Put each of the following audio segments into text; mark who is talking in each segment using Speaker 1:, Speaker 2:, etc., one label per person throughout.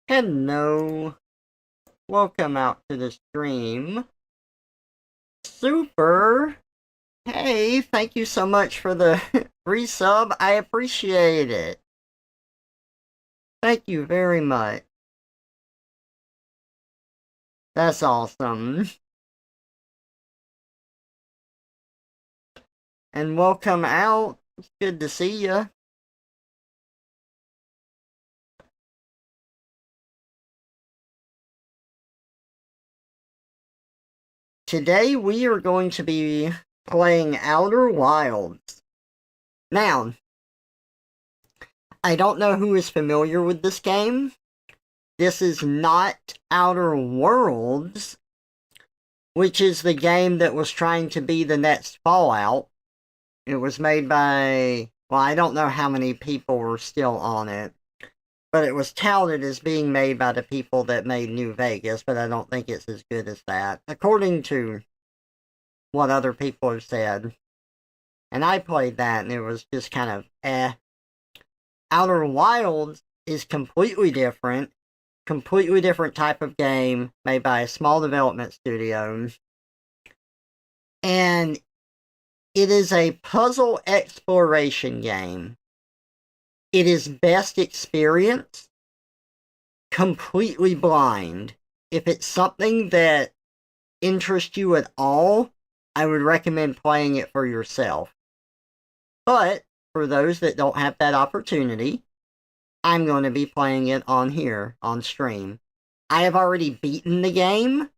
Speaker 1: Hello, welcome out to the stream. Super. Hey, thank you so much for the resub. I appreciate it. Thank you very much. That's awesome. And welcome out. It's good to see you. Today we are going to be playing Outer Wilds. Now, I don't know who is familiar with this game. This is not Outer Worlds, which is the game that was trying to be the next Fallout. It was made by, well, I don't know how many people were still on it, but it was touted as being made by the people that made New Vegas, but I don't think it's as good as that, according to what other people have said. And I played that, and it was just kind of eh. Outer Wilds is completely different type of game made by a small development studio. And it is a puzzle exploration game. It is best experienced completely blind. If it's something that interests you at all, I would recommend playing it for yourself. But for those that don't have that opportunity, I'm going to be playing it on here, on stream. I have already beaten the game,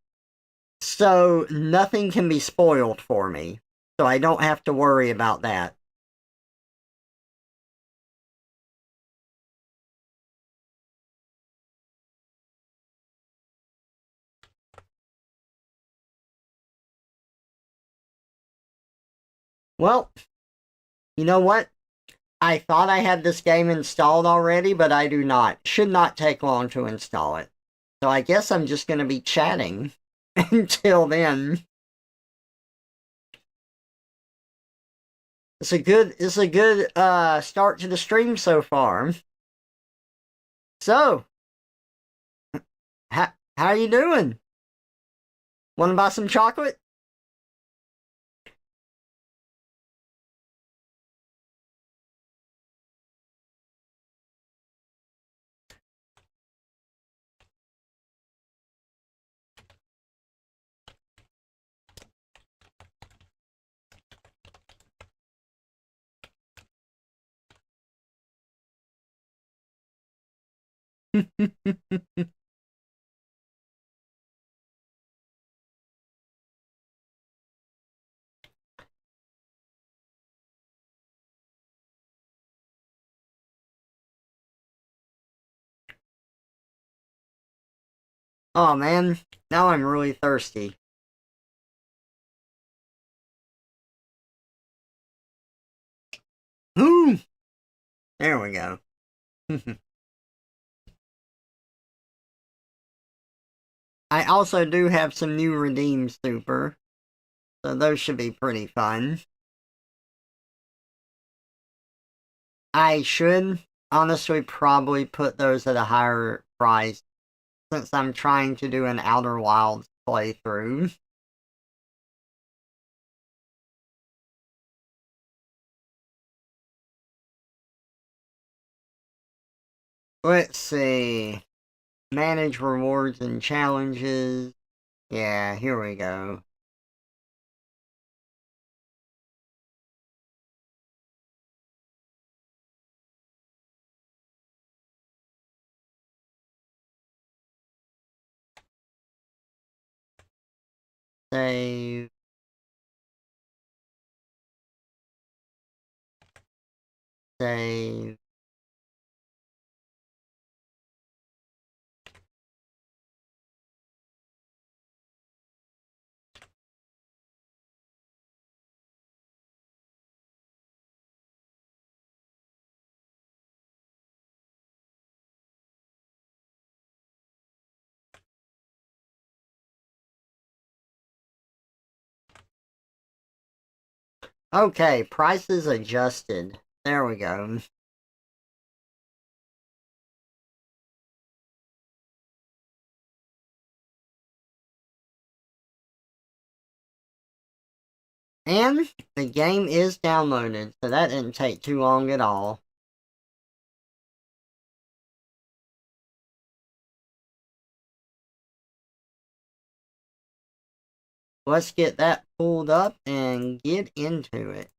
Speaker 1: so nothing can be spoiled for me. So I don't have to worry about that. Well, you know what? I thought I had this game installed already, but I do not. Should not take long to install it. So I guess I'm just going to be chatting until then. It's a good start to the stream so far. So, how you doing? Want to buy some chocolate? Oh man, now I'm really thirsty. Ooh, there we go. I also do have some new redeems, Super, so those should be pretty fun. I should honestly probably put those at a higher price since I'm trying to do an Outer Wilds playthrough. Let's see. Manage rewards and challenges. Yeah, here we go. Save. Save. Okay, prices adjusted. There we go. And the game is downloaded, so that didn't take too long at all. Let's get that pulled up and get into it.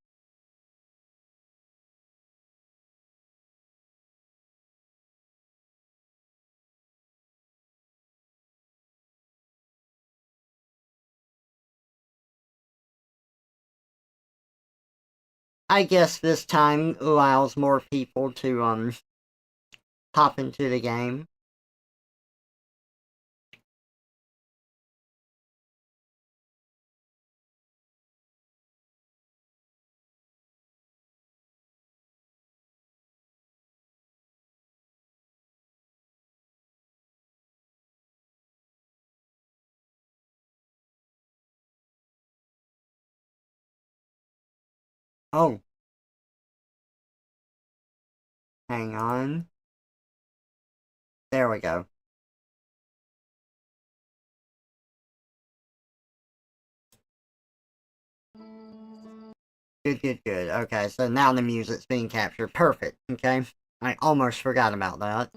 Speaker 1: I guess this time allows more people to hop into the game. Oh, hang on. There we go. Good. Okay, so now the music's being captured. Perfect, okay? I almost forgot about that.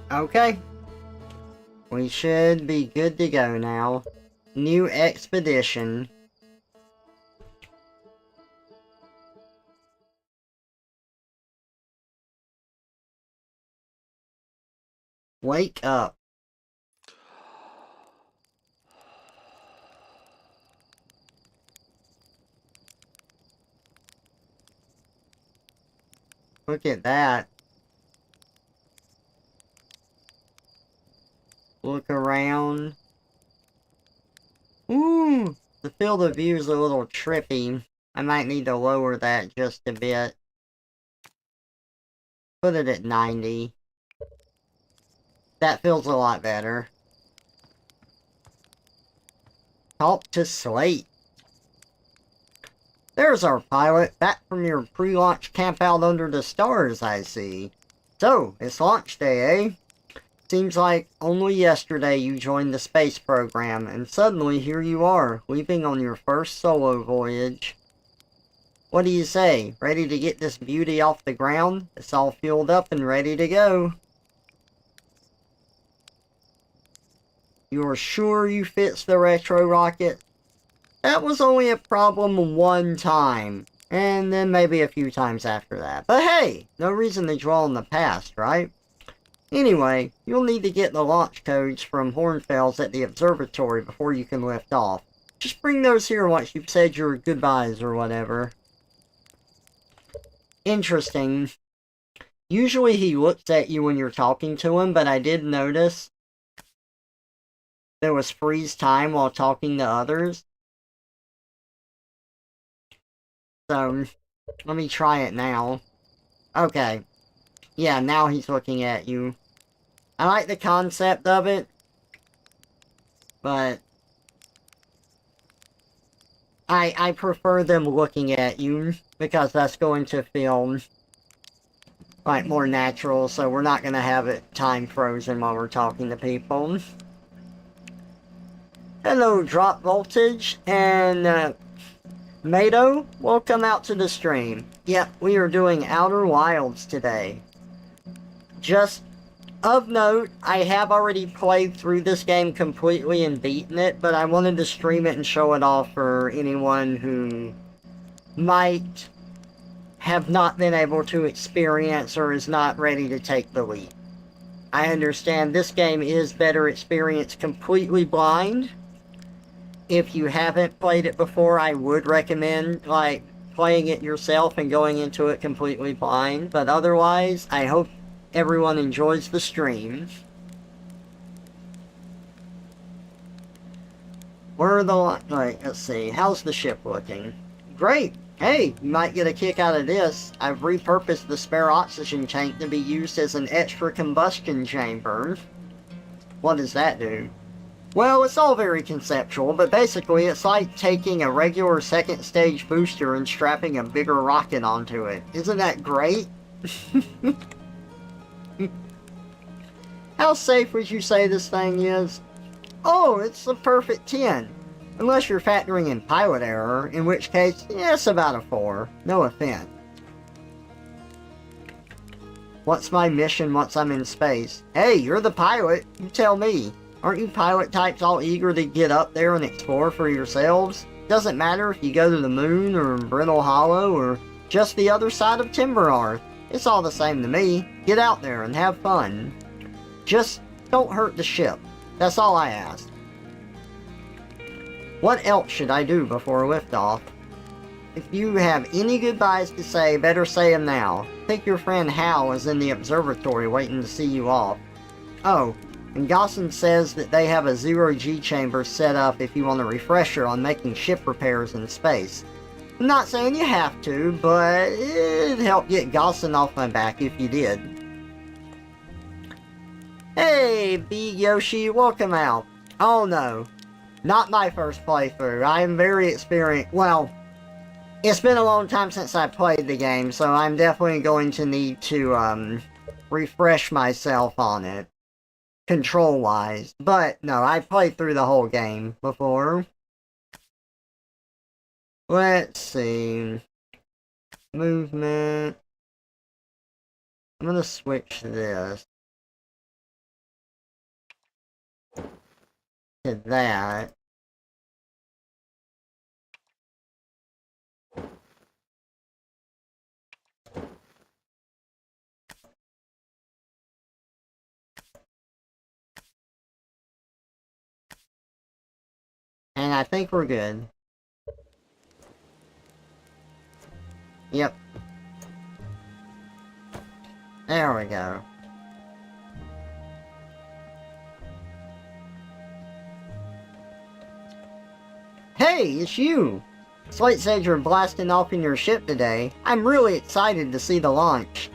Speaker 1: Okay. We should be good to go now. New expedition. Wake up. Look at that. Look around. Ooh! The field of view is a little trippy. I might need to lower that just a bit. Put it at 90. That feels a lot better. Talk to Slate. There's our pilot, back from your pre-launch camp out under the stars, I see. So, it's launch day, eh? Seems like only yesterday you joined the space program, and suddenly here you are, leaving on your first solo voyage. What do you say? Ready to get this beauty off the ground? It's all fueled up and ready to go. You're sure you fixed the retro rocket? That was only a problem one time, and then maybe a few times after that. But hey, no reason to dwell on the past, right? Anyway, you'll need to get the launch codes from Hornfels at the observatory before you can lift off. Just bring those here once you've said your goodbyes or whatever. Interesting. Usually he looks at you when you're talking to him, but I did notice there was freeze time while talking to others. So, let me try it now. Okay. Yeah, now he's looking at you. I like the concept of it, but I prefer them looking at you, because that's going to feel like more natural, so we're not gonna have it time frozen while we're talking to people. Hello, Drop Voltage, and Mato, welcome out to the stream. Yep, we are doing Outer Wilds today. Just of note, I have already played through this game completely and beaten it, but I wanted to stream it and show it off for anyone who might have not been able to experience or is not ready to take the leap. I understand this game is better experienced completely blind. If you haven't played it before, I would recommend, like, playing it yourself and going into it completely blind. But otherwise, I hope everyone enjoys the stream. Where are the... Like, let's see. How's the ship looking? Great! Hey, you might get a kick out of this. I've repurposed the spare oxygen tank to be used as an extra combustion chamber. What does that do? Well, it's all very conceptual, but basically it's like taking a regular second stage booster and strapping a bigger rocket onto it. Isn't that great? How safe would you say this thing is? Oh, it's a perfect 10. Unless you're factoring in pilot error, in which case, yeah, it's about a 4. No offense. What's my mission once I'm in space? Hey, you're the pilot. You tell me. Aren't you pilot types all eager to get up there and explore for yourselves? Doesn't matter if you go to the moon, or Brittle Hollow, or just the other side of Timberhearth. It's all the same to me. Get out there and have fun. Just don't hurt the ship. That's all I ask. What else should I do before liftoff? If you have any goodbyes to say, better say them now. I think your friend Hal is in the observatory waiting to see you off. Oh, and Gosson says that they have a zero-G chamber set up if you want a refresher on making ship repairs in space. I'm not saying you have to, but it'd help get Gosson off my back if you did. Hey, Big Yoshi, welcome out. Oh no. Not my first playthrough. I am very experienced. Well, it's been a long time since I played the game, so I'm definitely going to need to, refresh myself on it. Control-wise. But, no, I played through the whole game before. Let's see. Movement. I'm gonna switch this to that. And I think we're good. Yep. There we go. Hey, it's you! Slate said you're blasting off in your ship today. I'm really excited to see the launch.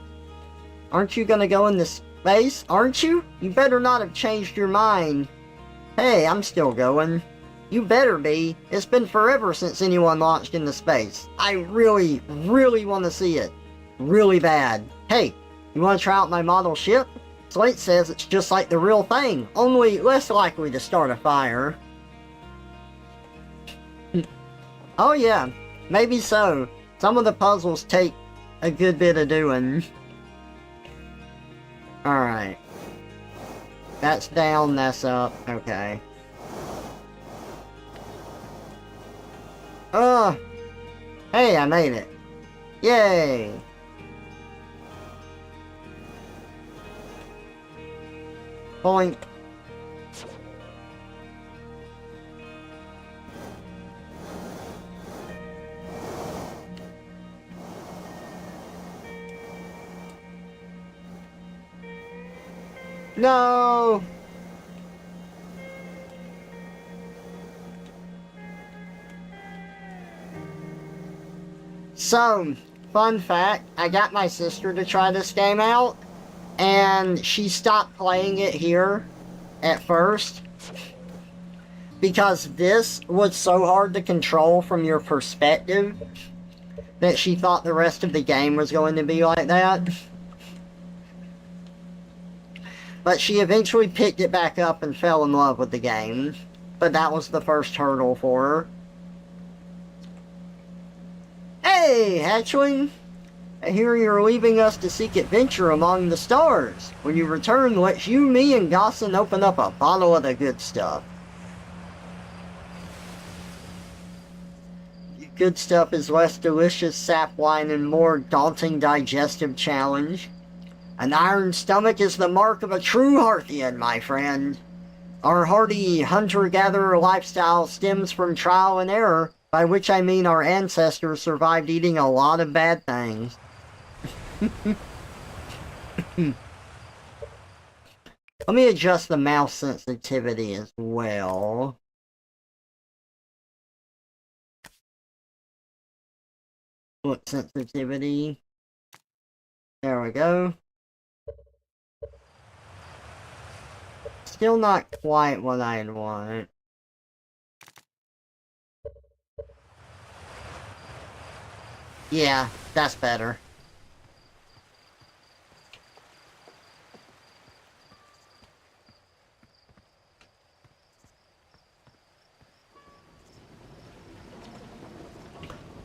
Speaker 1: Aren't you gonna go into space, aren't you? You better not have changed your mind. Hey, I'm still going. You better be. It's been forever since anyone launched into space. I really, really want to see it. Really bad. Hey, you want to try out my model ship? Slate says it's just like the real thing, only less likely to start a fire. Oh yeah, maybe so. Some of the puzzles take a good bit of doing. Alright. That's down, that's up. Okay. Hey, I made it. Yay! Point. No! So, fun fact, I got my sister to try this game out, and she stopped playing it here at first because this was so hard to control from your perspective that she thought the rest of the game was going to be like that. But she eventually picked it back up and fell in love with the game. But that was the first hurdle for her. Hey, Hatchling! I hear you're leaving us to seek adventure among the stars. When you return, let's you, me, and Gossin open up a bottle of the good stuff. Good stuff is less delicious sap wine and more daunting digestive challenge. An iron stomach is the mark of a true Hearthian, my friend. Our hardy hunter-gatherer lifestyle stems from trial and error, by which I mean our ancestors survived eating a lot of bad things. Let me adjust the mouse sensitivity as well. Foot sensitivity. There we go. Still not quite what I'd want. Yeah, that's better.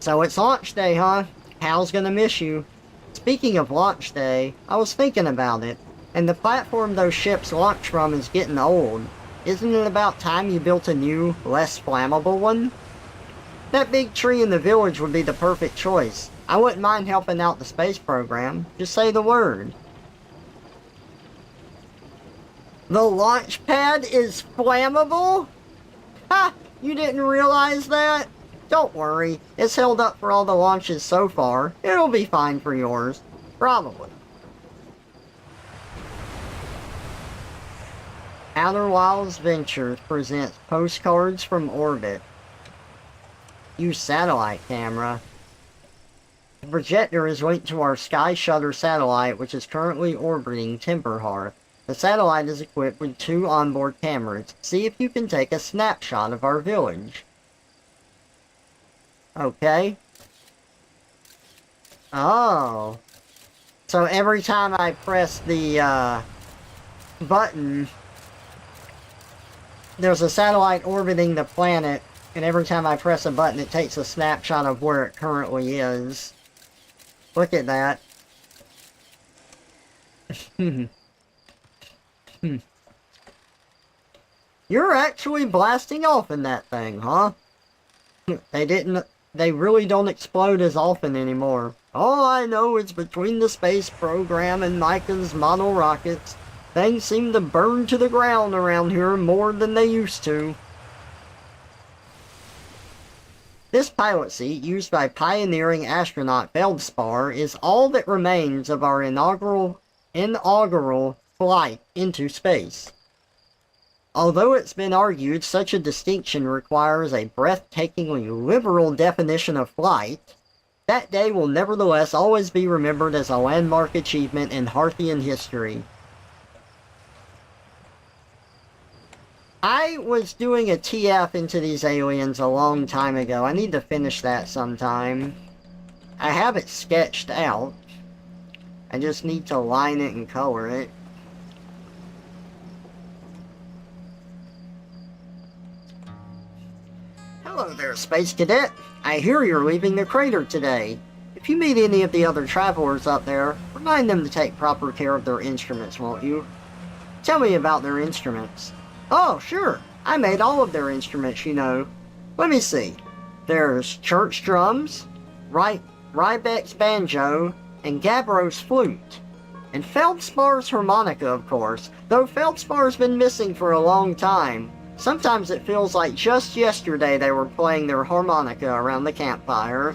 Speaker 1: So it's launch day, huh? Hal's gonna miss you. Speaking of launch day, I was thinking about it, and the platform those ships launch from is getting old. Isn't it about time you built a new, less flammable one? That big tree in the village would be the perfect choice. I wouldn't mind helping out the space program. Just say the word. The launch pad is flammable? Ha! You didn't realize that? Don't worry, it's held up for all the launches so far. It'll be fine for yours. Probably. Outer Wilds Ventures presents postcards from orbit. Use satellite camera. The projector is linked to our Sky Shutter satellite, which is currently orbiting Timberhearth. The satellite is equipped with 2 onboard cameras. See if you can take a snapshot of our village. Okay. Oh. So every time I press the button, there's a satellite orbiting the planet, and every time I press a button it takes a snapshot of where it currently is. Look at that. You're actually blasting off in that thing, huh? They really don't explode as often anymore. All I know is between the space program and Micah's model rockets, things seem to burn to the ground around here more than they used to. This pilot seat, used by pioneering astronaut Feldspar, is all that remains of our inaugural flight into space. Although it's been argued such a distinction requires a breathtakingly liberal definition of flight, that day will nevertheless always be remembered as a landmark achievement in Hearthian history. I was doing a TF into these aliens a long time ago. I need to finish that sometime. I have it sketched out. I just need to line it and color it. Hello there, Space Cadet. I hear you're leaving the crater today. If you meet any of the other travelers up there, remind them to take proper care of their instruments, won't you? Tell me about their instruments. Oh, sure. I made all of their instruments, you know. Let me see. There's church drums, Rybeck's banjo, and Gabro's flute. And Feldspar's harmonica, of course, though Feldspar's been missing for a long time. Sometimes it feels like just yesterday they were playing their harmonica around the campfire.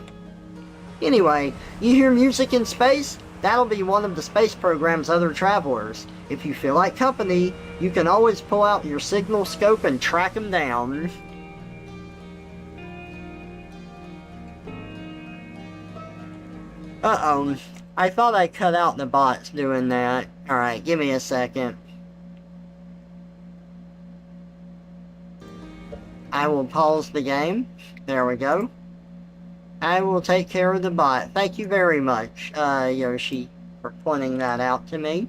Speaker 1: Anyway, you hear music in space? That'll be one of the space program's other travelers. If you feel like company, you can always pull out your signal scope and track them down. Uh-oh. I thought I cut out the bots doing that. Alright, give me a second. I will pause the game. There we go. I will take care of the bot. Thank you very much, Yoshi, for pointing that out to me.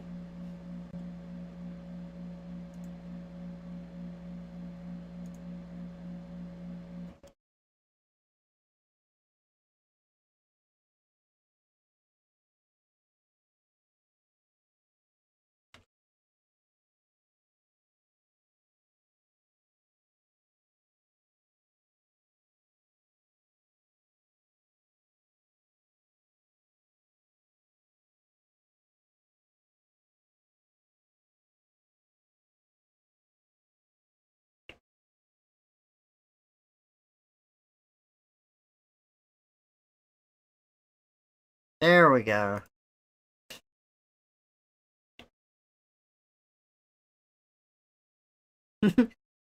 Speaker 1: There we go.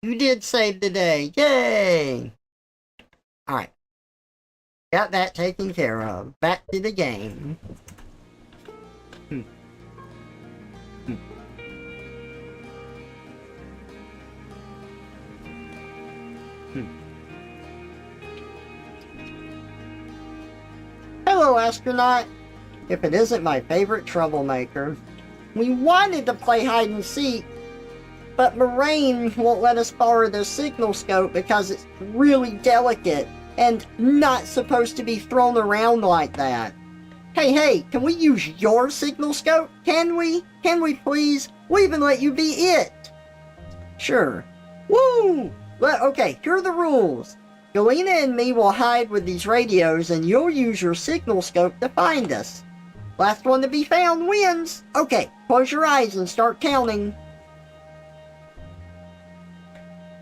Speaker 1: You did save the day. Yay! Alright. Got that taken care of. Back to the game. Hello, astronaut. If it isn't my favorite troublemaker. We wanted to play hide and seek, but Moraine won't let us borrow their signal scope because it's really delicate and not supposed to be thrown around like that. Hey, can we use your signal scope? Can we? Can we please? We'll even let you be it. Sure. Woo! Well, okay, here are the rules. Galena and me will hide with these radios and you'll use your signal scope to find us. Last one to be found wins. Okay, close your eyes and start counting.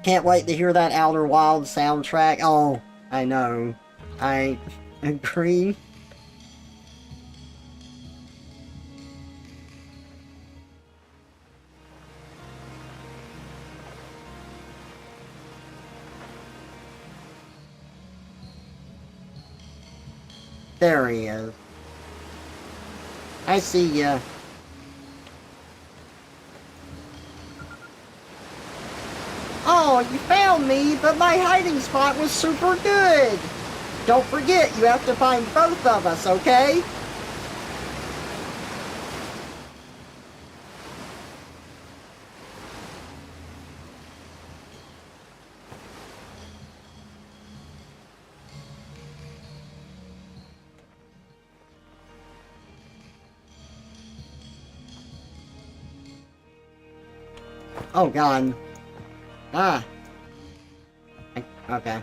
Speaker 1: Can't wait to hear that Outer Wilds soundtrack. Oh, I know. I agree. There he is. I see ya. Oh, you found me, but my hiding spot was super good. Don't forget, you have to find both of us, okay? Oh, God. Ah. Okay.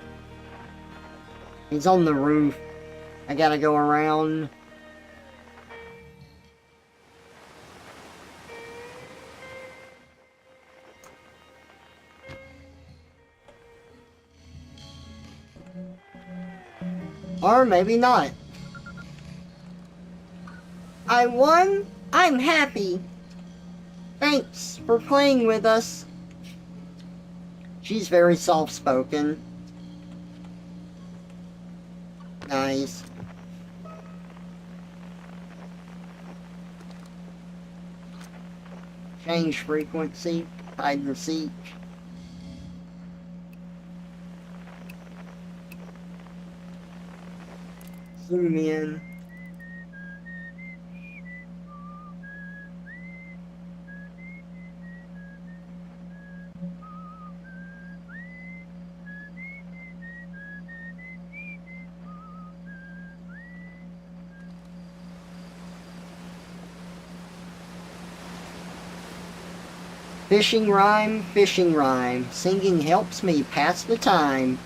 Speaker 1: He's on the roof. I gotta go around. Or maybe not. I won? I'm happy. Thanks for playing with us. She's very soft-spoken. Nice. Change frequency. Hide and seek. Zoom in. Fishing rhyme, singing helps me pass the time.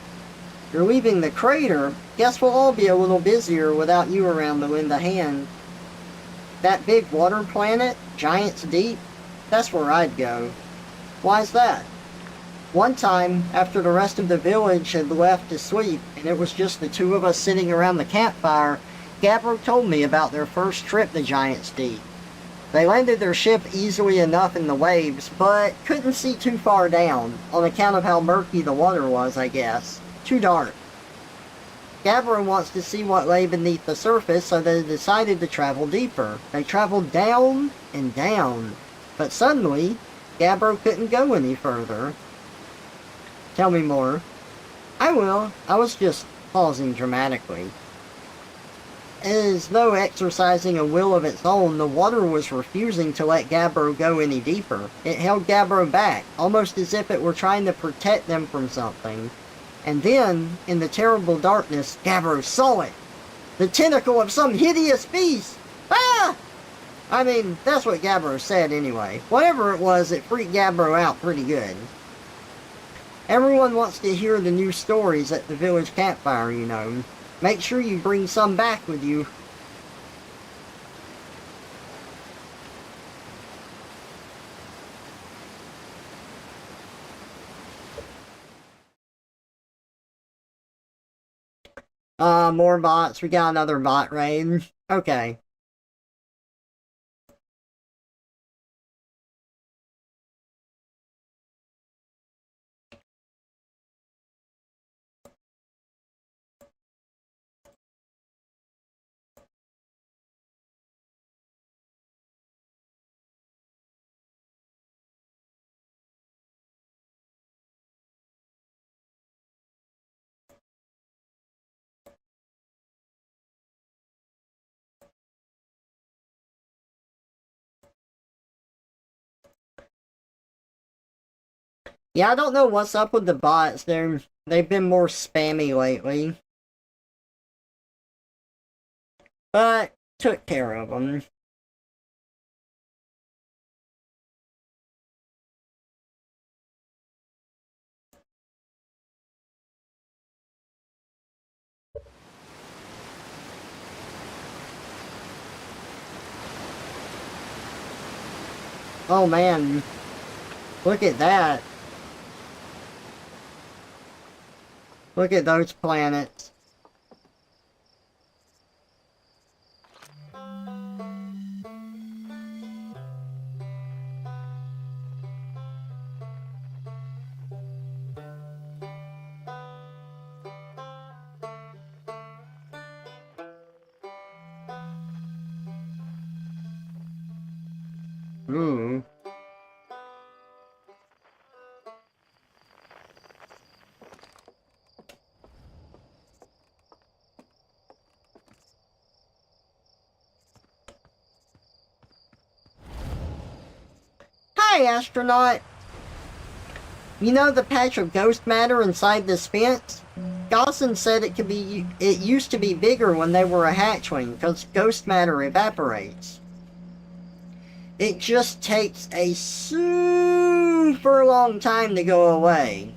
Speaker 1: You're leaving the crater, guess we'll all be a little busier without you around to lend a hand. That big water planet, Giant's Deep, that's where I'd go. Why's that? One time, after the rest of the village had left to sleep, and it was just the two of us sitting around the campfire, Gabbro told me about their first trip to Giant's Deep. They landed their ship easily enough in the waves, but couldn't see too far down, on account of how murky the water was, I guess. Too dark. Gabbro wants to see what lay beneath the surface, so they decided to travel deeper. They traveled down and down, but suddenly, Gabbro couldn't go any further. Tell me more. I will. I was just pausing dramatically. As though exercising a will of its own, the water was refusing to let Gabbro go any deeper. It held Gabbro back, almost as if it were trying to protect them from something. And then, in the terrible darkness, Gabbro saw it. The tentacle of some hideous beast! Ah! I mean, that's what Gabbro said anyway. Whatever it was, it freaked Gabbro out pretty good. Everyone wants to hear the new stories at the village campfire, you know. Make sure you bring some back with you. More bots. We got another bot raid. Okay. Yeah, I don't know what's up with the bots. They've been more spammy lately. But took care of them. Oh man, look at that. Look at those planets. Ooh. Hi, astronaut! You know the patch of ghost matter inside this fence? Dawson said it used to be bigger when they were a hatchling, because ghost matter evaporates. It just takes a super long time to go away.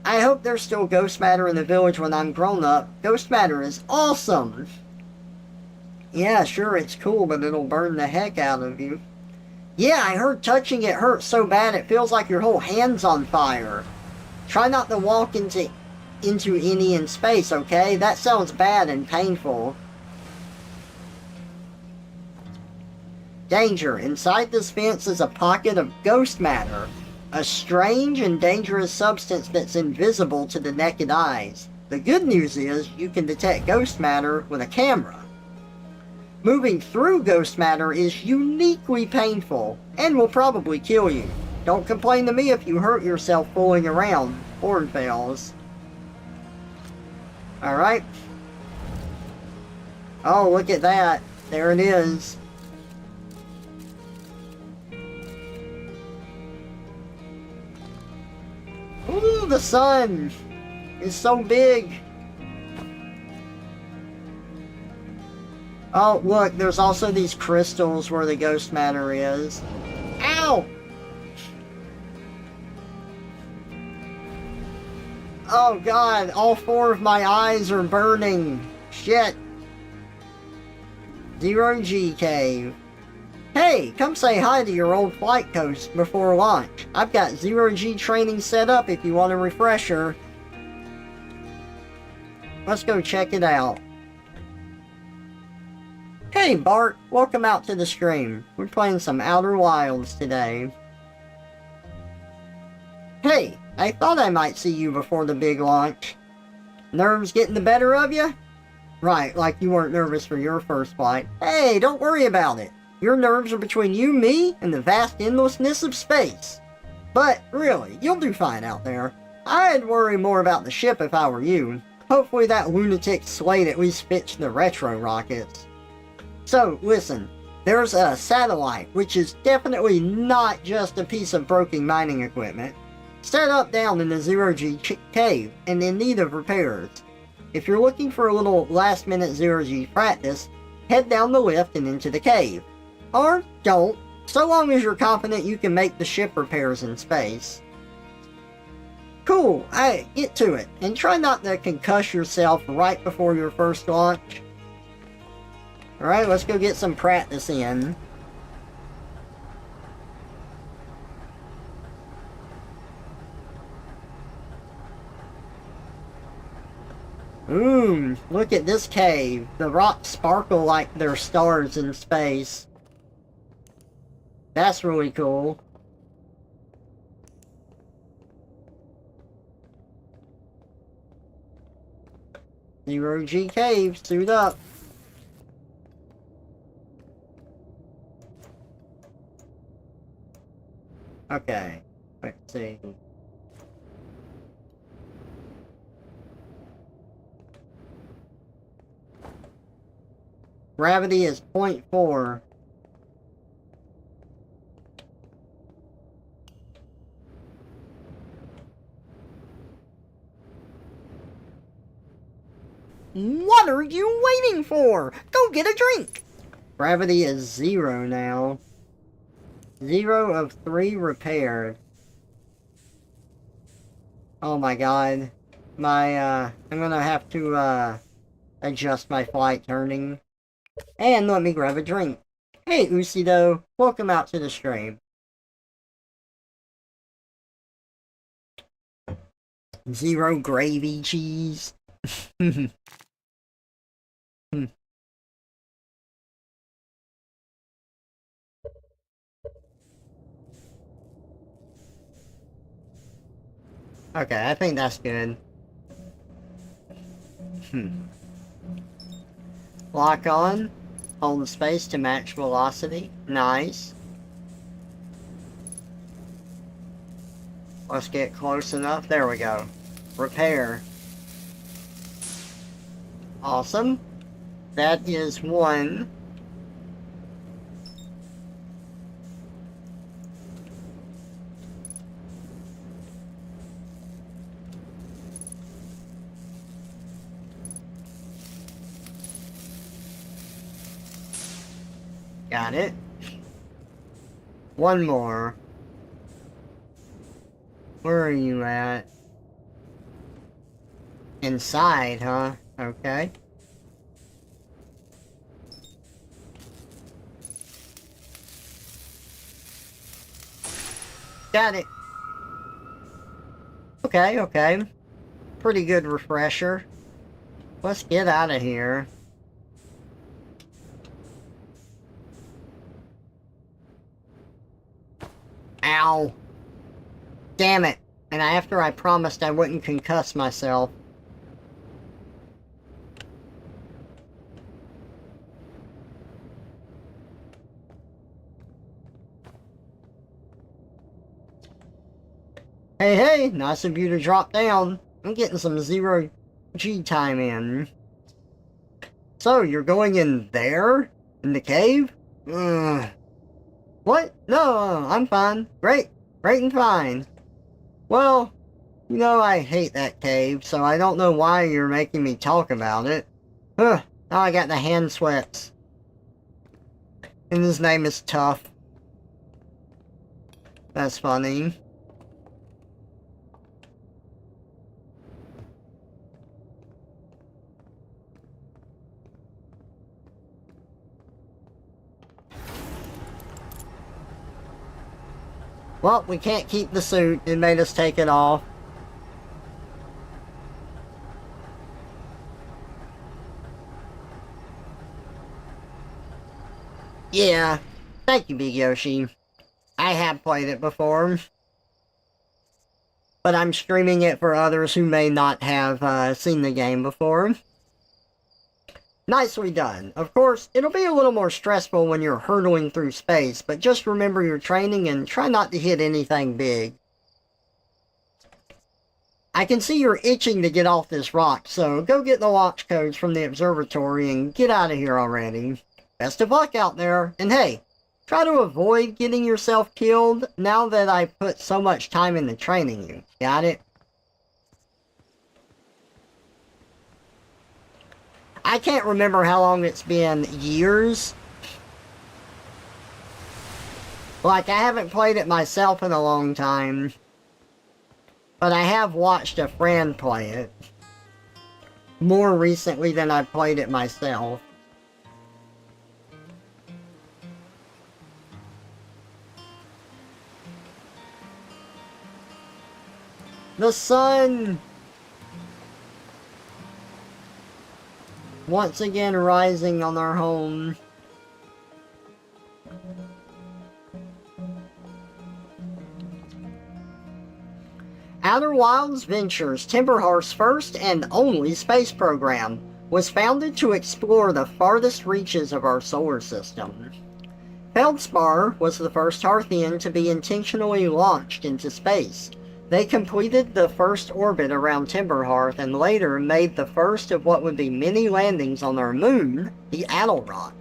Speaker 1: I hope there's still ghost matter in the village when I'm grown up. Ghost matter is awesome! Yeah, sure, it's cool, but it'll burn the heck out of you. Yeah, I heard touching it hurts so bad it feels like your whole hand's on fire. Try not to walk into any in space, okay? That sounds bad and painful. Danger. Inside this fence is a pocket of ghost matter. A strange and dangerous substance that's invisible to the naked eyes. The good news is you can detect ghost matter with a camera. Moving through ghost matter is uniquely painful, and will probably kill you. Don't complain to me if you hurt yourself fooling around. Horn fails. Alright. Oh, look at that. There it is. Ooh, the sun is so big. Oh, look, there's also these crystals where the ghost matter is. Ow! Oh god, all 4 of my eyes are burning. Shit. Zero G Cave. Hey, come say hi to your old flight coach before launch. I've got Zero G training set up if you want a refresher. Let's go check it out. Hey Bart, welcome out to the stream. We're playing some Outer Wilds today. Hey, I thought I might see you before the big launch. Nerves getting the better of you? Right, like you weren't nervous for your first flight. Hey, don't worry about it. Your nerves are between you, me, and the vast endlessness of space. But, really, you'll do fine out there. I'd worry more about the ship if I were you. Hopefully that lunatic Slate at least fixed the retro rockets. So, listen, there's a satellite, which is definitely not just a piece of broken mining equipment, set up down in the Zero-G cave and in need of repairs. If you're looking for a little last-minute Zero-G practice, head down the lift and into the cave. Or don't, so long as you're confident you can make the ship repairs in space. Cool, get to it, and try not to concuss yourself right before your first launch. Alright, let's go get some practice in. Ooh, look at this cave. The rocks sparkle like they're stars in space. That's really cool. Zero-G cave, suit up. Okay, let's see. Gravity is 0.4. What are you waiting for? Go get a drink! Gravity is 0 now. 0 of 3 repaired. Oh my god. I'm gonna have to, adjust my flight turning. And let me grab a drink. Hey Usido, welcome out to the stream. Zero gravy cheese. Okay, I think that's good. Lock on. Hold the space to match velocity. Nice. Let's get close enough. There we go. Repair. Awesome. That is 1. Got it. 1 more. Where are you at? Inside, huh? Okay. Got it. Okay, okay. Pretty good refresher. Let's get out of here. Ow. Damn it. And after I promised I wouldn't concuss myself. Hey, hey, nice of you to drop down. I'm getting some Zero-G time in. So, you're going in there? In the cave? What? No, I'm fine. Great and fine. Well, you know I hate that cave, so I don't know why you're making me talk about it. Now I got the hand sweats. And his name is Tough. That's funny. Well, we can't keep the suit. It made us take it off. Yeah, thank you, Big Yoshi. I have played it before. But I'm streaming it for others who may not have seen the game before. Nicely done. Of course, it'll be a little more stressful when you're hurtling through space, but just remember your training and try not to hit anything big. I can see you're itching to get off this rock, so go get the launch codes from the observatory and get out of here already. Best of luck out there, and hey, try to avoid getting yourself killed now that I put so much time into training you. Got it? I can't remember how long it's been. Years? Like, I haven't played it myself in a long time. But I have watched a friend play it. More recently than I've played it myself. The sun! Once again rising on our home. Outer Wilds Ventures, Timberhearth's first and only space program, was founded to explore the farthest reaches of our solar system. Feldspar was the first Hearthian to be intentionally launched into space. They completed the first orbit around Timberhearth and later made the first of what would be many landings on our moon, the Attlerock.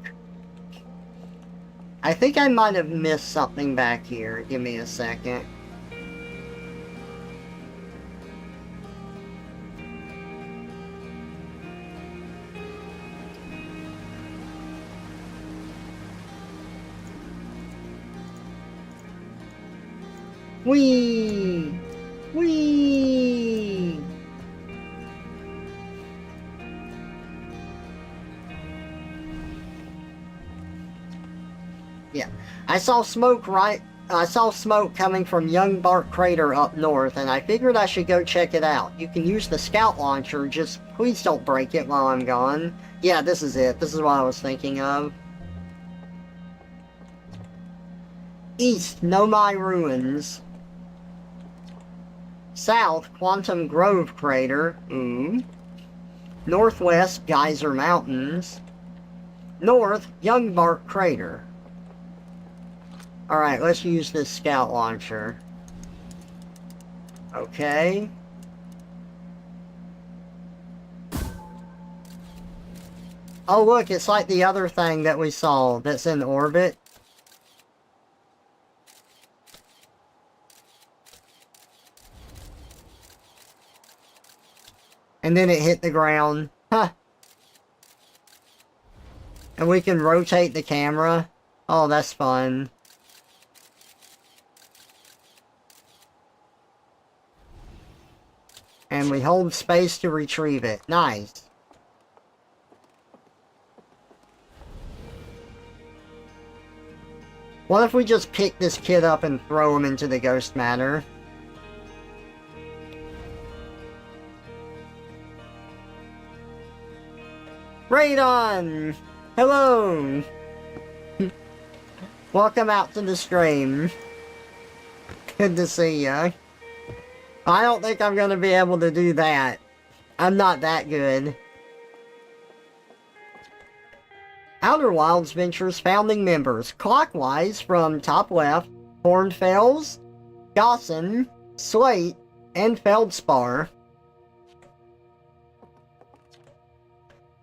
Speaker 1: I think I might have missed something back here. Give me a second. Whee! Whee! Yeah, I saw smoke coming from Young Bark Crater up north, and I figured I should go check it out. You can use the scout launcher, just please don't break it while I'm gone. Yeah, this is it. This is what I was thinking of. East, Nomai Ruins. South, Quantum Grove Crater. Northwest, Geyser Mountains. North, Young Bark Crater. Alright, let's use this scout launcher. Okay. Oh look, it's like the other thing that we saw that's in orbit. And then it hit the ground. Huh. And we can rotate the camera. Oh, that's fun. And we hold space to retrieve it. Nice. What if we just pick this kid up and throw him into the ghost matter? Radon! Hello! Welcome out to the stream. Good to see ya. I don't think I'm gonna be able to do that. I'm not that good. Outer Wilds Ventures founding members, clockwise from top left, Hornfels, Gossan, Slate, and Feldspar.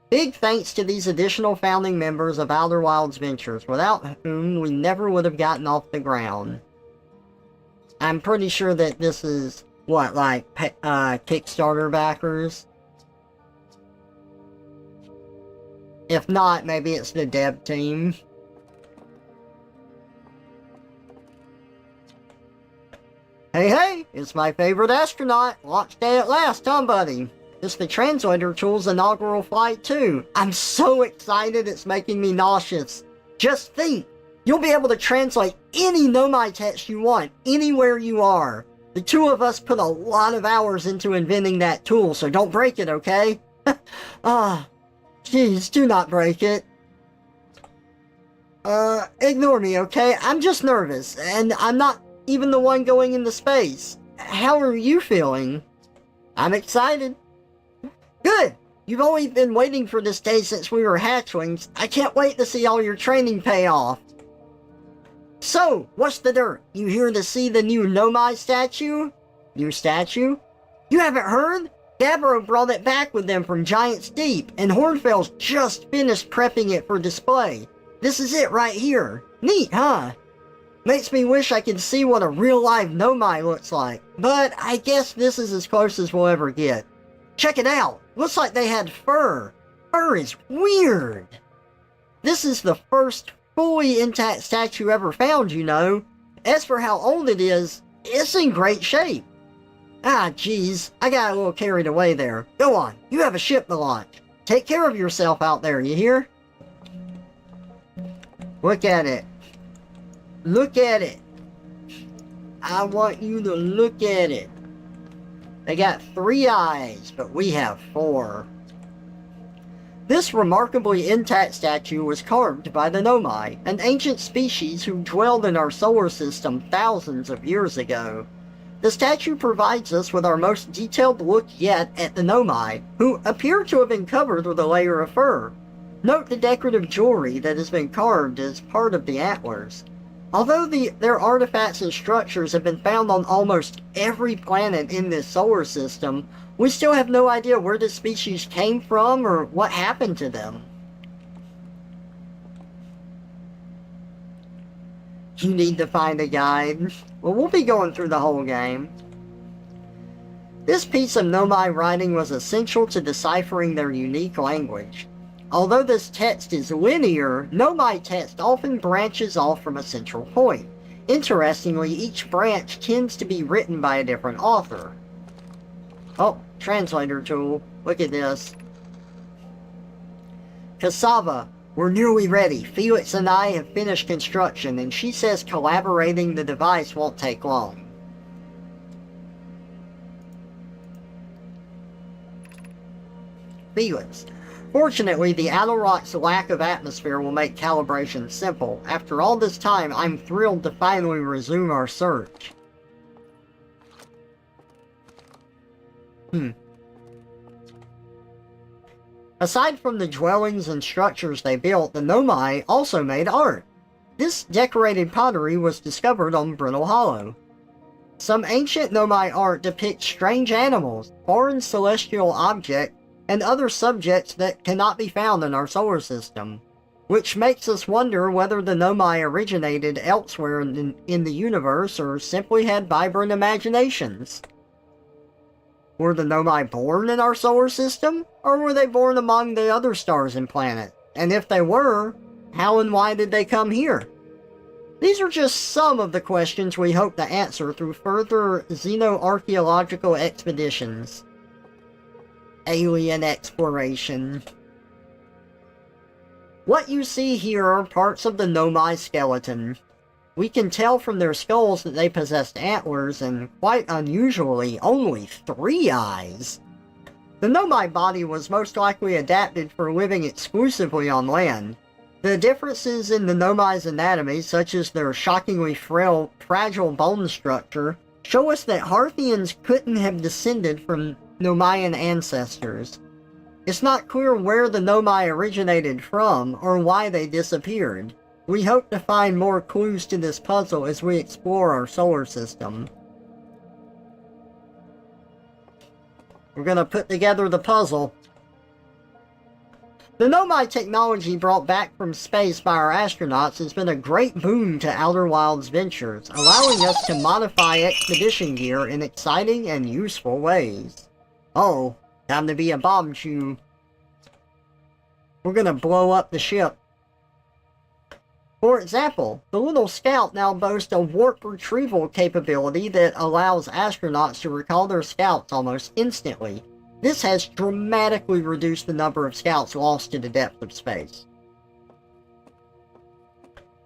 Speaker 1: Big thanks to these additional founding members of Outer Wilds Ventures, without whom we never would have gotten off the ground. I'm pretty sure that this is, what, like, Kickstarter backers? If not, maybe it's the dev team. Hey, hey! It's my favorite astronaut! Launch day at last, huh, buddy? It's the translator tool's inaugural flight, too. I'm so excited it's making me nauseous. Just think! You'll be able to translate any Nomai text you want, anywhere you are. The two of us put a lot of hours into inventing that tool, so don't break it, okay? Jeez, do not break it. Ignore me, okay? I'm just nervous, and I'm not even the one going into space. How are you feeling? I'm excited. Good! You've only been waiting for this day since we were hatchlings. I can't wait to see all your training pay off. So, what's the dirt? You here to see the new Nomai statue? New statue? You haven't heard? Gabbro brought it back with them from Giant's Deep, and Hornfell's just finished prepping it for display. This is it right here. Neat, huh? Makes me wish I could see what a real-life Nomai looks like, but I guess this is as close as we'll ever get. Check it out! Looks like they had fur. Fur is weird. This is the first fully intact statue ever found, you know. As for how old it is, it's in great shape. Ah, geez, I got a little carried away there. Go on, you have a ship to launch. Take care of yourself out there, you hear? Look at it. Look at it. I want you to look at it. They got 3 eyes, but we have 4. This remarkably intact statue was carved by the Nomai, an ancient species who dwelled in our solar system thousands of years ago. The statue provides us with our most detailed look yet at the Nomai, who appear to have been covered with a layer of fur. Note the decorative jewelry that has been carved as part of the antlers. Although their artifacts and structures have been found on almost every planet in this solar system, we still have no idea where this species came from or what happened to them. You need to find a guide. Well, we'll be going through the whole game. This piece of Nomai writing was essential to deciphering their unique language. Although this text is linear, Nomai text often branches off from a central point. Interestingly, each branch tends to be written by a different author. Oh, translator tool. Look at this. Cassava, we're nearly ready. Felix and I have finished construction, and she says collaborating the device won't take long. Felix. Fortunately, the Attlerock's lack of atmosphere will make calibration simple. After all this time, I'm thrilled to finally resume our search. Aside from the dwellings and structures they built, the Nomai also made art. This decorated pottery was discovered on Brittle Hollow. Some ancient Nomai art depicts strange animals, foreign celestial objects, and other subjects that cannot be found in our solar system, which makes us wonder whether the Nomai originated elsewhere in the universe or simply had vibrant imaginations. Were the Nomai born in our solar system, or were they born among the other stars and planets? And if they were, how and why did they come here? These are just some of the questions we hope to answer through further xenoarchaeological expeditions. Alien exploration. What you see here are parts of the Nomai skeleton. We can tell from their skulls that they possessed antlers and, quite unusually, only 3 eyes. The Nomai body was most likely adapted for living exclusively on land. The differences in the Nomai's anatomy, such as their shockingly fragile bone structure, show us that Harthians couldn't have descended from Nomaian ancestors. It's not clear where the Nomai originated from or why they disappeared. We hope to find more clues to this puzzle as we explore our solar system. We're gonna put together the puzzle. The Nomai technology brought back from space by our astronauts has been a great boon to Outer Wilds ventures, allowing us to modify expedition gear in exciting and useful ways. Oh, time to be a bombshell. We're gonna blow up the ship. For example, the little Scout now boasts a warp retrieval capability that allows astronauts to recall their scouts almost instantly. This has dramatically reduced the number of scouts lost to the depths of space.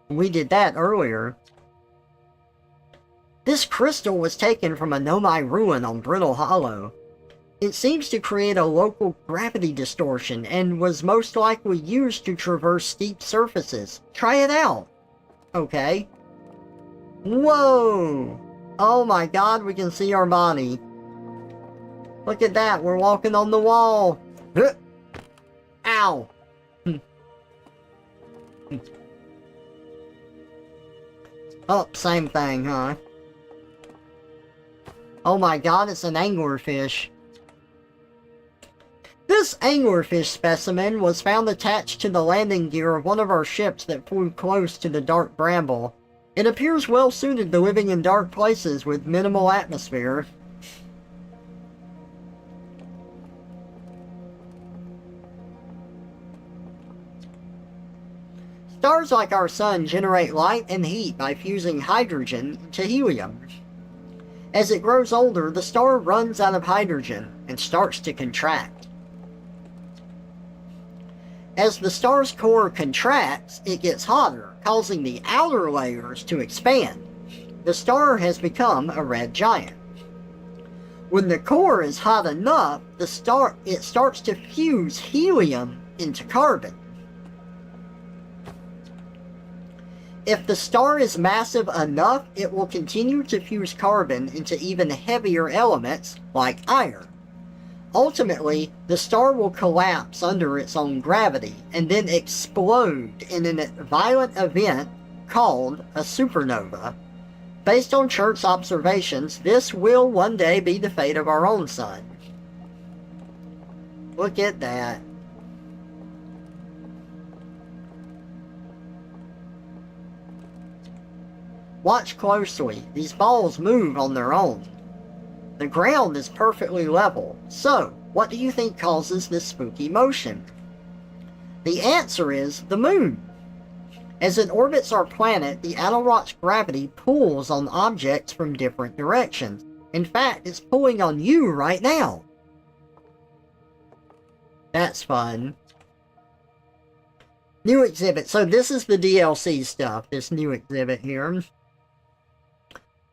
Speaker 1: We did that earlier. This crystal was taken from a Nomai ruin on Brittle Hollow. It seems to create a local gravity distortion and was most likely used to traverse steep surfaces. Try it out. Okay. Whoa! Oh my god, we can see our body. Look at that, we're walking on the wall. Ow! Oh, same thing, huh? Oh my god, it's an anglerfish. This anglerfish specimen was found attached to the landing gear of one of our ships that flew close to the dark bramble. It appears well suited to living in dark places with minimal atmosphere. Stars like our sun generate light and heat by fusing hydrogen to helium. As it grows older, the star runs out of hydrogen and starts to contract. As the star's core contracts, it gets hotter, causing the outer layers to expand. The star has become a red giant. When the core is hot enough, it starts to fuse helium into carbon. If the star is massive enough, it will continue to fuse carbon into even heavier elements like iron. Ultimately, the star will collapse under its own gravity and then explode in a violent event called a supernova. Based on Church's observations, this will one day be the fate of our own sun. Look at that. Watch closely. These balls move on their own. The ground is perfectly level. So, what do you think causes this spooky motion? The answer is the moon. As it orbits our planet, the outer rock's gravity pulls on objects from different directions. In fact, it's pulling on you right now. That's fun. New exhibit. So this is the DLC stuff, this new exhibit here.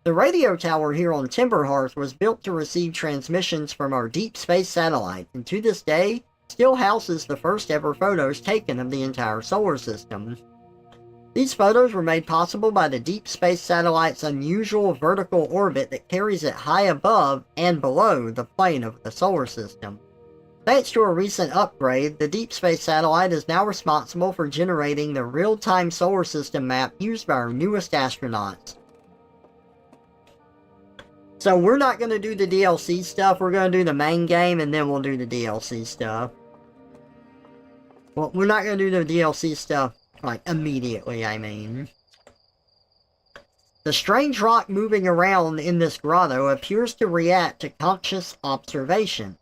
Speaker 1: The radio tower here on Timberhearth was built to receive transmissions from our deep space satellite, and to this day, still houses the first ever photos taken of the entire solar system. These photos were made possible by the deep space satellite's unusual vertical orbit that carries it high above and below the plane of the solar system. Thanks to a recent upgrade, the deep space satellite is now responsible for generating the real-time solar system map used by our newest astronauts. So we're not going to do the DLC stuff, we're going to do the main game and then we'll do the DLC stuff. Well, we're not going to do the DLC stuff, like, immediately, I mean. The strange rock moving around in this grotto appears to react to conscious observation.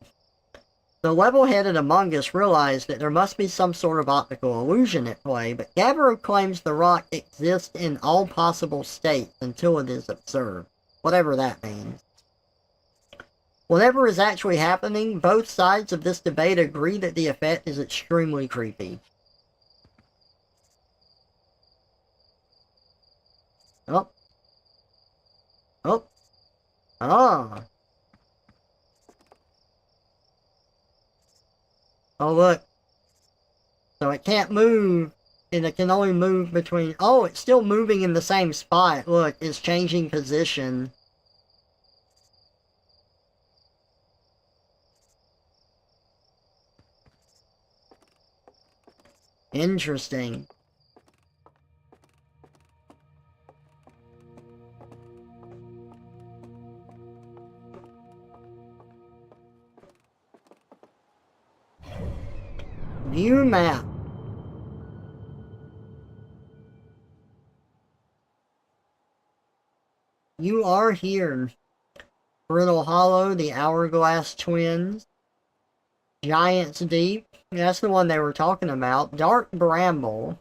Speaker 1: The level-headed among us realize that there must be some sort of optical illusion at play, but Gabbro claims the rock exists in all possible states until it is observed. Whatever that means. Whatever is actually happening, both sides of this debate agree that the effect is extremely creepy. Oh. Oh. Ah. Oh, look. So it can't move, and it can only move between... Oh, it's still moving in the same spot. Look, it's changing position. Interesting. View map. You are here. Brittle Hollow, the Hourglass Twins. Giants Deep. That's the one they were talking about. Dark Bramble.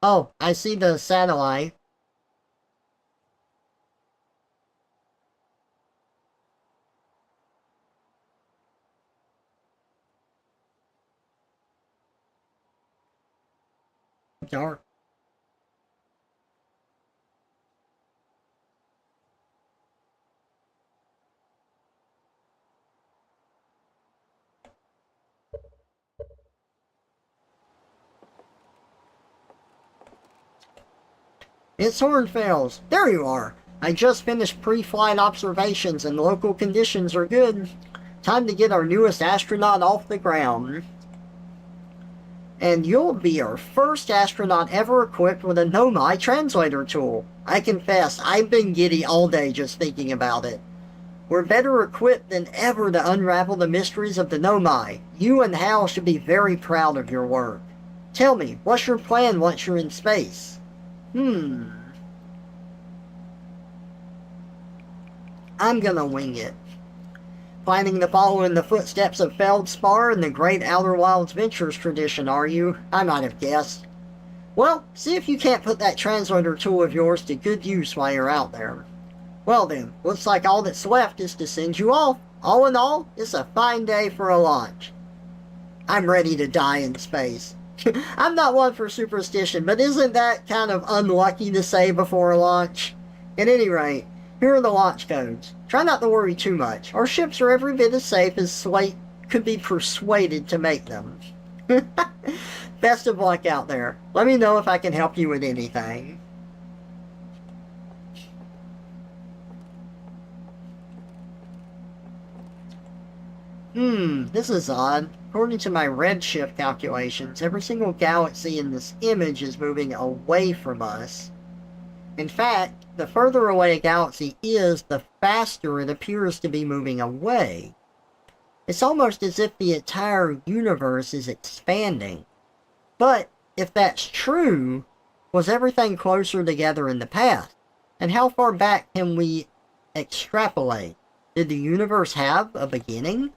Speaker 1: Oh, I see the satellite. Dark. It's Hornfels. There you are. I just finished pre-flight observations and local conditions are good. Time to get our newest astronaut off the ground. And you'll be our first astronaut ever equipped with a Nomai translator tool. I confess, I've been giddy all day just thinking about it. We're better equipped than ever to unravel the mysteries of the Nomai. You and Hal should be very proud of your work. Tell me, what's your plan once you're in space? I'm gonna wing it. Planning to follow in the footsteps of Feldspar and the great Outer Wilds Ventures tradition, are you? I might have guessed. Well, see if you can't put that translator tool of yours to good use while you're out there. Well then, looks like all that's left is to send you off. All in all, it's a fine day for a launch. I'm ready to die in space. I'm not one for superstition, but isn't that kind of unlucky to say before a launch? At any rate, here are the launch codes. Try not to worry too much. Our ships are every bit as safe as Slate could be persuaded to make them. Best of luck out there. Let me know if I can help you with anything. This is odd. According to my redshift calculations, every single galaxy in this image is moving away from us. In fact, the further away a galaxy is, the faster it appears to be moving away. It's almost as if the entire universe is expanding. But, if that's true, was everything closer together in the past? And how far back can we extrapolate? Did the universe have a beginning?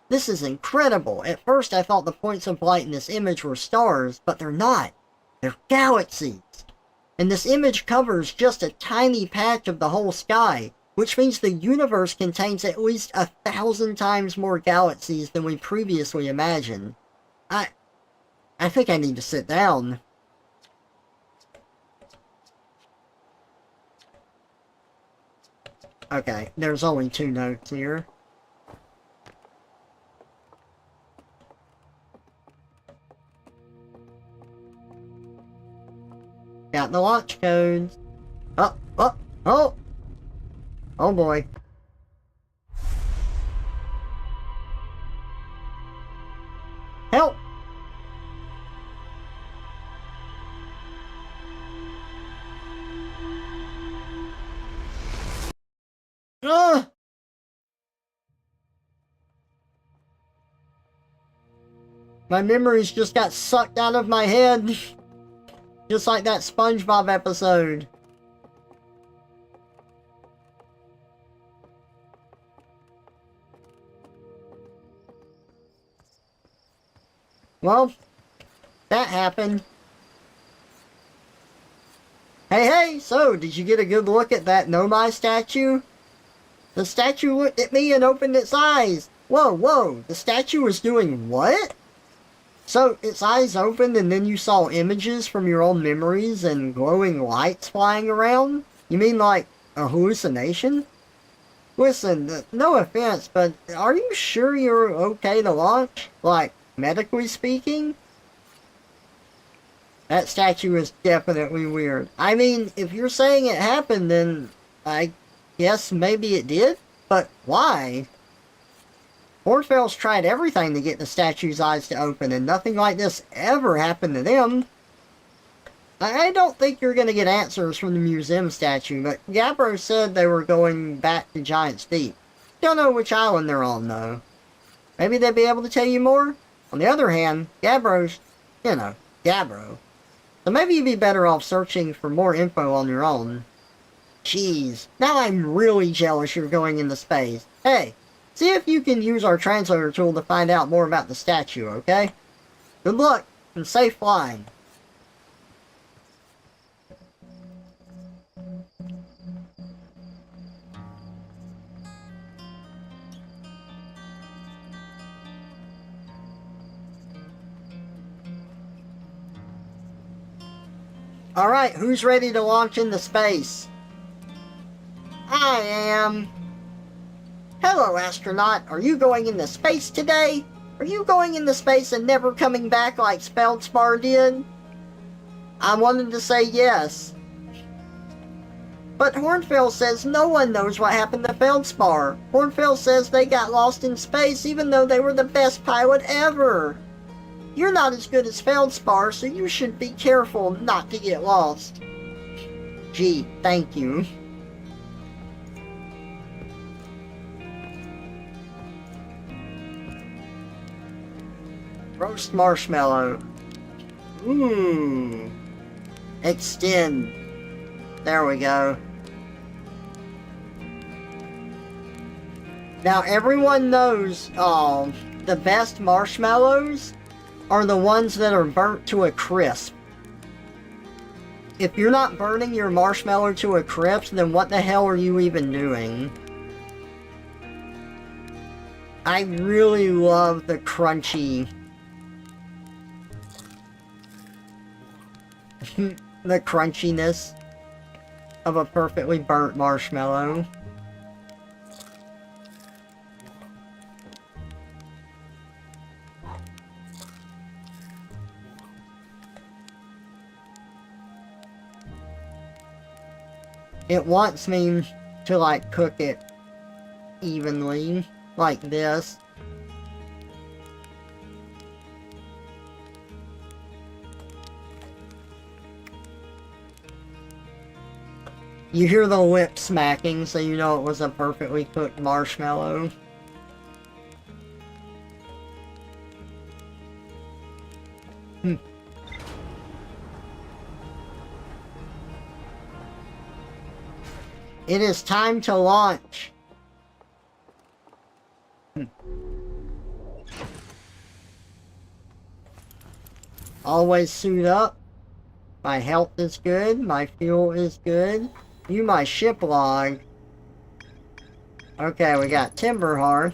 Speaker 1: This is incredible. At first I thought the points of light in this image were stars, but they're not. They're galaxies. And this image covers just a tiny patch of the whole sky, which means the universe contains at least 1,000 times more galaxies than we previously imagined. I think I need to sit down. Okay, there's only 2 notes here. Got the launch codes. Oh boy. Help! Ugh! My memories just got sucked out of my head. Just like that SpongeBob episode. Well, that happened. Hey, so, did you get a good look at that Nomai statue? The statue looked at me and opened its eyes. Whoa, the statue was doing what? So, its eyes opened and then you saw images from your own memories and glowing lights flying around? You mean like a hallucination? Listen, no offense, but are you sure you're okay to launch? Like, medically speaking? That statue is definitely weird. I mean, if you're saying it happened, then I guess maybe it did? But why? Hornfels tried everything to get the statue's eyes to open, and nothing like this ever happened to them. I don't think you're going to get answers from the museum statue, but Gabbro said they were going back to Giant's Deep. Don't know which island they're on, though. Maybe they'd be able to tell you more? On the other hand, Gabbro's, Gabbro. So maybe you'd be better off searching for more info on your own. Jeez, now I'm really jealous you're going into space. Hey, see if you can use our translator tool to find out more about the statue, okay? Good luck, and safe flying. Alright, who's ready to launch into space? I am. Hello, astronaut. Are you going into space today? Are you going into space and never coming back like Feldspar did? I wanted to say yes. But Hornfeld says no one knows what happened to Feldspar. Hornfeld says they got lost in space even though they were the best pilot ever. You're not as good as Feldspar, so you should be careful not to get lost. Gee, thank you. Roast marshmallow. Ooh. Extend. There we go. Now everyone knows the best marshmallows are the ones that are burnt to a crisp. If you're not burning your marshmallow to a crisp, then what the hell are you even doing? I really love the crunchy... the crunchiness of a perfectly burnt marshmallow. It wants me to like cook it evenly, like this. You hear the lip smacking, so you know it was a perfectly cooked marshmallow. It is time to launch. Always suit up. My health is good. My fuel is good. View my ship log. Okay, we got Timberhearth.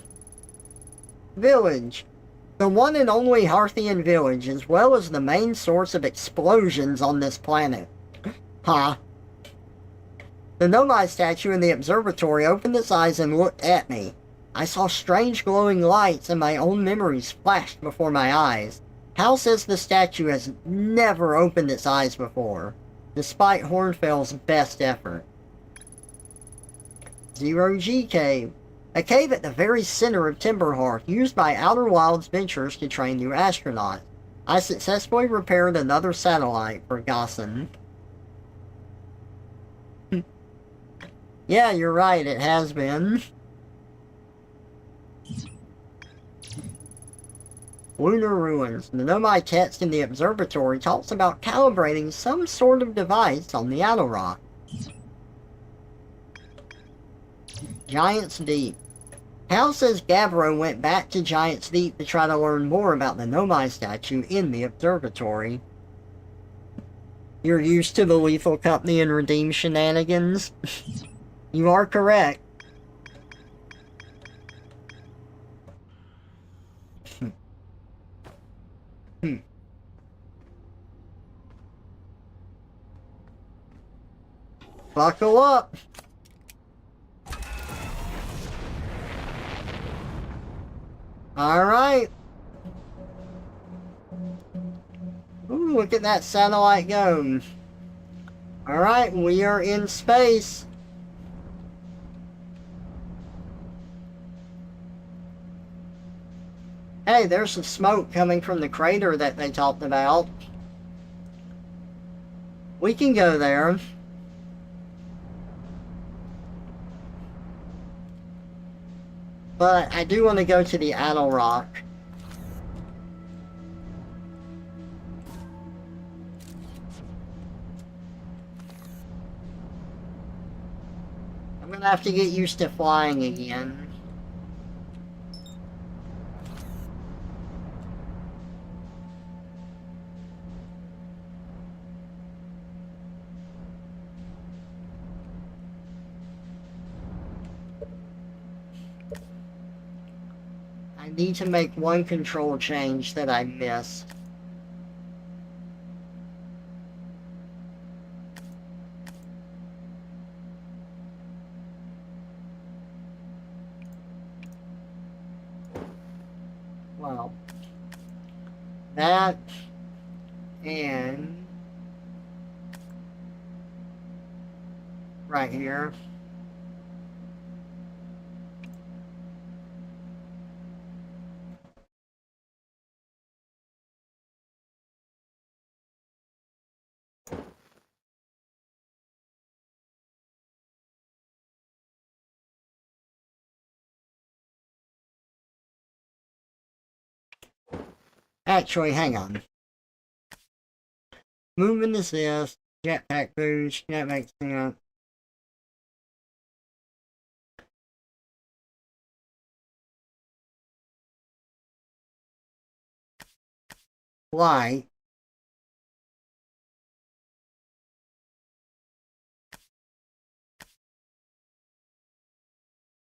Speaker 1: Village. The one and only Hearthian village, as well as the main source of explosions on this planet. Huh. The Nomai statue in the observatory opened its eyes and looked at me. I saw strange glowing lights and my own memories flashed before my eyes. Hal says the statue has never opened its eyes before, despite Hornfeld's best effort. Zero G Cave. A cave at the very center of Timberhearth, used by Outer Wilds Ventures to train new astronauts. I successfully repaired another satellite for Gossen. Yeah, you're right, it has been. Lunar Ruins. The Nomai text in the observatory talks about calibrating some sort of device on the outer rock. Giant's Deep. Hal says Gavro went back to Giant's Deep to try to learn more about the Nomai statue in the observatory. You're used to the Lethal Company and Redeem shenanigans? You are correct. Buckle up! Alright. Ooh, look at that satellite go. Alright, we are in space. Hey, there's some smoke coming from the crater that they talked about. We can go there. But I do want to go to the Idle Rock. I'm gonna have to get used to flying again. I need to make one control change that I missed. Well, that and right here. Actually, hang on. Movement is this. Jetpack boost. That makes sense. Flight.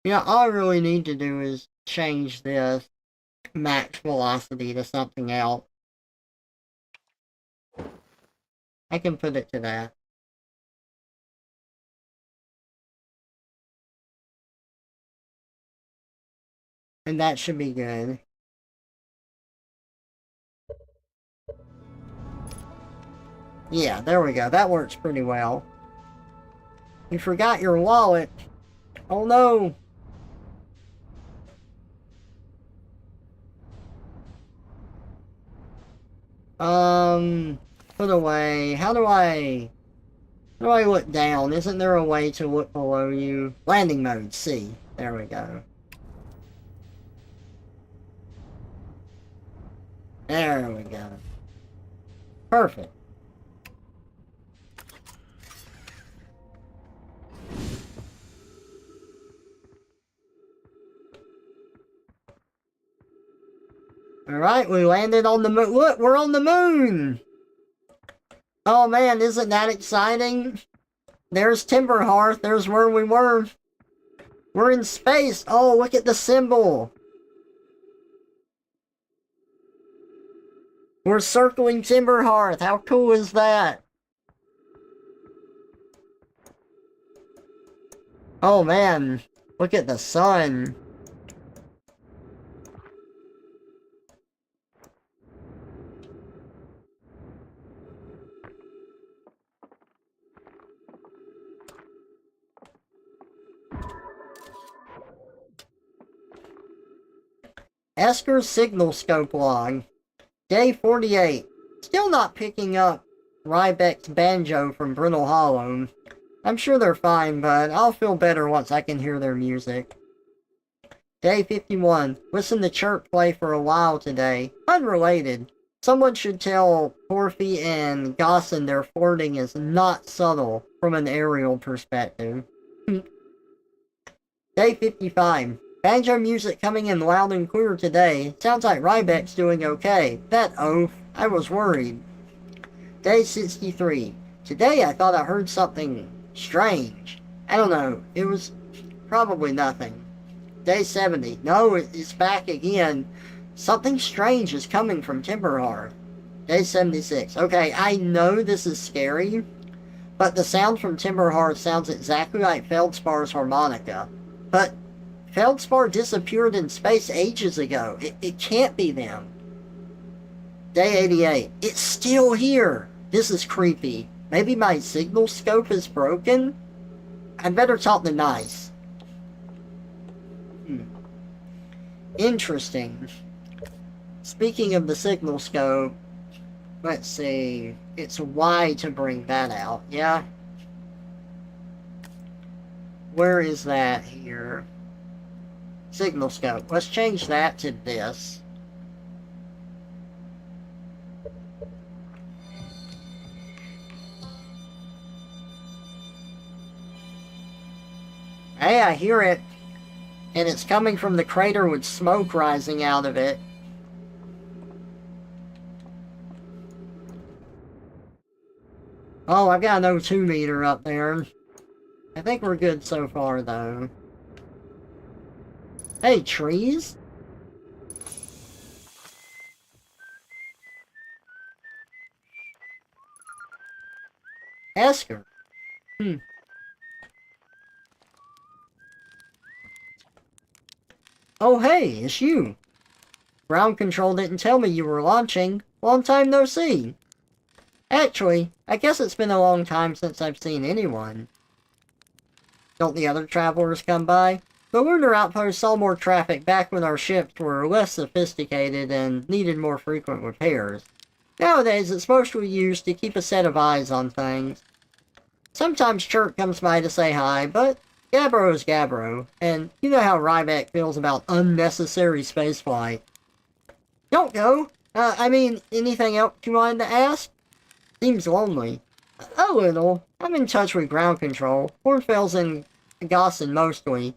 Speaker 1: Yeah, all I really need to do is change this max velocity to something else. I can put it to that. And that should be good. Yeah, there we go. That works pretty well. You forgot your wallet. Oh no. Put away. How do I look down? Isn't there a way to look below you? Landing mode, C. There we go. There we go. Perfect. Alright, we landed on the moon. Look, we're on the moon! Oh man, isn't that exciting? There's Timberhearth. There's where we were. We're in space. Oh, look at the symbol. We're circling Timberhearth. How cool is that? Oh man, look at the sun. Esker's signal scope log. Day 48. Still not picking up Rybeck's banjo from Brittle Hollow. I'm sure they're fine, but I'll feel better once I can hear their music. Day 51. Listen to chirp play for a while today. Unrelated. Someone should tell Porphy and Gossin their flirting is not subtle from an aerial perspective. Day 55. Banjo music coming in loud and clear today. Sounds like Rybeck's doing okay. That oaf. I was worried. Day 63. Today I thought I heard something strange. I don't know. It was probably nothing. Day 70. No, it's back again. Something strange is coming from Timberhearth. Day 76. Okay, I know this is scary, but the sound from Timberhearth sounds exactly like Feldspar's harmonica. But Feldspar disappeared in space ages ago. It can't be them. Day 88. It's still here. This is creepy. Maybe my signal scope is broken? I'd better talk to Nice. Interesting. Speaking of the signal scope, let's see. It's Y to bring that out, yeah? Where is that here? Signal scope. Let's change that to this. Hey, I hear it. And it's coming from the crater with smoke rising out of it. Oh, I've got an O2 meter up there. I think we're good so far, though. Hey, trees? Esker. Oh hey, it's you. Ground control didn't tell me you were launching. Long time no see. Actually, I guess it's been a long time since I've seen anyone. Don't the other travelers come by? The lunar outpost saw more traffic back when our ships were less sophisticated and needed more frequent repairs. Nowadays, it's mostly used to keep a set of eyes on things. Sometimes Chirp comes by to say hi, but Gabbro is Gabbro, and you know how Ryback feels about unnecessary spaceflight. Don't go! Anything else you wanted to ask? Seems lonely. A little. I'm in touch with ground control. Hornfels and Gossin mostly.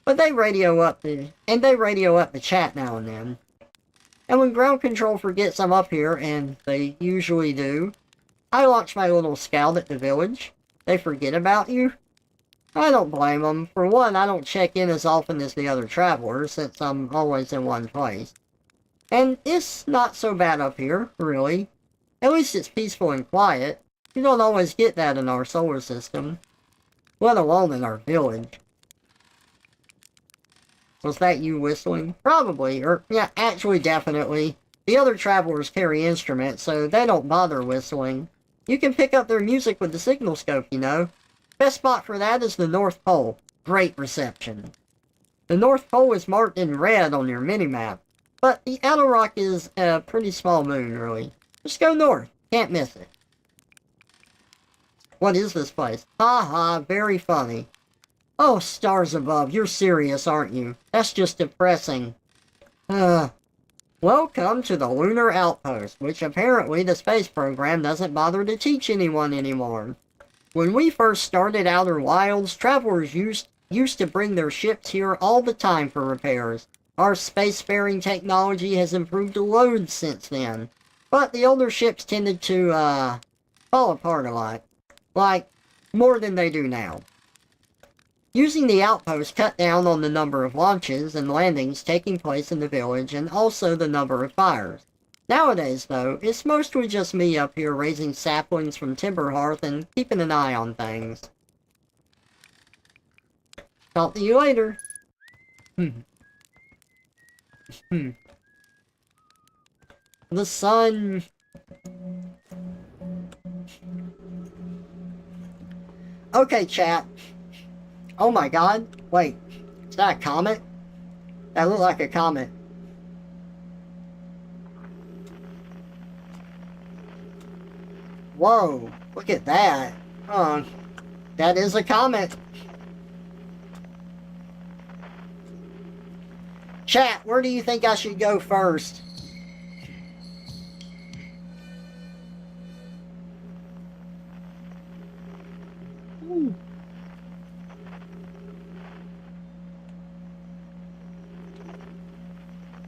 Speaker 1: But they radio up the chat now and then. And when ground control forgets I'm up here, and they usually do, I launch my little scout at the village. They forget about you? I don't blame them. For one, I don't check in as often as the other travelers, since I'm always in one place. And it's not so bad up here, really. At least it's peaceful and quiet. You don't always get that in our solar system. Let alone in our village. Was that you whistling? Probably, or yeah, actually definitely. The other travelers carry instruments, so they don't bother whistling. You can pick up their music with the signal scope, you know. Best spot for that is the North Pole. Great reception. The North Pole is marked in red on your minimap, but the outer rock is a pretty small moon, really. Just go north. Can't miss it. What is this place? Ha ha, very funny. Oh, stars above, you're serious, aren't you? That's just depressing. Welcome to the Lunar Outpost, which apparently the space program doesn't bother to teach anyone anymore. When we first started Outer Wilds, travelers used to bring their ships here all the time for repairs. Our spacefaring technology has improved a load since then. But the older ships tended to, fall apart a lot. Like, more than they do now. Using the outpost cut down on the number of launches and landings taking place in the village and also the number of fires. Nowadays, though, it's mostly just me up here raising saplings from Timber Hearth and keeping an eye on things. Talk to you later. The sun... Okay, chat. Oh my god. Wait. Is that a comet? That looked like a comet. Whoa. Look at that. That is a comet. Chat, where do you think I should go first?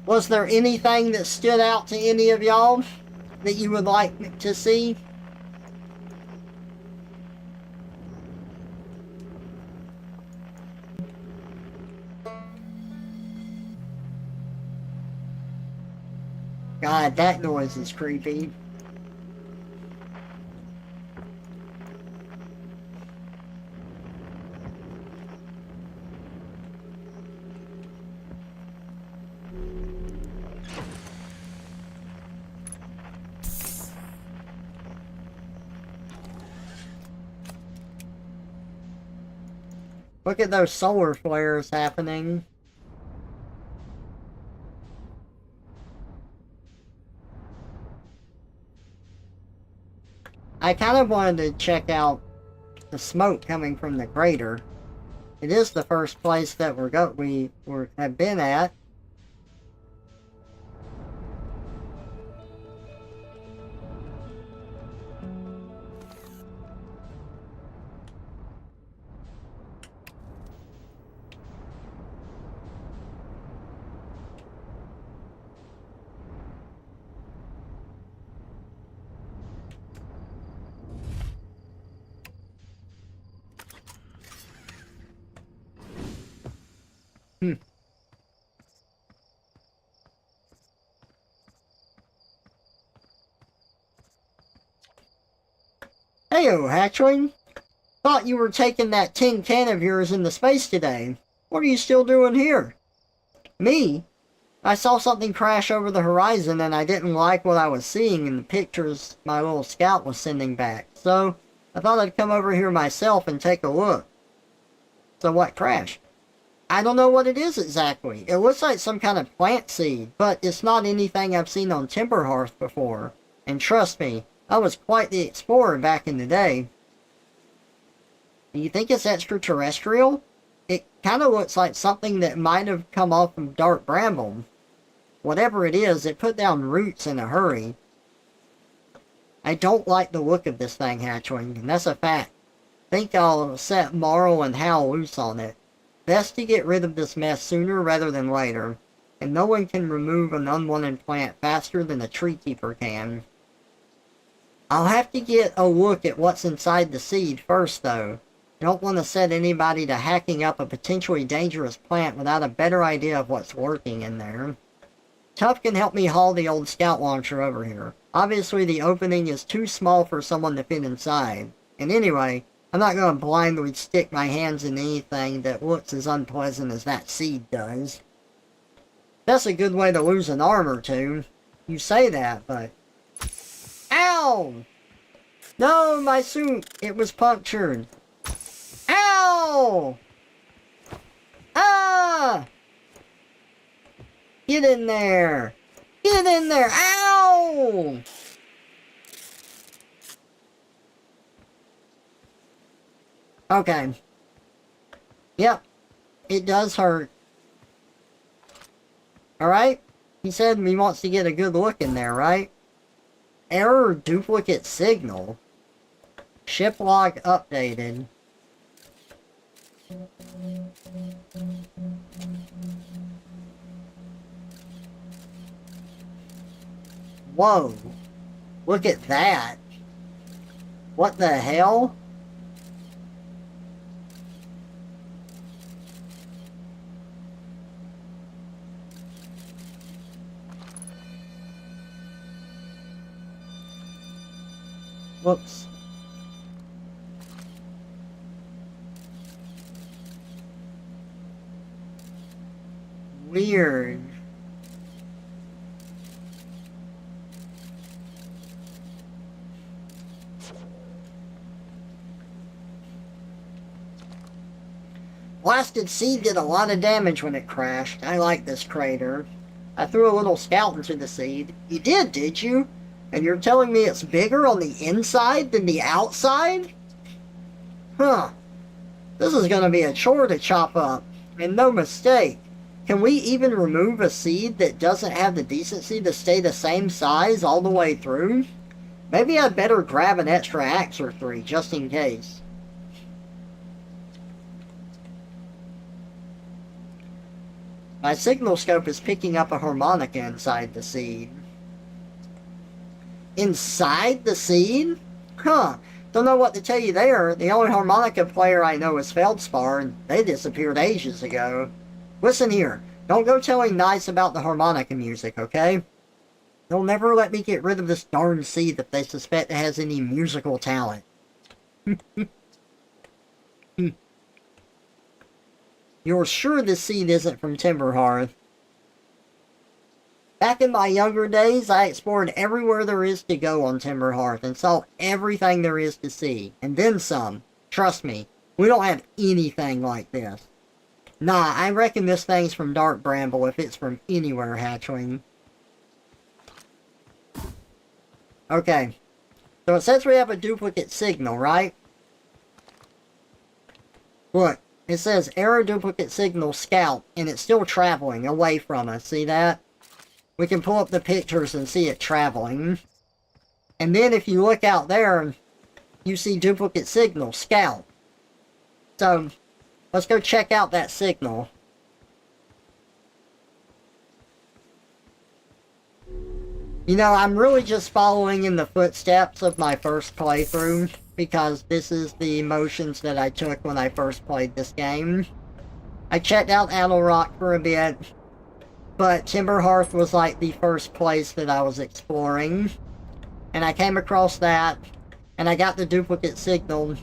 Speaker 1: Was there anything that stood out to any of y'all that you would like to see? God, that noise is creepy. Look at those solar flares happening. I kind of wanted to check out the smoke coming from the crater. It is the first place that we have been at. Heyo, Hatchling. Thought you were taking that tin can of yours into space today. What are you still doing here? Me? I saw something crash over the horizon and I didn't like what I was seeing in the pictures my little scout was sending back. So, I thought I'd come over here myself and take a look. So what crashed? I don't know what it is exactly. It looks like some kind of plant seed, but it's not anything I've seen on Timberhearth before. And trust me, I was quite the explorer back in the day. Do you think it's extraterrestrial? It kind of looks like something that might have come off of Dark Bramble. Whatever it is, it put down roots in a hurry. I don't like the look of this thing, Hatchling, and that's a fact. Think I'll set Marl and Hal loose on it. Best to get rid of this mess sooner rather than later, and no one can remove an unwanted plant faster than a tree keeper can. I'll have to get a look at what's inside the seed first, though. I don't want to set anybody to hacking up a potentially dangerous plant without a better idea of what's lurking in there. Tuff can help me haul the old scout launcher over here. Obviously, the opening is too small for someone to fit inside. And anyway, I'm not going to blindly stick my hands in anything that looks as unpleasant as that seed does. That's a good way to lose an arm or two. You say that, but... Ow! No, my suit! It was punctured. Ow! Ah! Get in there! Get in there! Ow! Okay. Yep. It does hurt. Alright? He said he wants to get a good look in there, right? Error duplicate signal. Ship log updated. Whoa. Look at that. What the hell? Whoops. Weird. Blasted seed did a lot of damage when it crashed. I like this crater. I threw a little scout into the seed. You did you? And you're telling me it's bigger on the inside than the outside? Huh. This is going to be a chore to chop up. And no mistake. Can we even remove a seed that doesn't have the decency to stay the same size all the way through? Maybe I'd better grab an extra axe or three, just in case. My signal scope is picking up a harmonica inside the seed. Inside the seed? Huh. Don't know what to tell you there. The only harmonica player I know is Feldspar, and they disappeared ages ago. Listen here. Don't go telling Nice about the harmonica music, okay? They'll never let me get rid of this darn seed if they suspect it has any musical talent. You're sure this seed isn't from Timberhearth? Back in my younger days, I explored everywhere there is to go on Timberhearth and saw everything there is to see. And then some. Trust me, we don't have anything like this. Nah, I reckon this thing's from Dark Bramble if it's from anywhere, Hatchling. Okay. So it says we have a duplicate signal, right? Look, it says error duplicate signal scout, and it's still traveling away from us. See that? We can pull up the pictures and see it traveling. And then if you look out there, you see duplicate signal, scout. So, let's go check out that signal. You know, I'm really just following in the footsteps of my first playthrough, because this is the motions that I took when I first played this game. I checked out Attlerock for a bit, but Timberhearth was like the first place that I was exploring. And I came across that, and I got the duplicate signal.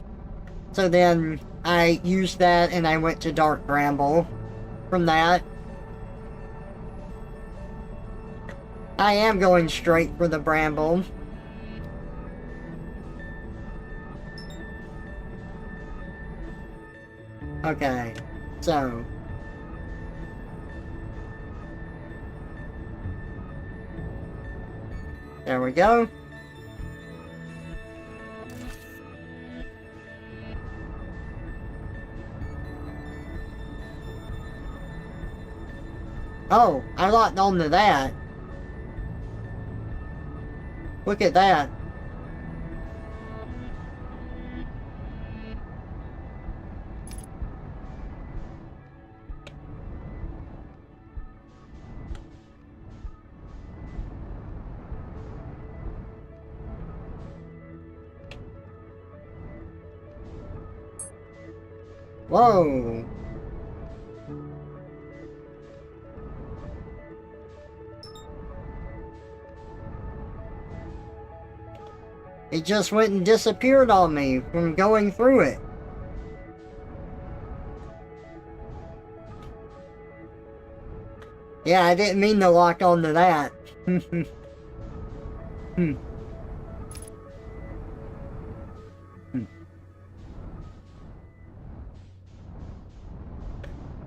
Speaker 1: So then I used that and I went to Dark Bramble from that. I am going straight for the Bramble. Okay, so... There we go. Oh, I locked onto that. Look at that. Whoa. It just went and disappeared on me from going through it. Yeah, I didn't mean to lock onto that.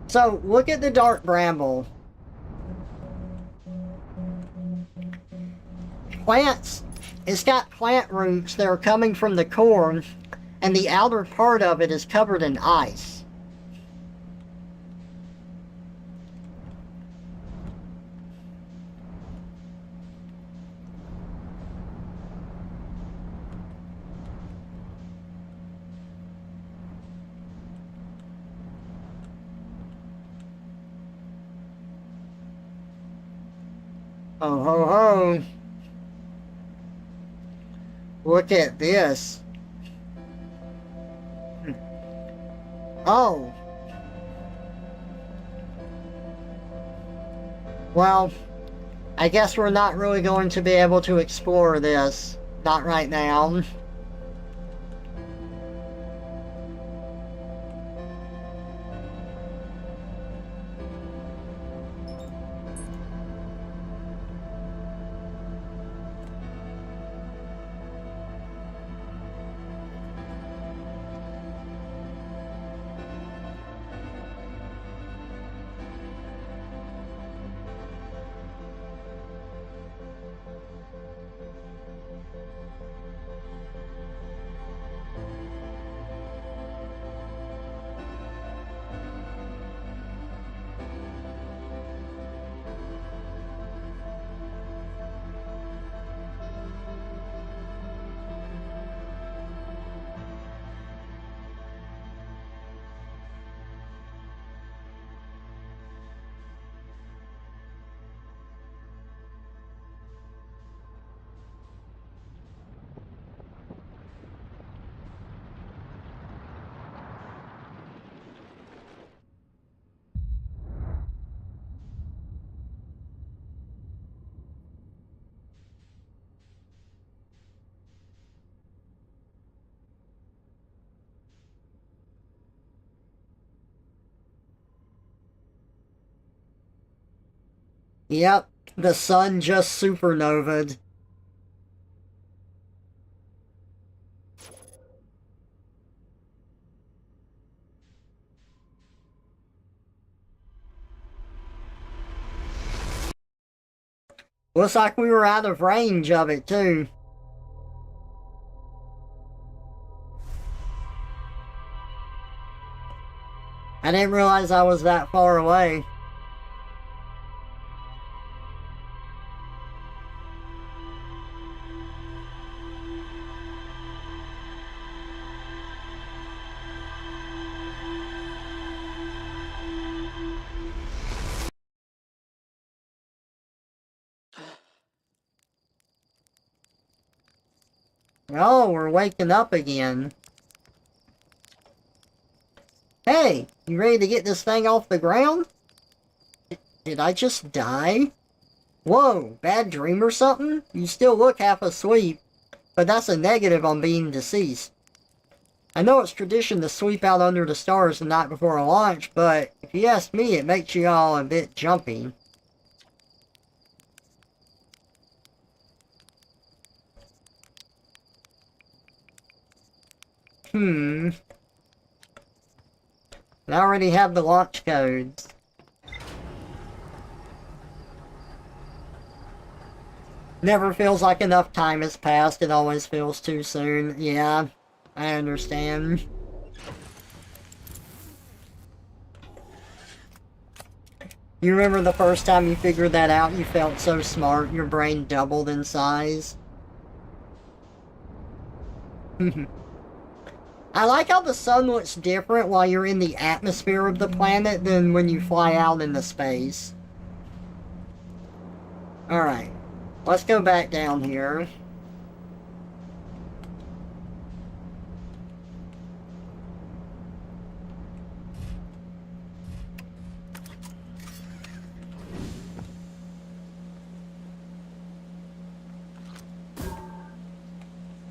Speaker 1: So, look at the dark bramble. Plants, it's got plant roots that are coming from the core, and the outer part of it is covered in ice. Oh ho ho. Look at this. Oh. Well, I guess we're not really going to be able to explore this. Not right now. Yep, the sun just supernovaed. Looks like we were out of range of it, too. I didn't realize I was that far away. Oh, we're waking up again. Hey, you ready to get this thing off the ground? Did I just die? Whoa, bad dream or something? You still look half asleep, but that's a negative on being deceased. I know it's tradition to sweep out under the stars the night before a launch, but if you ask me, it makes you all a bit jumpy. I already have the launch codes. Never feels like enough time has passed. It always feels too soon. Yeah, I understand. You remember the first time you figured that out? You felt so smart. Your brain doubled in size. I like how the sun looks different while you're in the atmosphere of the planet than when you fly out into space. Alright. Let's go back down here.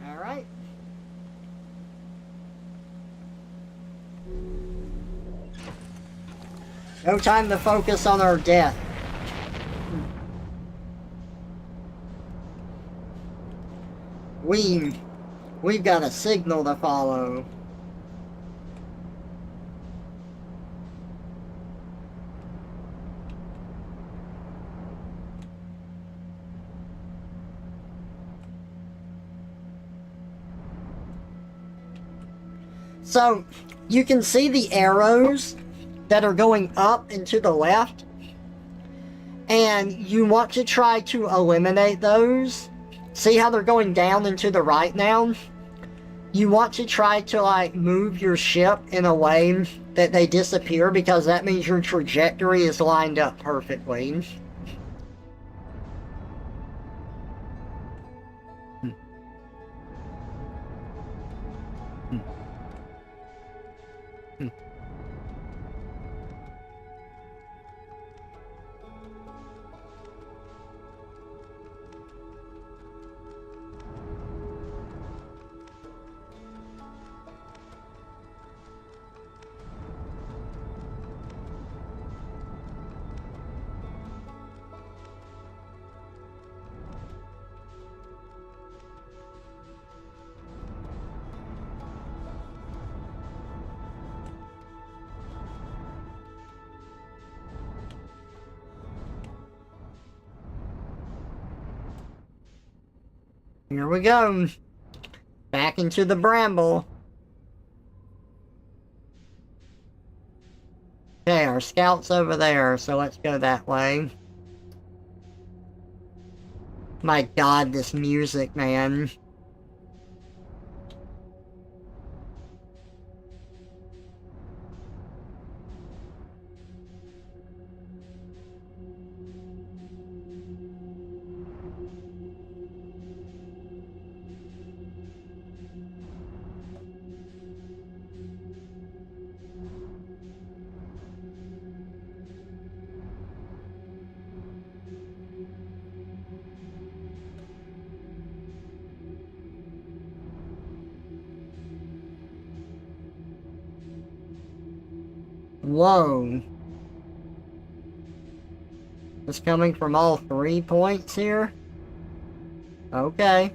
Speaker 1: Alright. No time to focus on our death. We've got a signal to follow. So, you can see the arrows that are going up and to the left, and you want to try to eliminate those. See how they're going down and to the right now? You want to try to, like, move your ship in a way that they disappear, because that means your trajectory is lined up perfectly. Here we go. Back into the bramble. Okay, our scout's over there, so let's go that way. My god, this music, man. Whoa. It's coming from all 3 points here? Okay.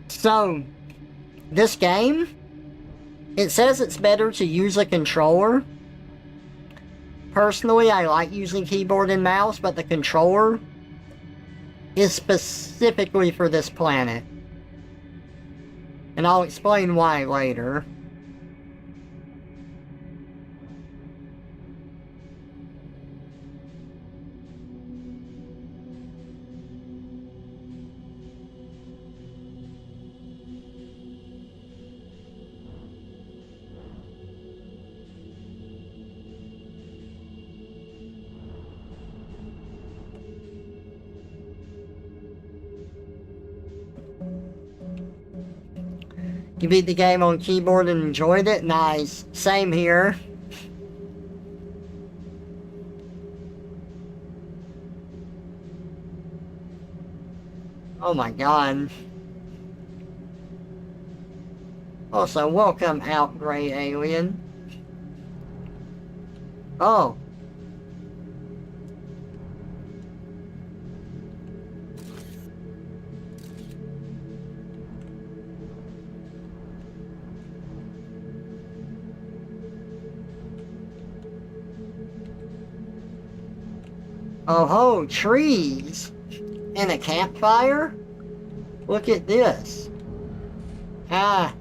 Speaker 1: So, this game, it says it's better to use a controller. Personally, I like using keyboard and mouse, but the controller is specifically for this planet. And I'll explain why later. You beat the game on keyboard and enjoyed it? Nice. Same here. Oh my god. Also, welcome out, Gray Alien. Oh. Oh ho, trees! And a campfire? Look at this. Ah.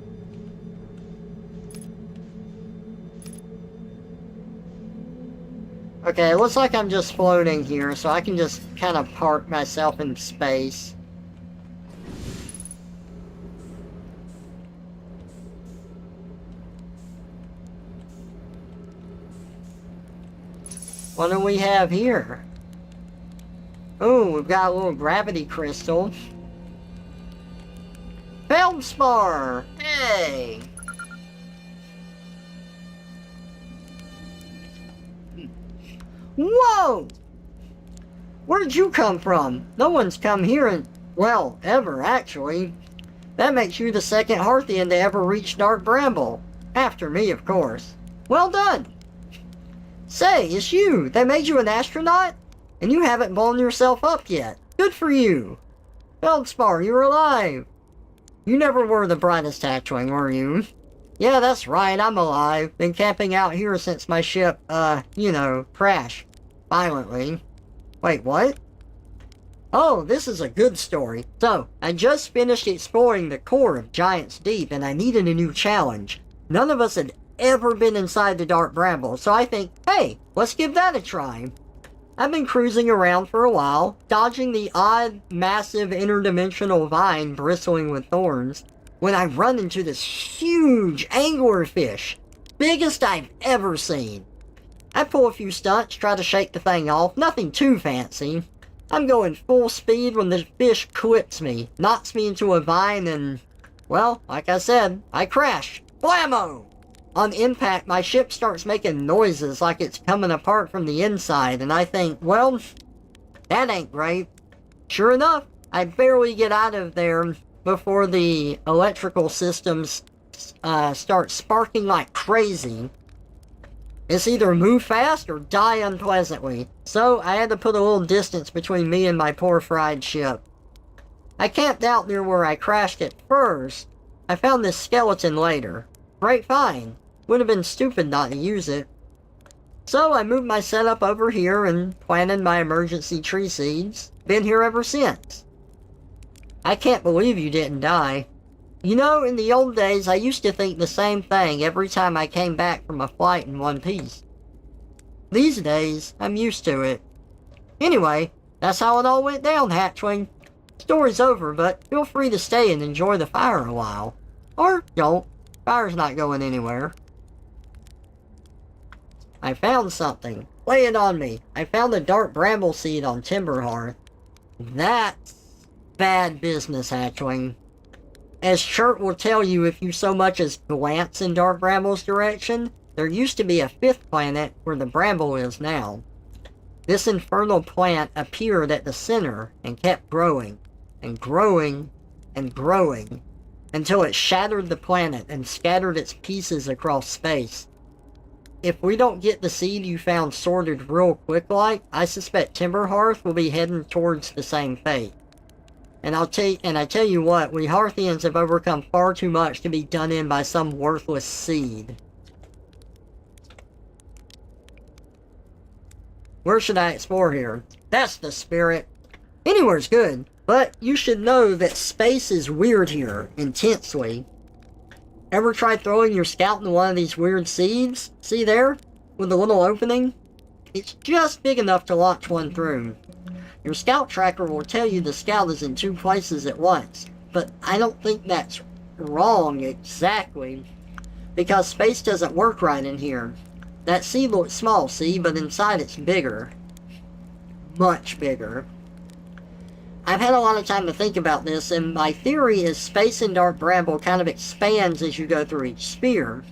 Speaker 1: Okay, it looks like I'm just floating here, so I can just kind of park myself in space. What do we have here? Oh, we've got a little gravity crystal. Feldspar! Hey! Whoa! Where did you come from? No one's come here in, well, ever, actually. That makes you the second Hearthian to ever reach Dark Bramble. After me, of course. Well done! Say, it's you! They made you an astronaut? And you haven't blown yourself up yet. Good for you! Feldspar, you're alive! You never were the brightest hatchling, were you? Yeah, that's right, I'm alive. Been camping out here since my ship, crashed. Violently. Wait, what? Oh, this is a good story. So, I just finished exploring the core of Giant's Deep and I needed a new challenge. None of us had ever been inside the Dark Bramble, so I think, hey, let's give that a try. I've been cruising around for a while, dodging the odd, massive interdimensional vine bristling with thorns, when I run into this huge anglerfish, biggest I've ever seen. I pull a few stunts, try to shake the thing off, nothing too fancy. I'm going full speed when the fish clips me, knocks me into a vine, and, well, like I said, I crash. Blammo! On impact, my ship starts making noises like it's coming apart from the inside, and I think, well, that ain't great. Sure enough, I barely get out of there before the electrical systems start sparking like crazy. It's either move fast or die unpleasantly, so I had to put a little distance between me and my poor fried ship. I camped out near where I crashed at first. I found this skeleton later. Great find. Would have been stupid not to use it. So I moved my setup over here and planted my emergency tree seeds. Been here ever since. I can't believe you didn't die. You know, in the old days, I used to think the same thing every time I came back from a flight in one piece. These days, I'm used to it. Anyway, that's how it all went down, Hatchling. Story's over, but feel free to stay and enjoy the fire a while. Or don't. Fire's not going anywhere. I found something. Lay it on me. I found a dark bramble seed on Timberhearth. That's bad business, Hatchling. As Chert will tell you if you so much as glance in Dark Bramble's direction, there used to be a fifth planet where the bramble is now. This infernal plant appeared at the center and kept growing, and growing, and growing, until it shattered the planet and scattered its pieces across space. If we don't get the seed you found sorted real quick like, I suspect Timberhearth will be heading towards the same fate. And I tell you what, we Hearthians have overcome far too much to be done in by some worthless seed. Where should I explore here? That's the spirit. Anywhere's good, but you should know that space is weird here, intensely. Ever try throwing your scout into one of these weird seeds? See there? With a little opening? It's just big enough to launch one through. Your scout tracker will tell you the scout is in two places at once, but I don't think that's wrong exactly, because space doesn't work right in here. That seed looks small, see, but inside it's bigger. Much bigger. I've had a lot of time to think about this, and my theory is space in Dark Bramble kind of expands as you go through each sphere.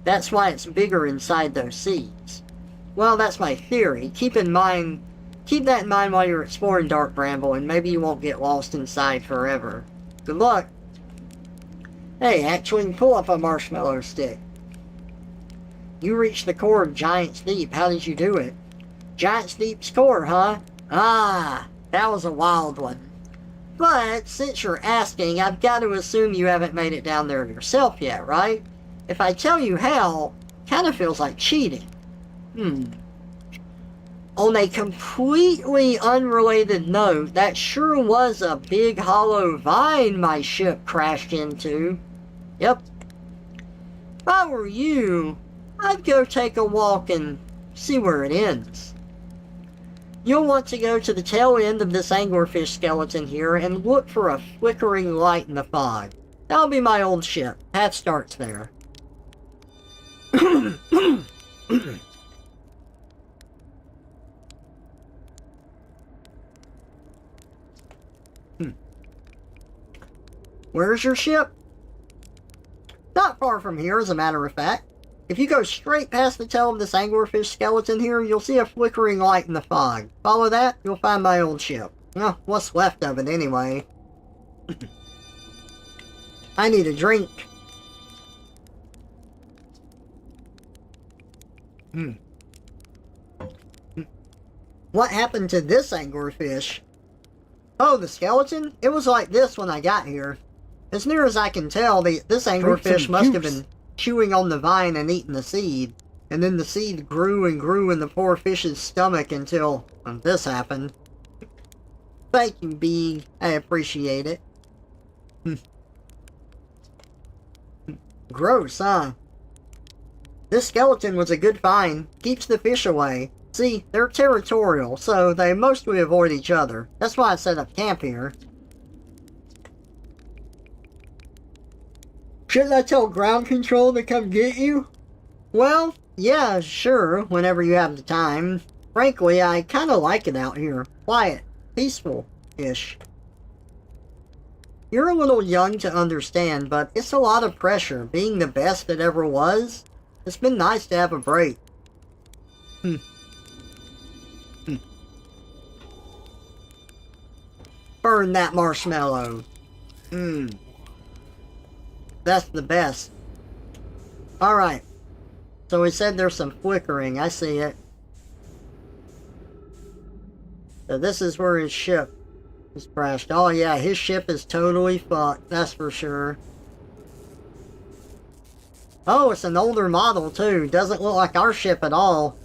Speaker 1: That's why it's bigger inside those seeds. Well, that's my theory. Keep Keep that in mind while you're exploring Dark Bramble, and maybe you won't get lost inside forever. Good luck. Hey, actually, you can pull up a marshmallow stick. You reached the core of Giant's Deep. How did you do it? Giant's Deep's core, huh? Ah, that was a wild one. But, since you're asking, I've got to assume you haven't made it down there yourself yet, right? If I tell you how, kinda feels like cheating. On a completely unrelated note, that sure was a big hollow vine my ship crashed into. Yep. If I were you, I'd go take a walk and see where it ends. You'll want to go to the tail end of this anglerfish skeleton here and look for a flickering light in the fog. That'll be my old ship. Path starts there. Where's your ship? Not far from here, as a matter of fact. If you go straight past the tail of this anglerfish skeleton here, you'll see a flickering light in the fog. Follow that, you'll find my old ship. Well, what's left of it anyway. I need a drink. What happened to this anglerfish? Oh, the skeleton? It was like this when I got here. As near as I can tell, this anglerfish must have been chewing on the vine and eating the seed. And then the seed grew and grew in the poor fish's stomach until this happened. Thank you, Bee. I appreciate it. Gross, huh? This skeleton was a good find. Keeps the fish away. See, they're territorial, so they mostly avoid each other. That's why I set up camp here. Shouldn't I tell ground control to come get you? Well, yeah, sure, whenever you have the time. Frankly, I kinda like it out here. Quiet. Peaceful-ish. You're a little young to understand, but it's a lot of pressure, being the best it ever was. It's been nice to have a break. Burn that marshmallow. That's the best. Alright. So he said there's some flickering. I see it. So this is where his ship is crashed. Oh yeah, his ship is totally fucked. That's for sure. Oh, it's an older model too. Doesn't look like our ship at all.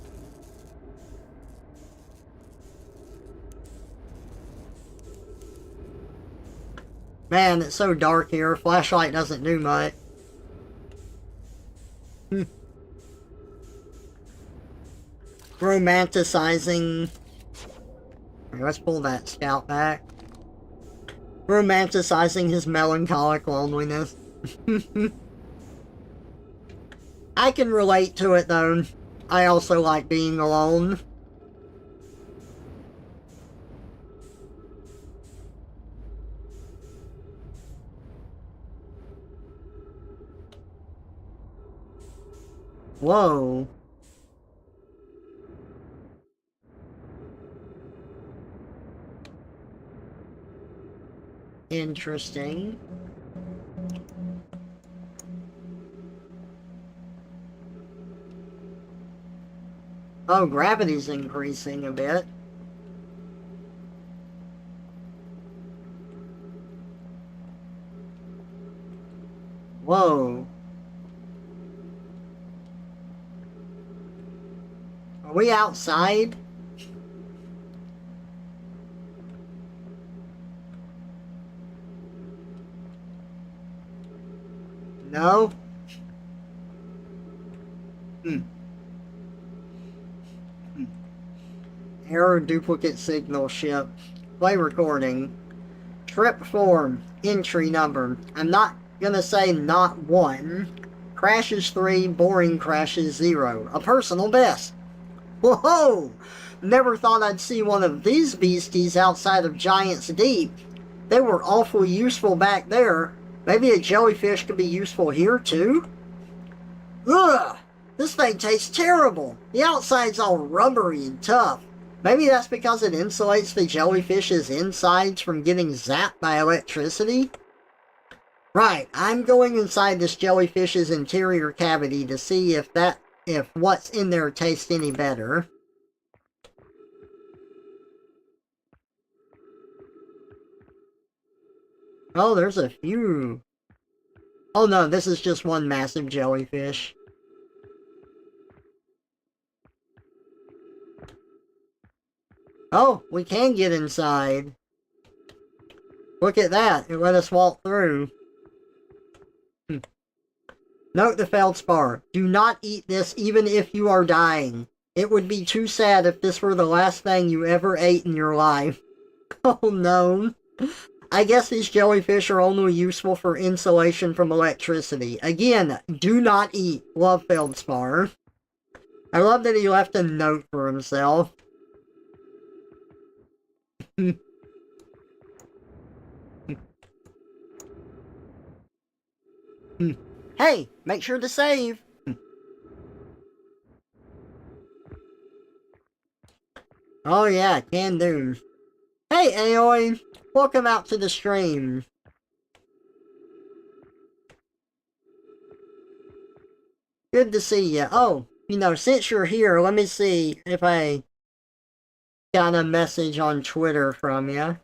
Speaker 1: Man, it's so dark here. Flashlight doesn't do much. Romanticizing. Let's pull that scout back. Romanticizing his melancholic loneliness. I can relate to it though. I also like being alone. Whoa. Interesting. Oh, gravity's increasing a bit. Whoa. Are we outside? No? Error duplicate signal ship. Play recording. Trip form. Entry number. I'm not gonna say not 1. Crashes 3. Boring crashes 0. A personal best. Whoa! Never thought I'd see one of these beasties outside of Giant's Deep. They were awfully useful back there. Maybe a jellyfish could be useful here too? Ugh! This thing tastes terrible. The outside's all rubbery and tough. Maybe that's because it insulates the jellyfish's insides from getting zapped by electricity? Right, I'm going inside this jellyfish's interior cavity to see if what's in there tastes any better. Oh, there's a few. Oh no, this is just one massive jellyfish. Oh, we can get inside. Look at that, it let us walk through. Note the feldspar. Do not eat this even if you are dying. It would be too sad if this were the last thing you ever ate in your life. Oh no. I guess these jellyfish are only useful for insulation from electricity. Again, do not eat. Love feldspar. I love that he left a note for himself. Hey, make sure to save. Oh yeah, can do. Hey Aoi, welcome out to the stream. Good to see you. Oh, you know, since you're here, let me see if I got a message on Twitter from you.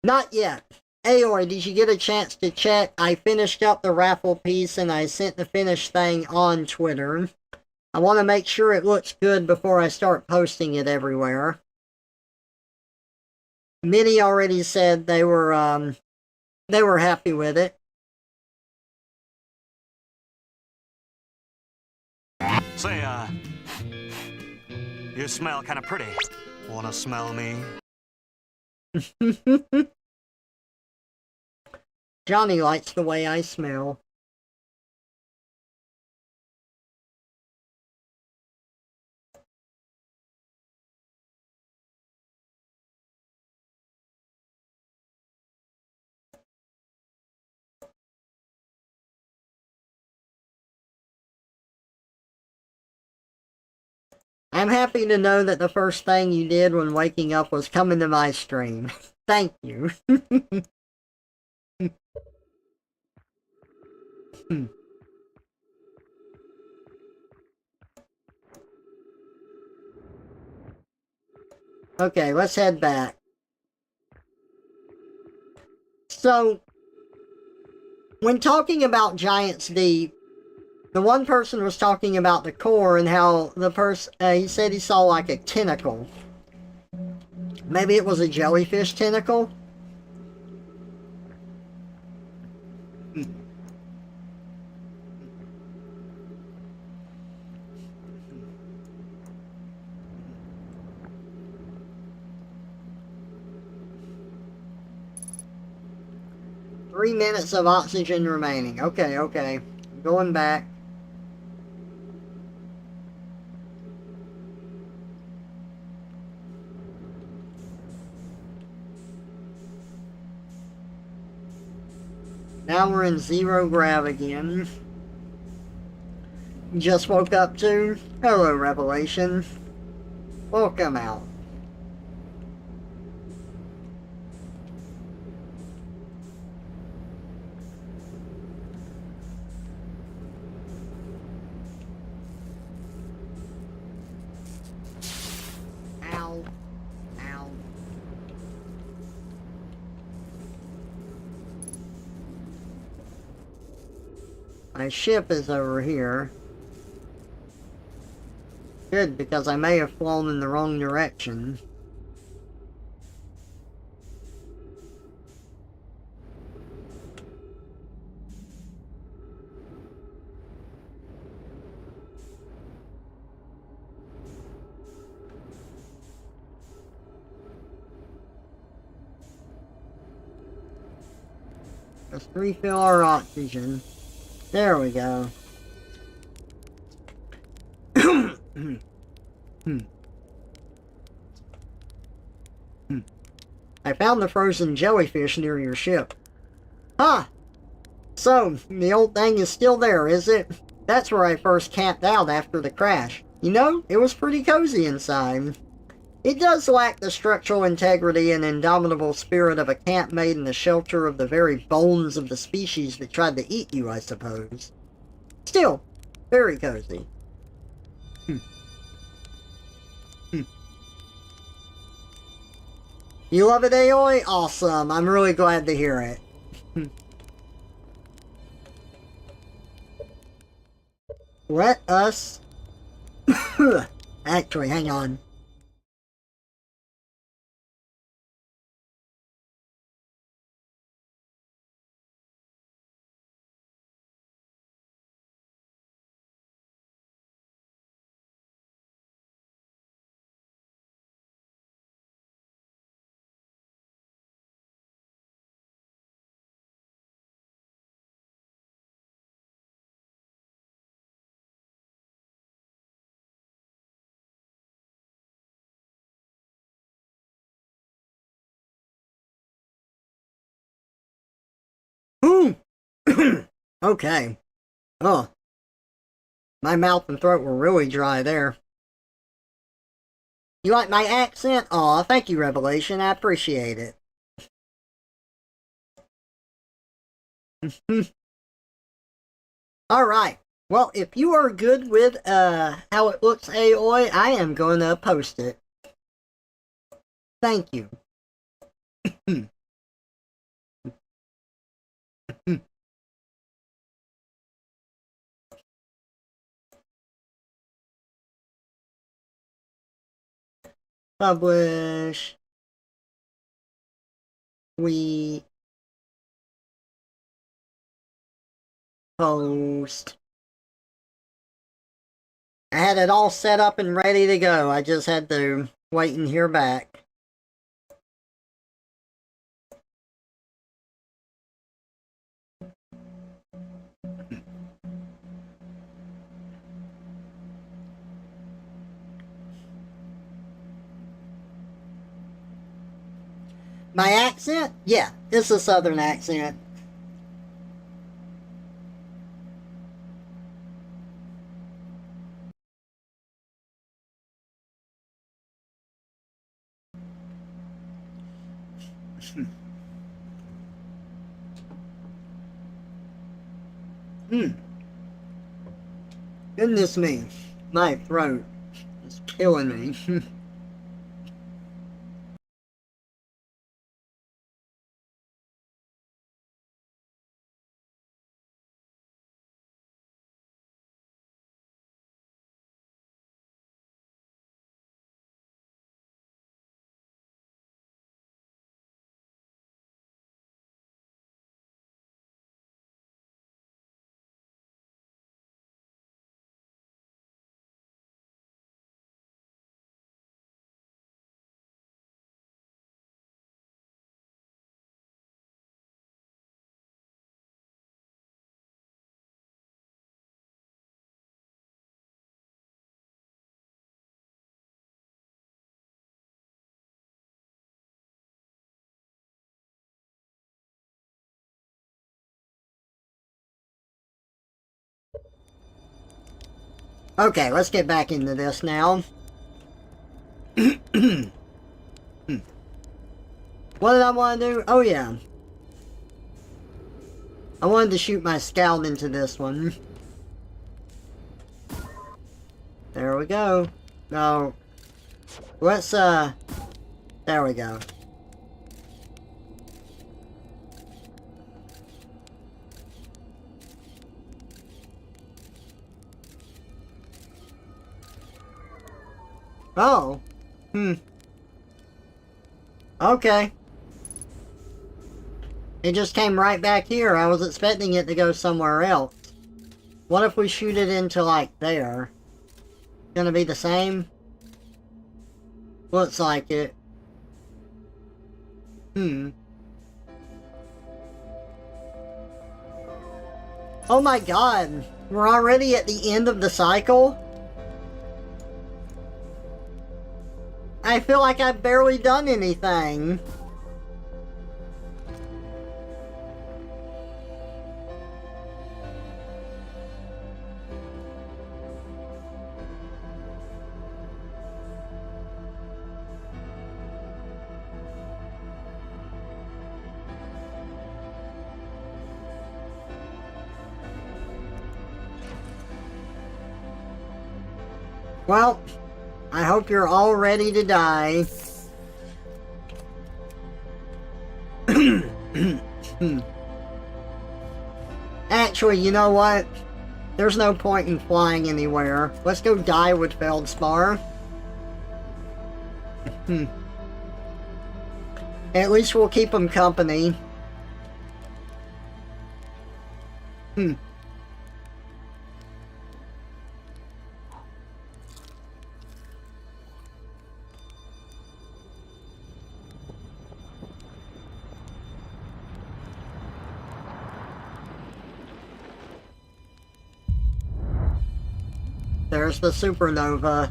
Speaker 1: Not yet. Aoi, did you get a chance to check? I finished up the raffle piece and I sent the finished thing on Twitter. I want to make sure it looks good before I start posting it everywhere. Many already said they were happy with it.
Speaker 2: Say, you smell kind of pretty. Wanna smell me?
Speaker 1: Johnny likes the way I smell. I'm happy to know that the first thing you did when waking up was come into my stream. Thank you. Okay, let's head back. So, when talking about Giant's Deep, the one person was talking about the core and how the person, he said he saw like a tentacle. Maybe it was a jellyfish tentacle? 3 minutes of oxygen remaining. Okay, okay. Going back. Now we're in zero grav again. Just woke up too? Hello, Revelation. Welcome out. Ow. Ow. My ship is over here. Good, because I may have flown in the wrong direction. Let's refill our oxygen. There we go. I found the frozen jellyfish near your ship. Huh! So, the old thing is still there, is it? That's where I first camped out after the crash. You know, it was pretty cozy inside. It does lack the structural integrity and indomitable spirit of a camp made in the shelter of the very bones of the species that tried to eat you, I suppose. Still, very cozy. You love it, Aoi? Awesome. I'm really glad to hear it. Let us... Actually, hang on. Ooh! Okay. Oh. My mouth and throat were really dry there. You like my accent? Aw, thank you, Revelation. I appreciate it. Alright. Well, if you are good with how it looks, Aoi, I am going to post it. Thank you. Publish. We post. I had it all set up and ready to go. I just had to wait and hear back. My accent? Yeah, it's a southern accent. Goodness me, my throat is killing me. Okay, let's get back into this now. What did I want to do? Oh yeah. I wanted to shoot my scout into this one. There we go. No. Let's, there we go. Oh. Okay. It just came right back here. I was expecting it to go somewhere else. What if we shoot it into, like, there? Gonna be the same? Looks like it. Oh my god. We're already at the end of the cycle? I feel like I've barely done anything. Well, I hope you're all ready to die. Actually, you know what? There's no point in flying anywhere. Let's go die with Feldspar. At least we'll keep him company. There's the supernova.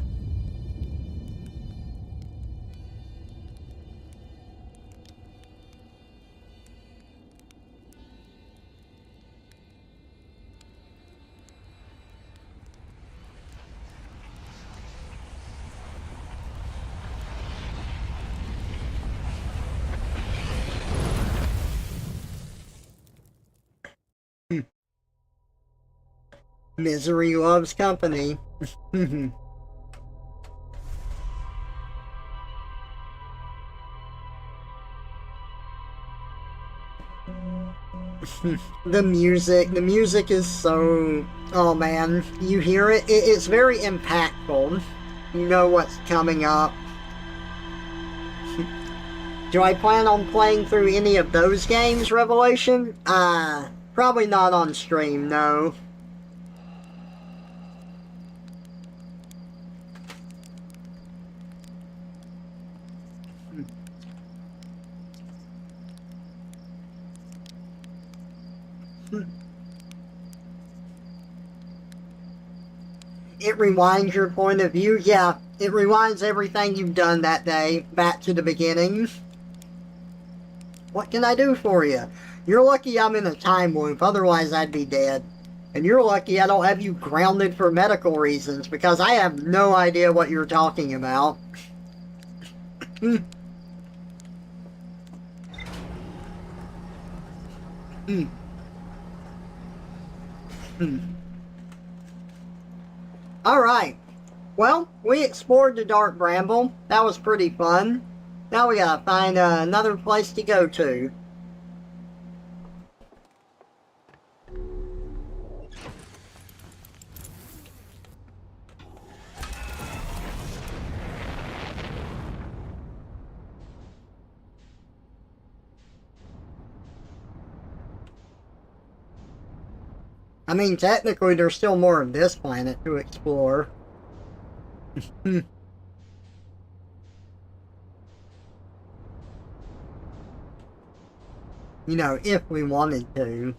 Speaker 1: Misery loves company. The music is so... Oh man, you hear it? It's very impactful. You know what's coming up. Do I plan on playing through any of those games, Revelation? Probably not on stream, no. It rewinds your point of view? Yeah, it rewinds everything you've done that day back to the beginning. What can I do for you? You're lucky I'm in a time loop, otherwise I'd be dead. And you're lucky I don't have you grounded for medical reasons, because I have no idea what you're talking about. Alright. Well, we explored the Dark Bramble. That was pretty fun. Now we gotta find another place to go to. I mean, technically there's still more of this planet to explore. You know, if we wanted to.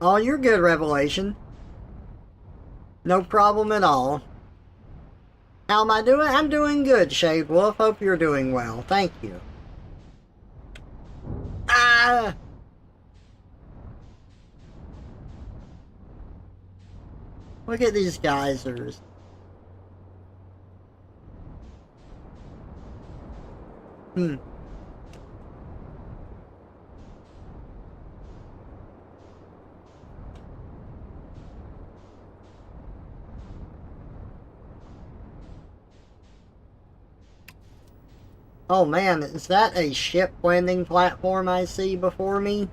Speaker 1: Oh, you're good, Revelation. No problem at all. How am I doing? I'm doing good, Shade Wolf. Hope you're doing well. Thank you. Ah! Look at these geysers. Oh man, is that a ship landing platform I see before me?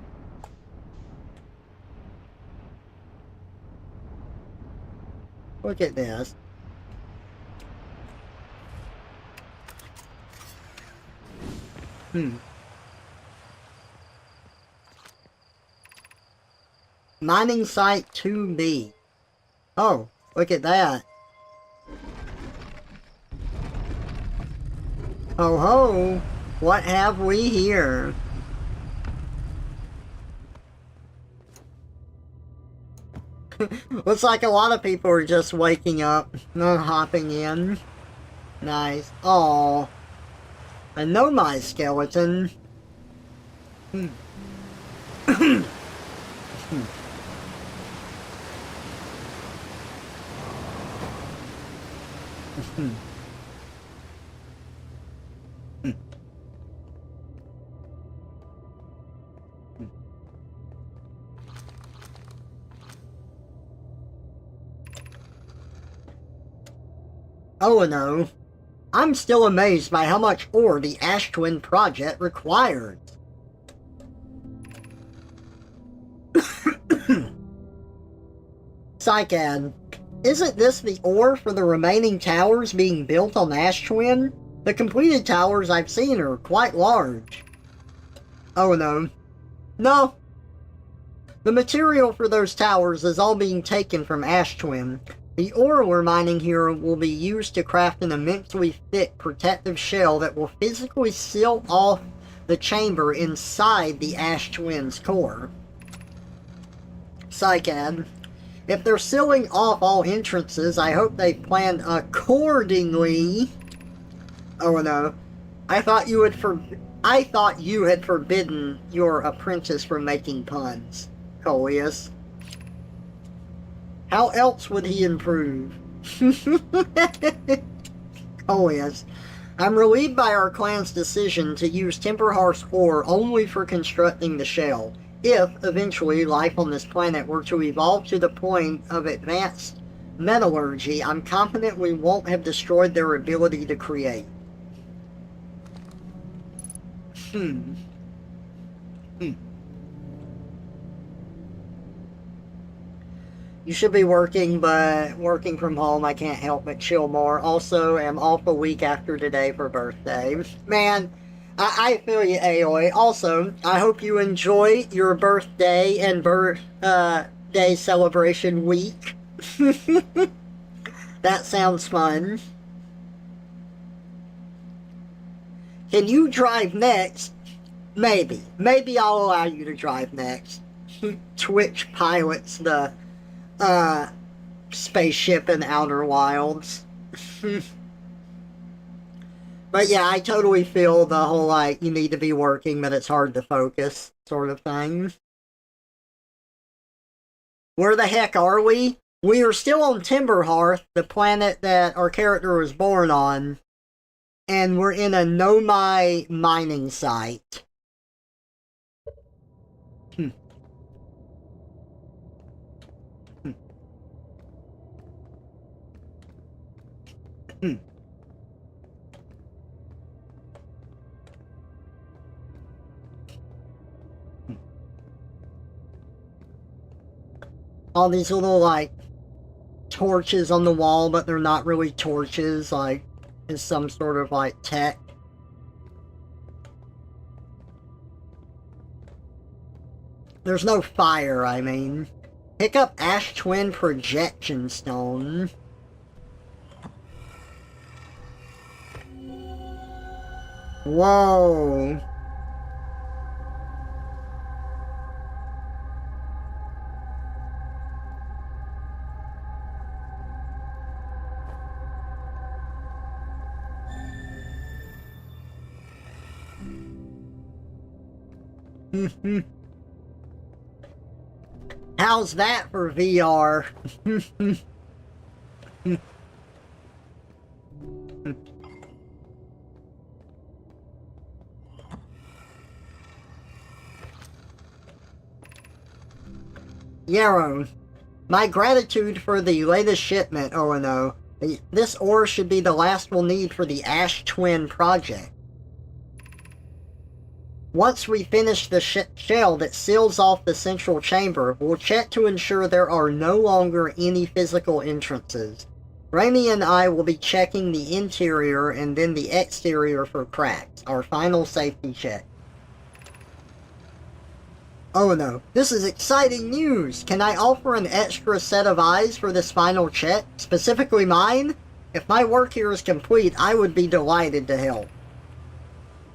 Speaker 1: Look at this. Mining Site 2B. Oh, look at that. Ho ho! What have we here? Looks like a lot of people are just waking up, not hopping in. Nice. Aw. I know my skeleton. Oh no. I'm still amazed by how much ore the Ash Twin project requires. Psychad, isn't this the ore for the remaining towers being built on Ash Twin? The completed towers I've seen are quite large. Oh no. No. The material for those towers is all being taken from Ash Twin. The ore we're mining here will be used to craft an immensely thick protective shell that will physically seal off the chamber inside the Ash Twin's core. Psychad, if they're sealing off all entrances, I hope they planned accordingly. Oh no. I thought you had forbidden your apprentice from making puns, Coleus. How else would he improve? Coleus, I'm relieved by our clan's decision to use Timberhearth's ore only for constructing the shell. If, eventually, life on this planet were to evolve to the point of advanced metallurgy, I'm confident we won't have destroyed their ability to create. You should be working, but working from home, I can't help but chill more. Also, am off a week after today for birthday. Man, I feel you, Aoi. Also, I hope you enjoy your birthday and birthday celebration week. That sounds fun. Can you drive next? Maybe. Maybe I'll allow you to drive next. Twitch pilots the spaceship in Outer Wilds. But yeah, I totally feel the whole, like, you need to be working, but it's hard to focus sort of thing. Where the heck are we? We are still on Timberhearth, the planet that our character was born on. And we're in a Nomai mining site. All these little, like, torches on the wall, but they're not really torches, like, it's some sort of, like, tech. There's no fire, I mean. Pick up Ash Twin Projection Stone. Whoa. How's that for VR? Yarrow, my gratitude for the latest shipment, O&O. This ore should be the last we'll need for the Ash Twin project. Once we finish the shell that seals off the central chamber, we'll check to ensure there are no longer any physical entrances. Raimi and I will be checking the interior and then the exterior for cracks, our final safety check. Oh no, this is exciting news! Can I offer an extra set of eyes for this final check? Specifically mine? If my work here is complete, I would be delighted to help.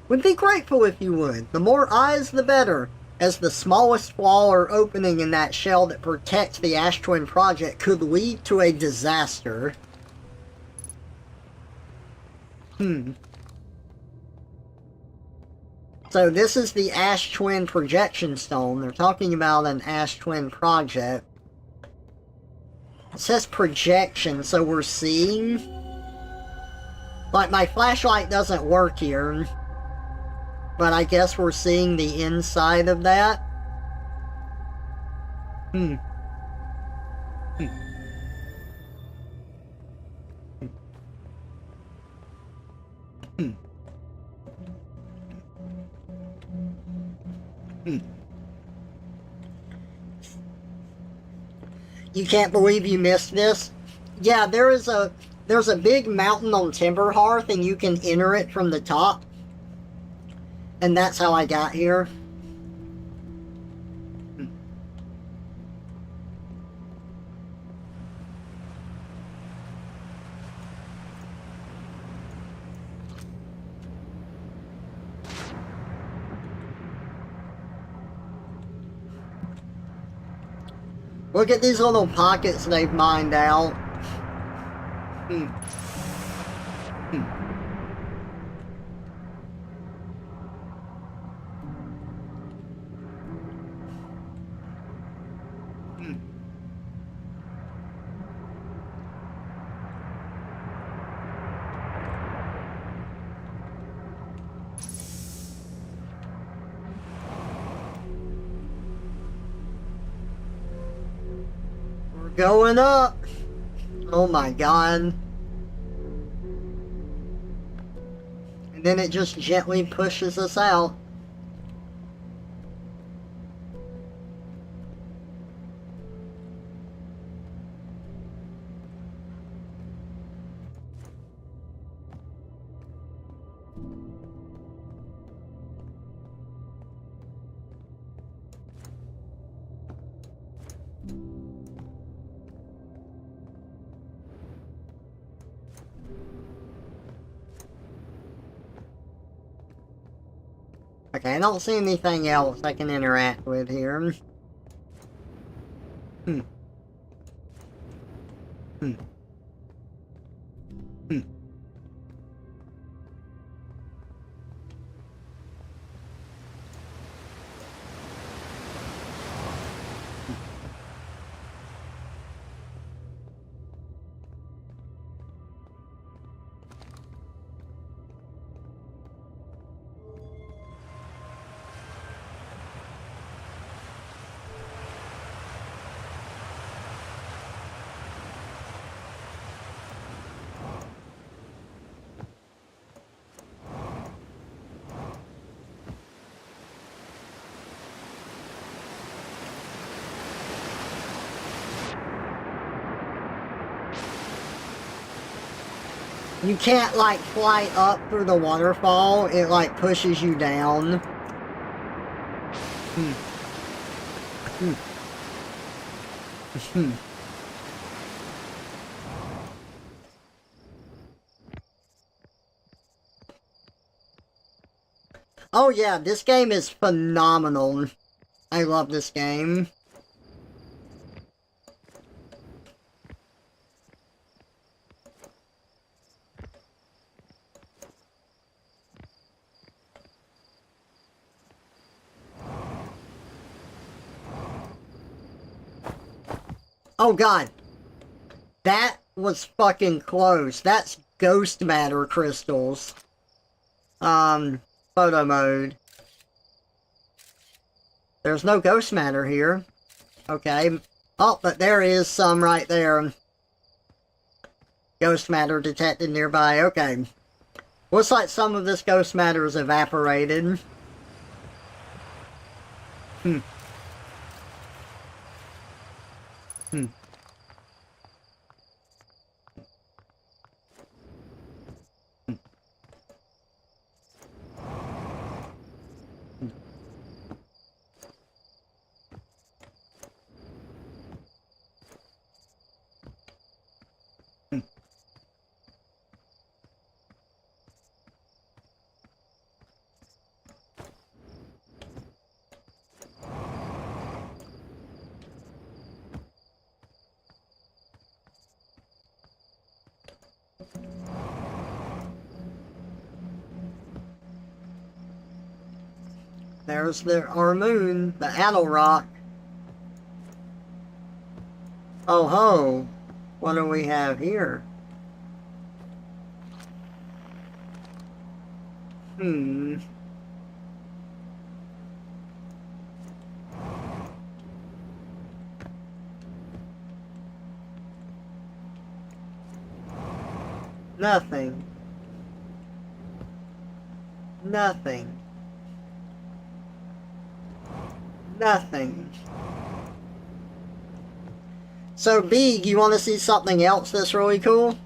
Speaker 1: Would be grateful if you would. The more eyes, the better, as the smallest flaw or opening in that shell that protects the Ash Twin project could lead to a disaster. So this is the Ash Twin Projection Stone. They're talking about an Ash Twin project. It says projection, so we're seeing. Like, my flashlight doesn't work here. But I guess we're seeing the inside of that. Hmm. Hmm. You can't believe you missed this? Yeah, there's a big mountain on Timberhearth, and you can enter it from the top. And that's how I got here. Look at these little pockets they've mined out. Hmm. Hmm. Hmm. We're going up. Oh my god. And then it just gently pushes us out. Okay, I don't see anything else I can interact with here. Hmm. Hmm. Hmm. You can't, like, fly up through the waterfall. It, like, pushes you down. Hmm. Hmm. Hmm. Oh yeah, this game is phenomenal. I love this game. Oh god. That was fucking close. That's ghost matter crystals. Photo mode. There's no ghost matter here. Okay. Oh, but there is some right there. Ghost matter detected nearby. Okay. Looks like some of this ghost matter is evaporated. Hmm. Hmm. There's our moon, the Addle Rock. Oh ho! What do we have here? Hmm. Nothing. Nothing. Nothing. So, B, you want to see something else that's really cool?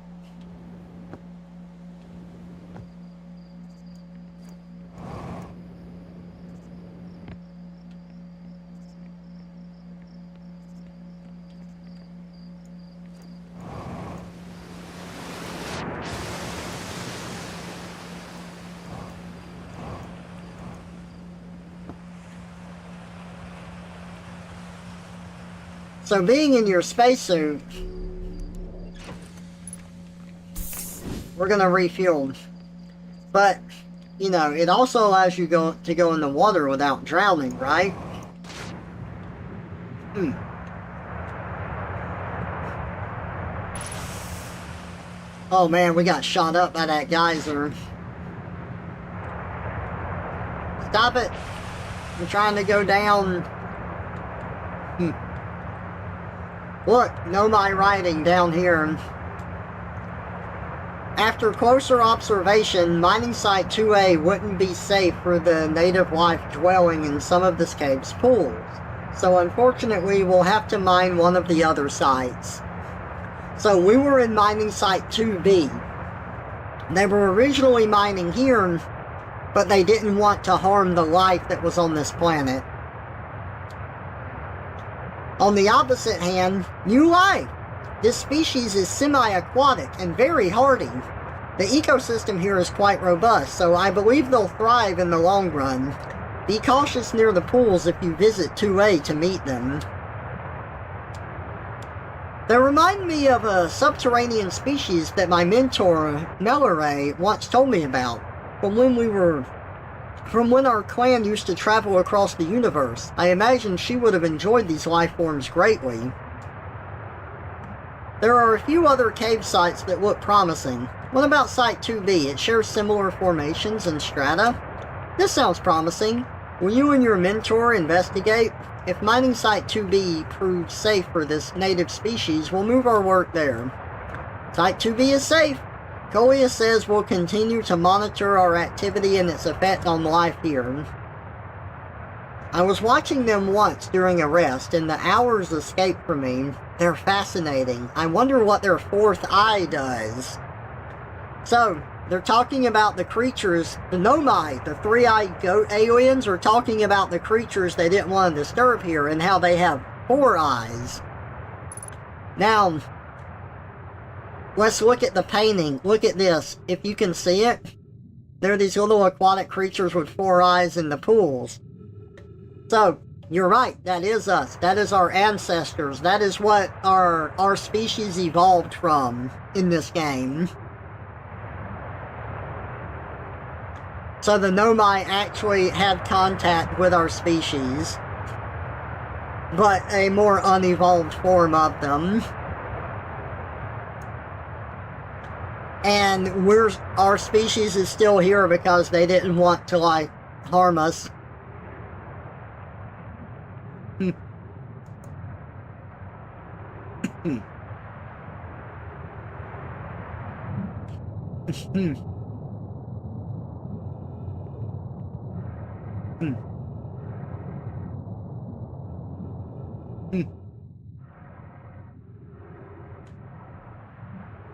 Speaker 1: So being in your spacesuit, we're gonna refuel. But, you know, it also allows you to go in the water without drowning, right? Oh man, we got shot up by that geyser. Stop it! I'm trying to go down. Look, Nomai writing down here. After closer observation, mining site 2A wouldn't be safe for the native life dwelling in some of this cave's pools. So unfortunately, we'll have to mine one of the other sites. So we were in mining site 2B. They were originally mining here, but they didn't want to harm the life that was on this planet. On the opposite hand, new life. This species is semi-aquatic and very hardy. The ecosystem here is quite robust, so I believe they'll thrive in the long run. Be cautious near the pools if you visit 2A to meet them. They remind me of a subterranean species that my mentor, Melore, once told me about, from when our clan used to travel across the universe. I imagine she would have enjoyed these life forms greatly. There are a few other cave sites that look promising. What about Site 2B? It shares similar formations and strata. This sounds promising. Will you and your mentor investigate? If mining Site 2B proves safe for this native species, we'll move our work there. Site 2B is safe. Colia says we'll continue to monitor our activity and its effect on life here. I was watching them once during a rest, and the hours escaped from me. They're fascinating. I wonder what their fourth eye does. So, they're talking about the creatures, the Nomai, the three-eyed goat aliens, are talking about the creatures they didn't want to disturb here and how they have 4 eyes. Now, let's look at the painting. Look at this. If you can see it, there are these little aquatic creatures with 4 eyes in the pools. So, you're right. That is us. That is our ancestors. That is what our species evolved from in this game. So the Nomai actually had contact with our species, but a more unevolved form of them. And our species is still here because they didn't want to, like, harm us.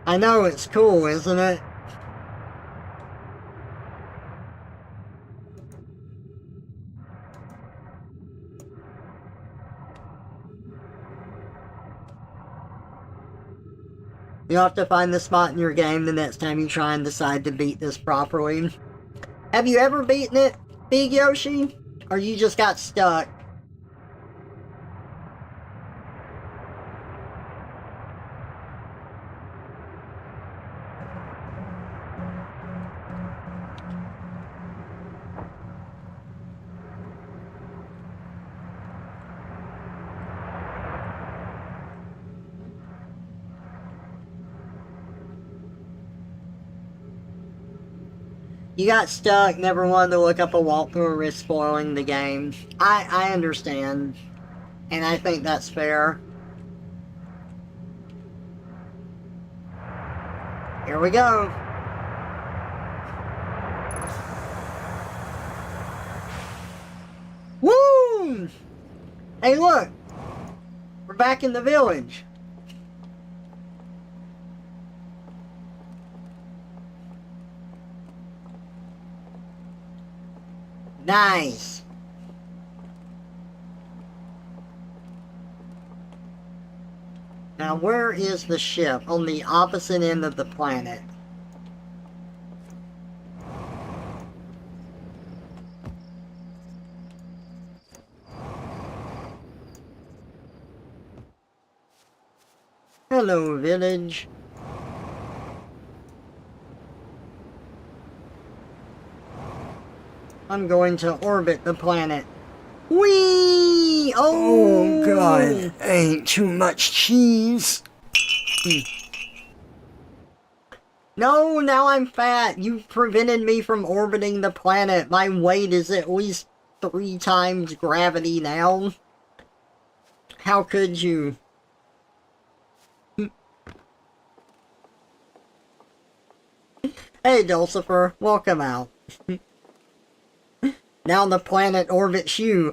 Speaker 1: I know, it's cool, isn't it? You'll have to find the spot in your game the next time you try and decide to beat this properly. Have you ever beaten it, Big Yoshi? Or you just got stuck? You got stuck, never wanted to look up a walkthrough, risk spoiling the game. I understand. And I think that's fair. Here we go. Hey, look! We're back in the village. Nice. Now, where is the ship? On the opposite end of the planet. Hello, village. I'm going to orbit the planet. Whee! Oh, God. Ain't too much cheese. No, now I'm fat. You've prevented me from orbiting the planet. My weight is at least 3 times gravity now. How could you? Hey, Dulcifer. Welcome out. Now the planet orbits you.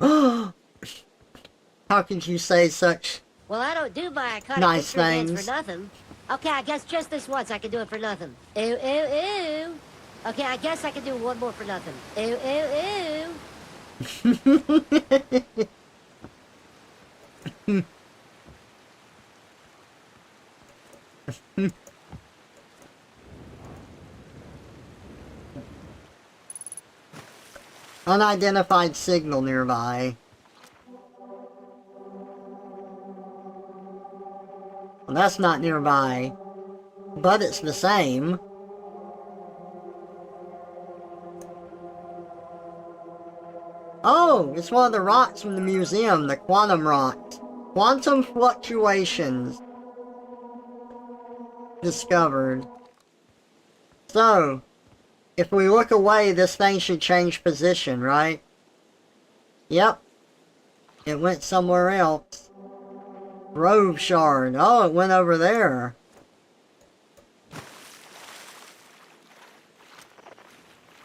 Speaker 1: How could you say such
Speaker 3: Well, I don't do my iconic
Speaker 1: nice
Speaker 3: picture dance
Speaker 1: things?
Speaker 3: for nothing. Okay, I guess just this once I can do it for nothing. Ooh, ooh, ooh. Okay, I guess I can do one more for nothing. Ooh, ooh, ooh.
Speaker 1: Unidentified signal nearby. Well, that's not nearby. But it's the same. Oh, it's one of the rocks from the museum, the quantum rocks. Quantum fluctuations. Discovered. So, if we look away, this thing should change position, right? Yep. It went somewhere else. Grove shard. Oh, it went over there.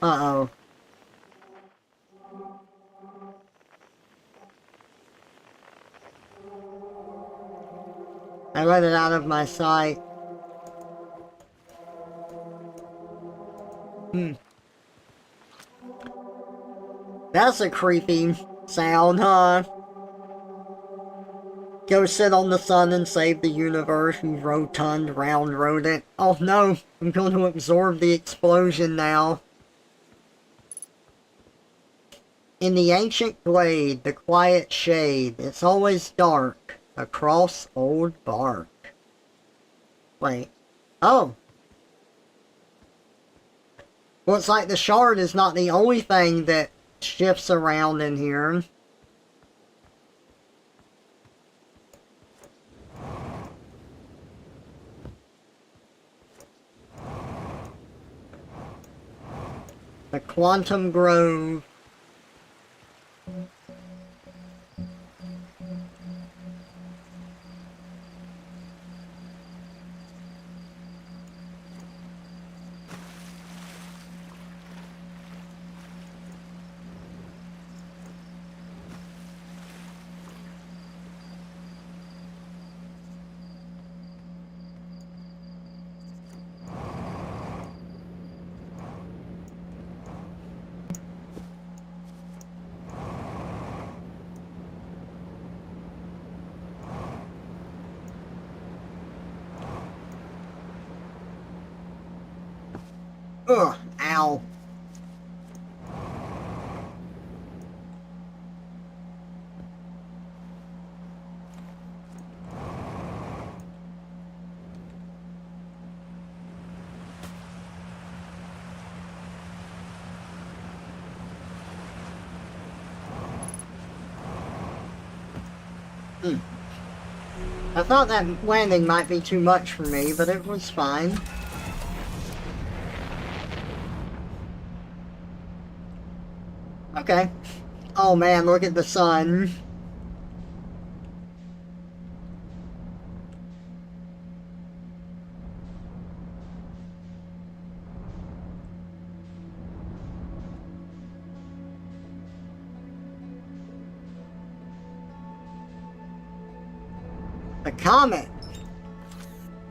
Speaker 1: Uh-oh. I let it out of my sight. That's a creepy sound, huh? Go sit on the sun and save the universe, you rotund round rodent. Oh no, I'm going to absorb the explosion now. In the ancient glade, the quiet shade, it's always dark, across old bark. Wait. Oh. Looks like the shard is not the only thing that shifts around in here. The Quantum Grove. Ugh, ow. I thought that landing might be too much for me, but it was fine. Okay. Oh man, look at the sun. A comet.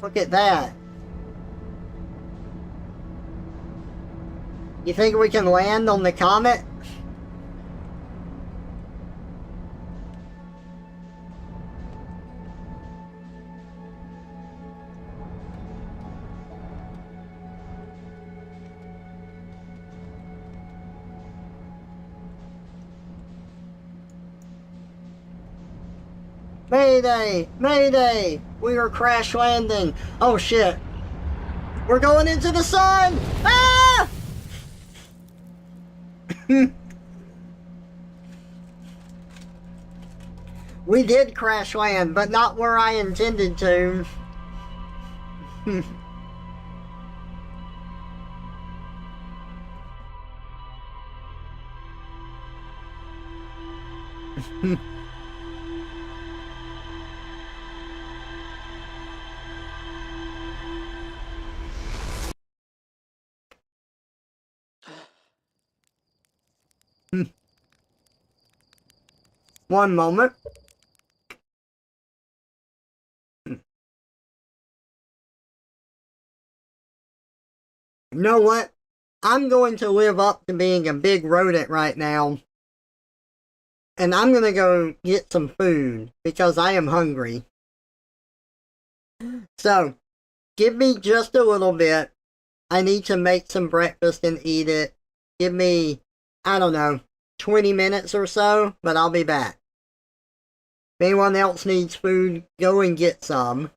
Speaker 1: Look at that. You think we can land on the comet? Mayday! Mayday! We are crash landing. Oh shit. We're going into the sun! Ah! We did crash land, but not where I intended to. One moment. You know what? I'm going to live up to being a big rodent right now. And I'm gonna go get some food because I am hungry. So, give me just a little bit. I need to make some breakfast and eat it. Give me, I don't know, 20 minutes or so, but I'll be back. If anyone else needs food, go and get some.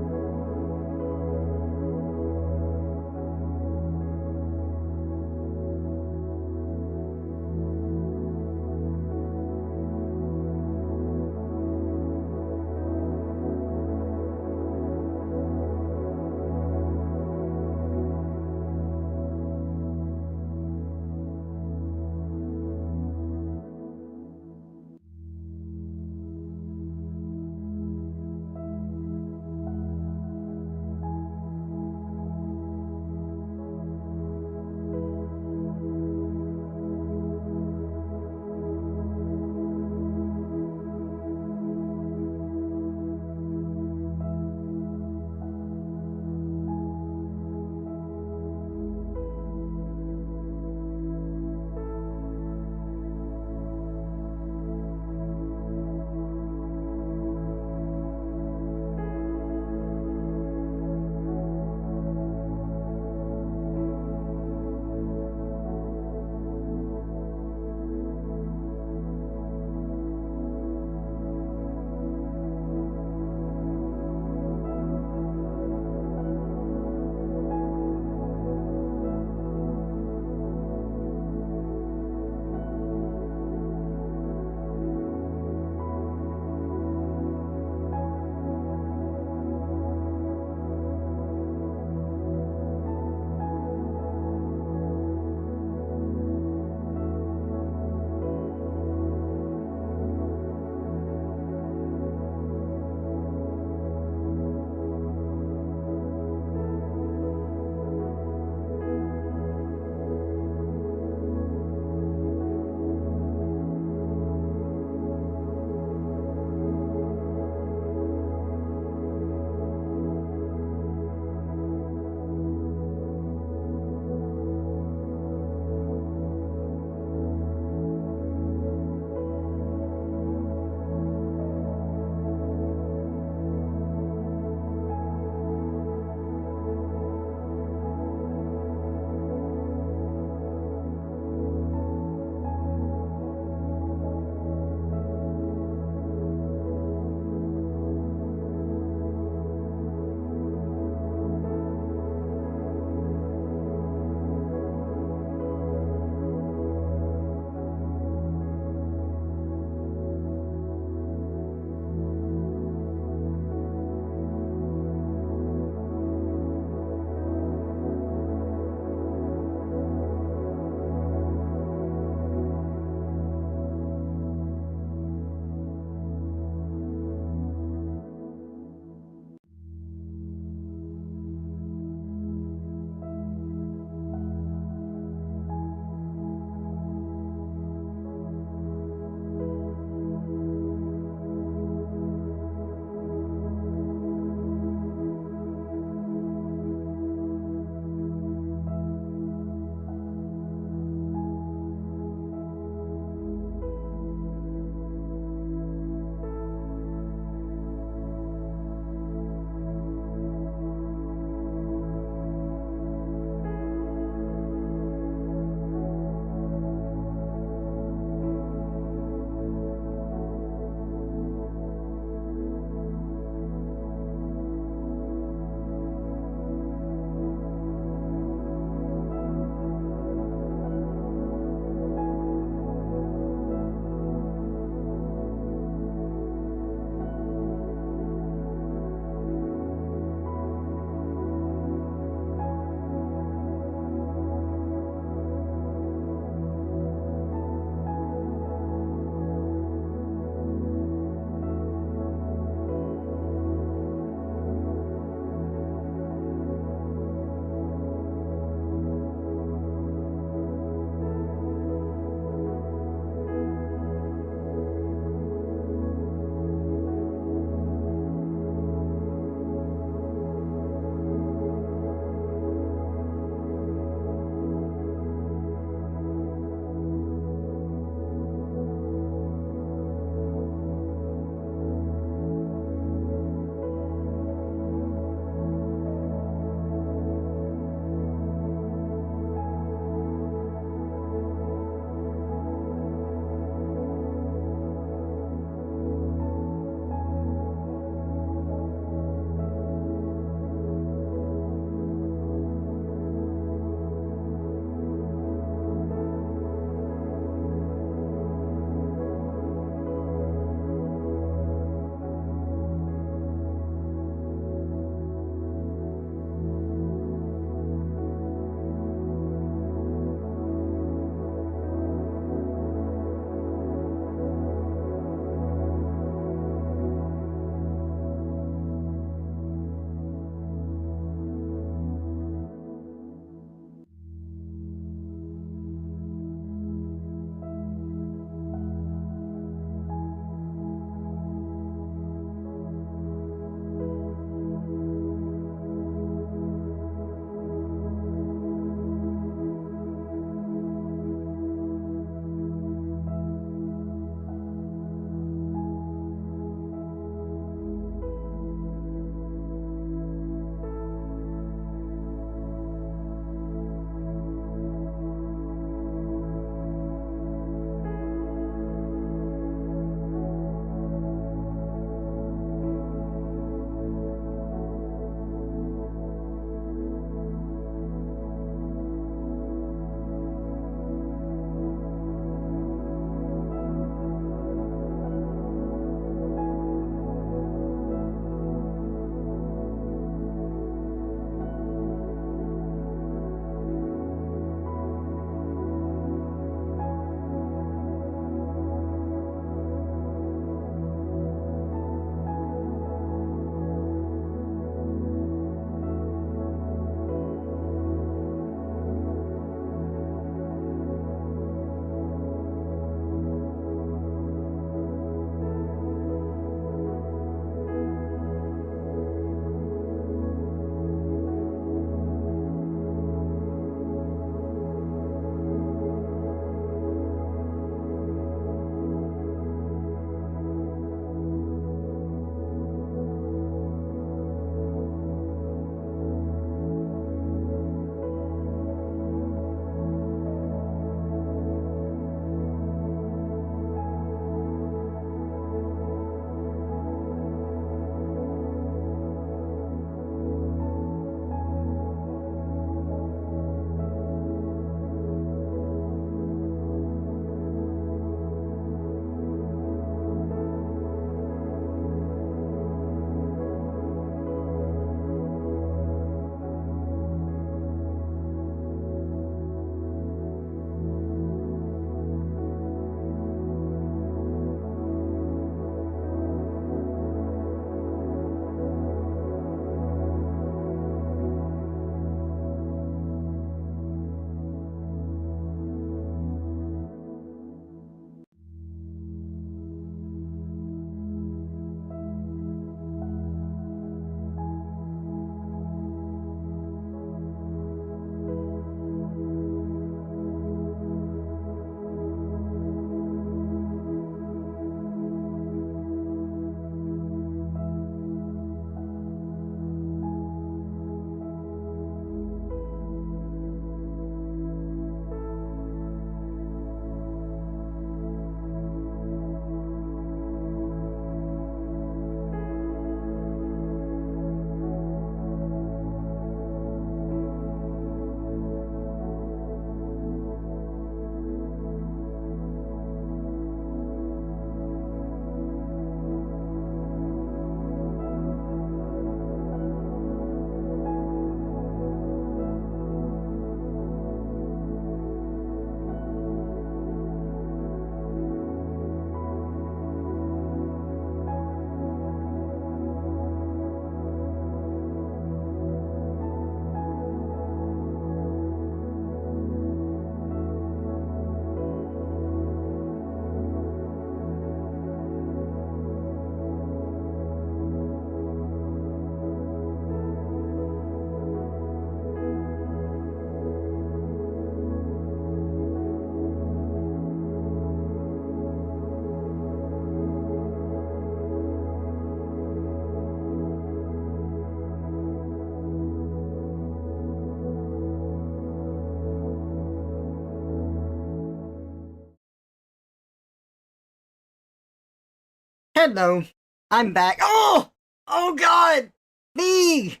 Speaker 1: Nintendo, I'm back. Oh! Oh god! Big!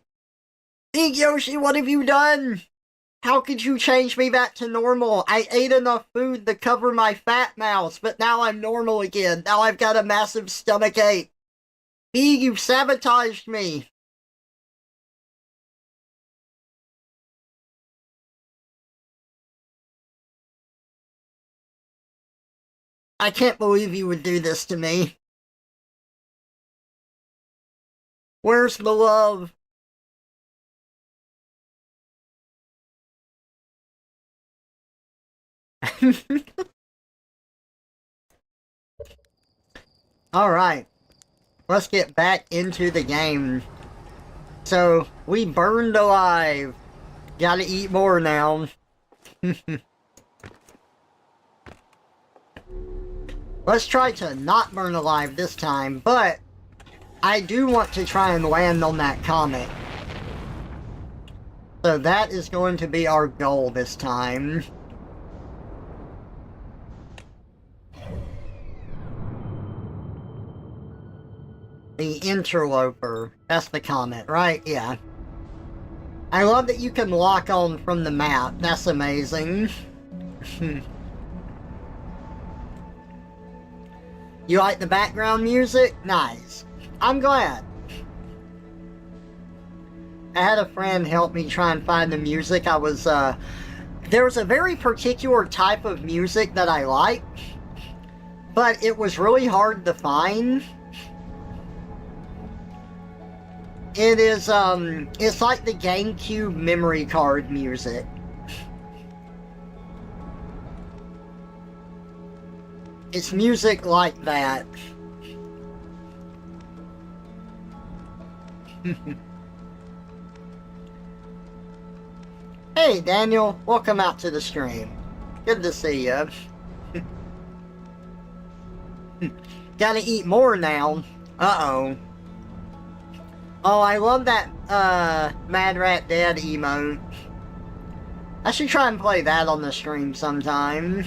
Speaker 1: Big Yoshi, what have you done? How could you change me back to normal? I ate enough food to cover my fat mouse, but now I'm normal again. Now I've got a massive stomach ache. Big, you sabotaged me. I can't believe you would do this to me. Where's the love? Alright. Let's get back into the game. So, we burned alive. Gotta eat more now. Let's try to not burn alive this time, but I do want to try and land on that comet. So that is going to be our goal this time. The interloper. That's the comet, right? Yeah. I love that you can lock on from the map. That's amazing. You like the background music? Nice. I'm glad. I had a friend help me try and find the music. There was a very particular type of music that I like, but it was really hard to find. It is, it's like the GameCube memory card music. It's music like that. Hey Daniel, welcome out to the stream. Good to see you. Gotta eat more now. Uh-oh. Oh, I love that, Mad Rat Dad emote. I should try and play that on the stream sometime.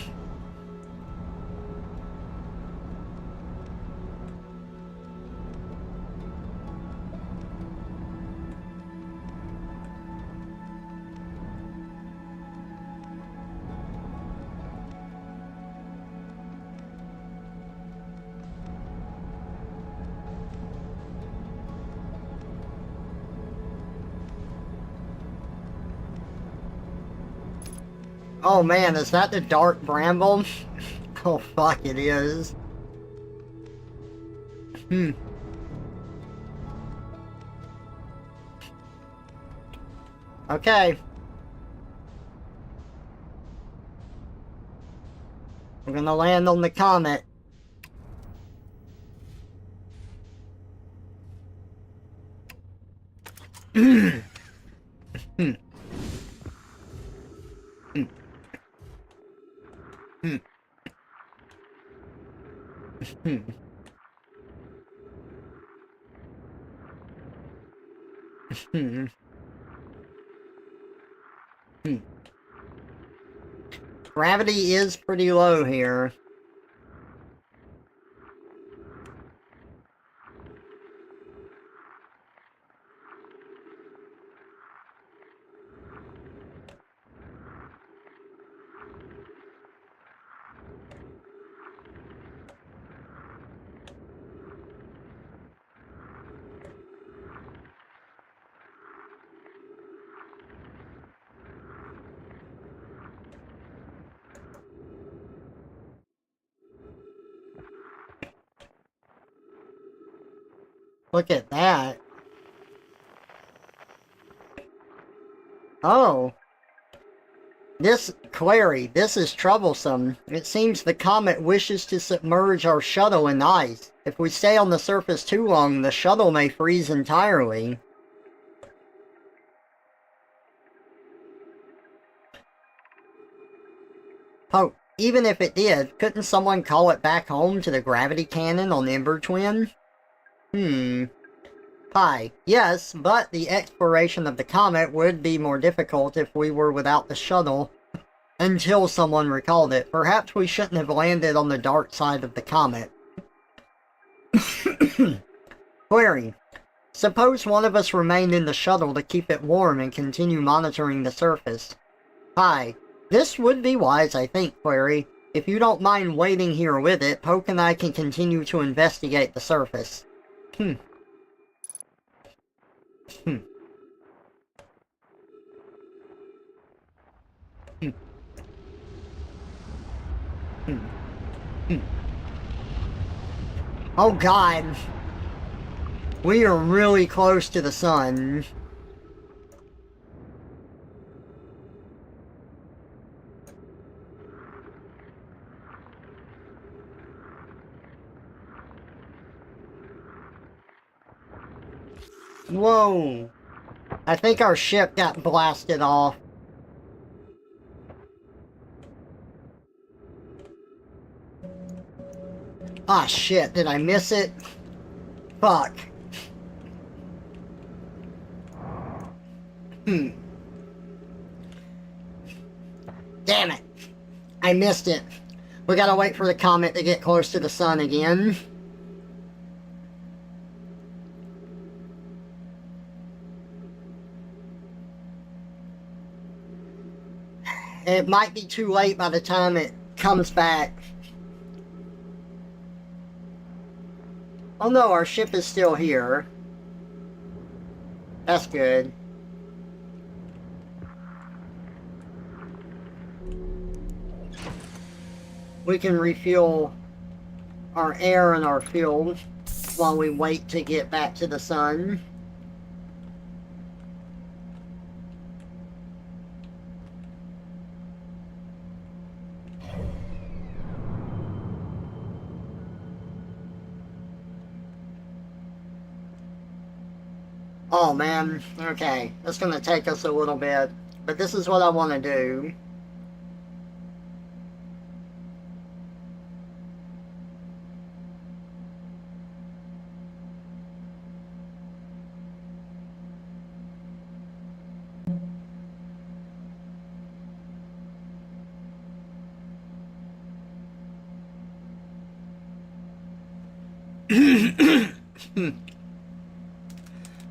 Speaker 1: Oh man, is that the Dark Bramble? Oh fuck, it is. Okay. We're gonna land on the comet. Gravity is pretty low here. Look at that. Oh. This is troublesome. It seems the comet wishes to submerge our shuttle in ice. If we stay on the surface too long, the shuttle may freeze entirely. Oh, even if it did, couldn't someone call it back home to the gravity cannon on Ember Twin? Hi. Yes, but the exploration of the comet would be more difficult if we were without the shuttle. Until someone recalled it. Perhaps we shouldn't have landed on the dark side of the comet. Query. Suppose one of us remain in the shuttle to keep it warm and continue monitoring the surface. Hi. This would be wise, I think, Query. If you don't mind waiting here with it, Poke and I can continue to investigate the surface. Hmm. Oh god. We are really close to the sun. Whoa. I think our ship got blasted off. Ah, shit, did I miss it? Fuck. Damn it. I missed it. We gotta wait for the comet to get close to the sun again. It might be too late by the time it comes back. Oh no, our ship is still here. That's good. We can refuel our air and our fuel while we wait to get back to the sun. Oh man, okay, that's gonna take us a little bit, but this is what I want to do.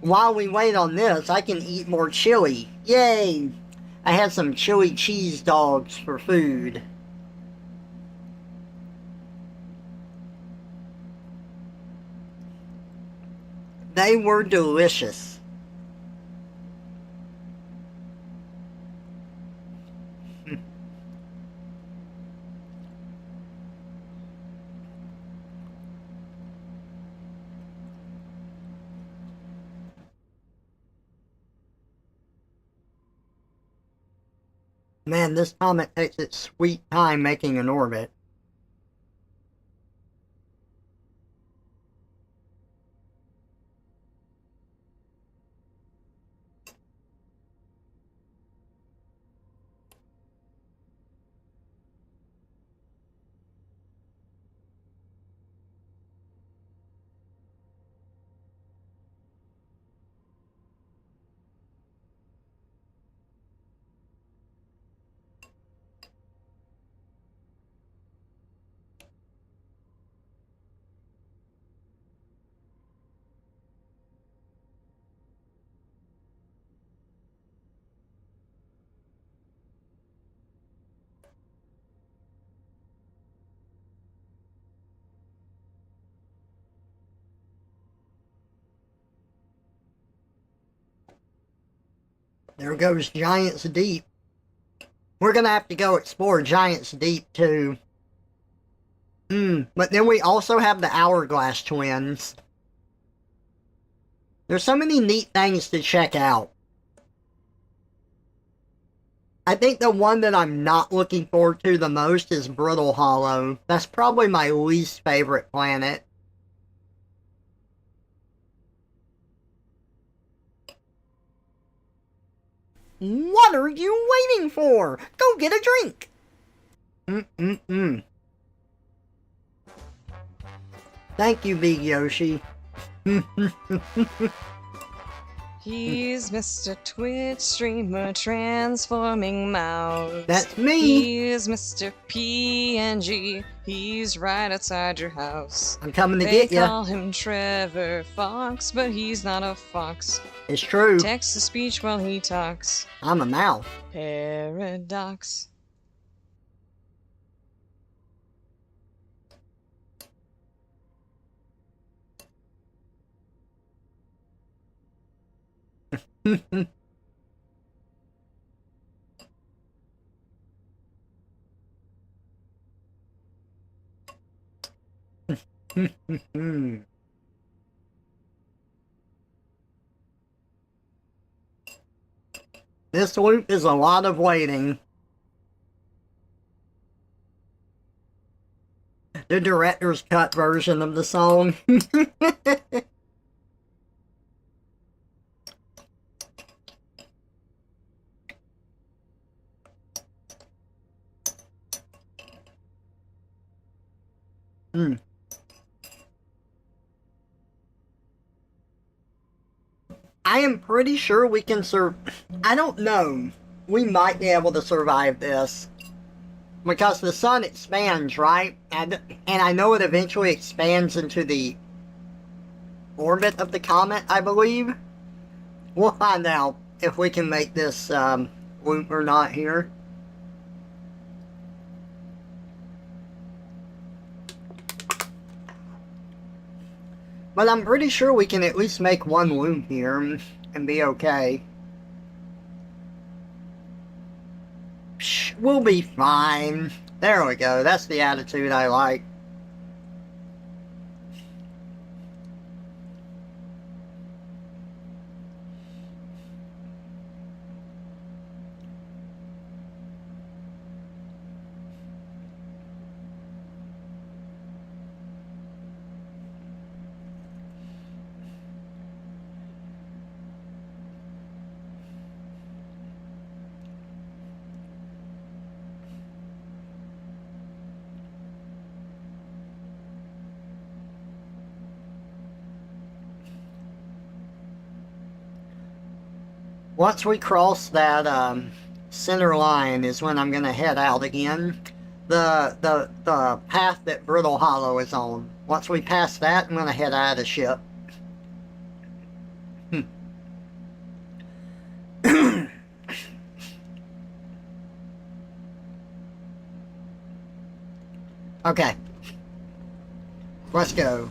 Speaker 1: While we wait on this, I can eat more chili. Yay! I had some chili cheese dogs for food. They were delicious. Man, this comet takes its sweet time making an orbit. There goes Giants Deep. We're gonna have to go explore Giants Deep too. But then we also have the Hourglass Twins. There's so many neat things to check out. I think the one that I'm not looking forward to the most is Brittle Hollow. That's probably my least favorite planet. What are you waiting for? Go get a drink! Thank you, Big Yoshi.
Speaker 4: He's Mr. Twitch streamer transforming mouse.
Speaker 1: That's me!
Speaker 4: He's Mr. PNG He's right outside your house.
Speaker 1: I'm coming to
Speaker 4: They
Speaker 1: get ya.
Speaker 4: call him Trevor Fox, but he's not a fox.
Speaker 1: It's true.
Speaker 4: Text to speech while he talks.
Speaker 1: I'm a mouse.
Speaker 4: Paradox.
Speaker 1: This loop is a lot of waiting. The director's cut version of the song. I am pretty sure we can I don't know. We might be able to survive this. Because the sun expands, right? And I know it eventually expands into the orbit of the comet, I believe. We'll find out if we can make this loop or not here. But I'm pretty sure we can at least make one loop here and be okay. Psh, we'll be fine. There we go. That's the attitude I like. Once we cross that center line is when I'm gonna head out again. The path that Brittle Hollow is on. Once we pass that, I'm gonna head out of the ship. Okay. Let's go.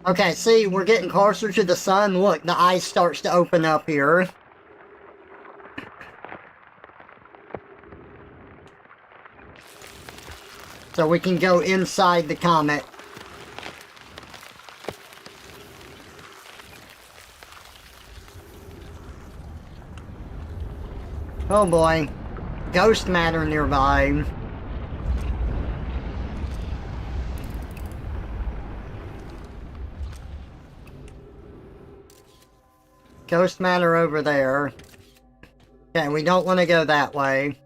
Speaker 1: Okay, see, we're getting closer to the sun. Look, the ice starts to open up here. So we can go inside the comet. Oh boy. Ghost matter nearby. Ghost matter over there. Okay, we don't want to go that way.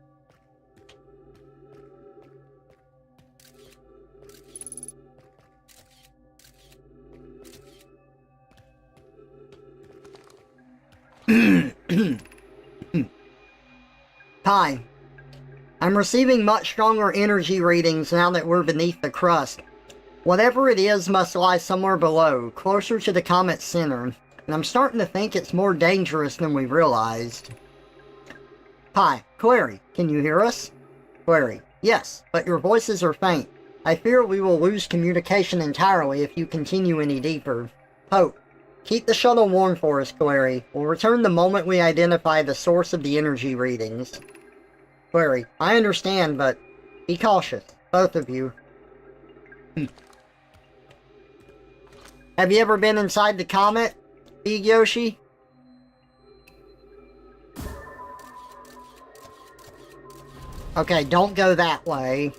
Speaker 1: Hi. I'm receiving much stronger energy readings now that we're beneath the crust. Whatever it is must lie somewhere below, closer to the comet's center. And I'm starting to think it's more dangerous than we realized. Hi, Clary, can you hear us? Clary, yes, but your voices are faint. I fear we will lose communication entirely if you continue any deeper. Hope, keep the shuttle warm for us, Clary. We'll return the moment we identify the source of the energy readings. Clary, I understand, but be cautious, both of you. Have you ever been inside the comet, Big Yoshi? Okay, don't go that way.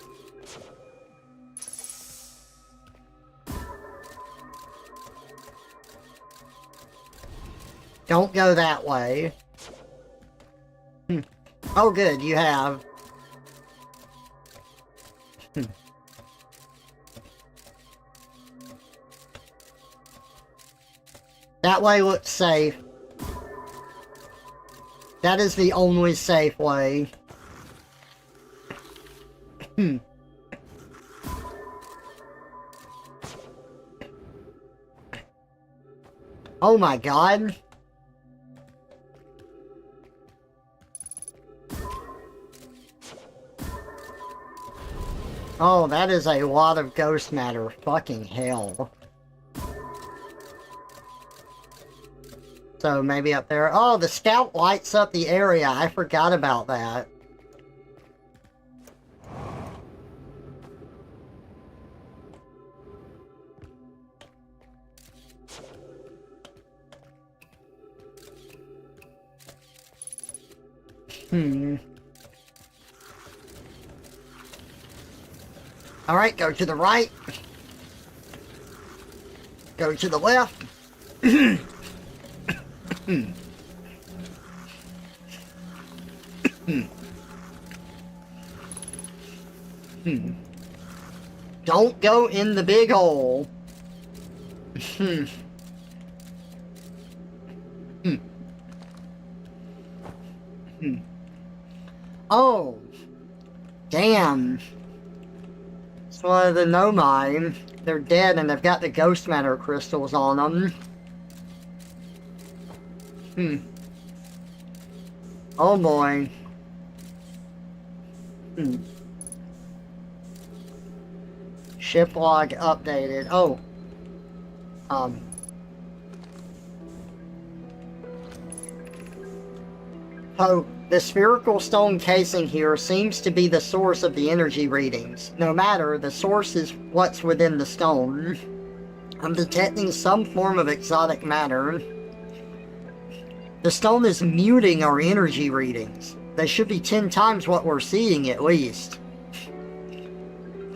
Speaker 1: Don't go that way. Oh good, you have. That way looks safe. That is the only safe way. Oh my god. Oh, that is a lot of ghost matter. Fucking hell. So maybe up there. Oh, the scout lights up the area. I forgot about that. Alright, go to the right. Go to the left. Don't go in the big hole. Oh. Damn. It's one of the Nomai. They're dead and they've got the ghost matter crystals on them. Oh boy. Ship log updated. Oh. Oh, the spherical stone casing here seems to be the source of the energy readings. No matter, the source is what's within the stone. I'm detecting some form of exotic matter. The stone is muting our energy readings. They should be 10 times what we're seeing at least.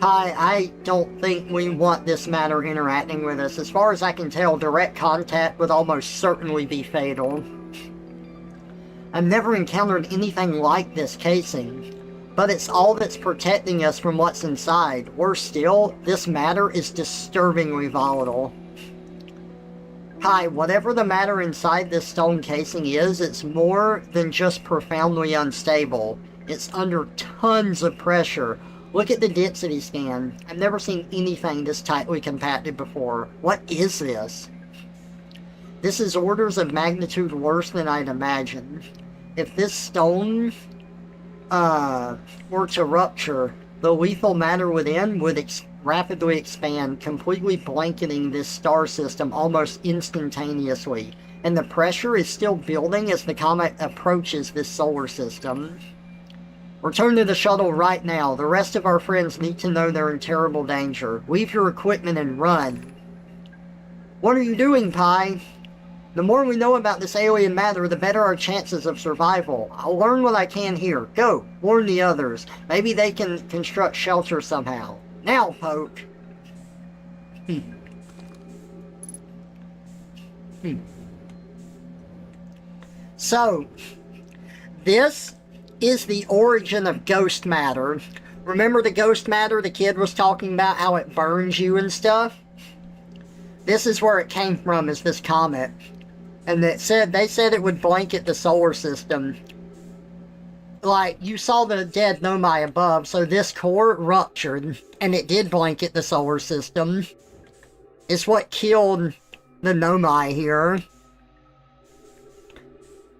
Speaker 1: Hi, I don't think we want this matter interacting with us. As far as I can tell, direct contact would almost certainly be fatal. I've never encountered anything like this casing, but it's all that's protecting us from what's inside. Worse still, this matter is disturbingly volatile. Hi, whatever the matter inside this stone casing is, it's more than just profoundly unstable. It's under tons of pressure. Look at the density scan. I've never seen anything this tightly compacted before. What is this? This is orders of magnitude worse than I'd imagined. If this stone were to rupture, the lethal matter within would rapidly expand, completely blanketing this star system almost instantaneously. And the pressure is still building as the comet approaches this solar system. Return to the shuttle right now. The rest of our friends need to know they're in terrible danger. Leave your equipment and run. What are you doing, Pi? The more we know about this alien matter, the better our chances of survival. I'll learn what I can here. Go, warn the others. Maybe they can construct shelter somehow. Now, Poke. So, this is the origin of ghost matter. Remember the ghost matter the kid was talking about, how it burns you and stuff? This is where it came from, is this comet. And they said it would blanket the solar system. Like, you saw the dead Nomai above, so this core ruptured, and it did blanket the solar system. It's what killed the Nomai here.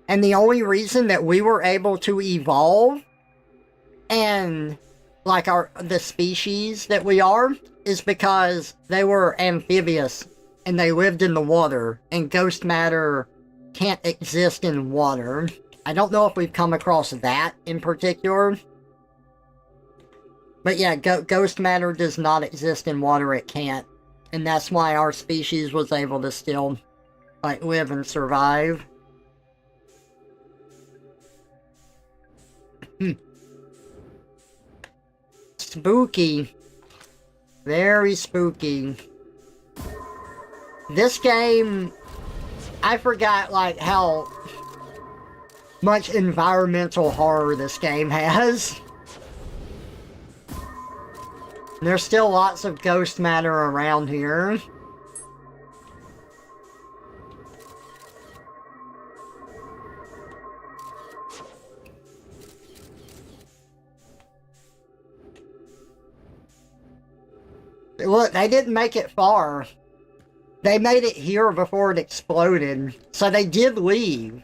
Speaker 1: And the only reason that we were able to evolve, and, like, the species that we are, is because they were amphibious. And they lived in the water, and ghost matter can't exist in water. I don't know if we've come across that in particular. But yeah, ghost matter does not exist in water, it can't. And that's why our species was able to still, like, live and survive. Spooky. Very spooky. This game, I forgot, like, how much environmental horror this game has. There's still lots of ghost matter around here. Look, they didn't make it far. They made it here before it exploded, so they did leave.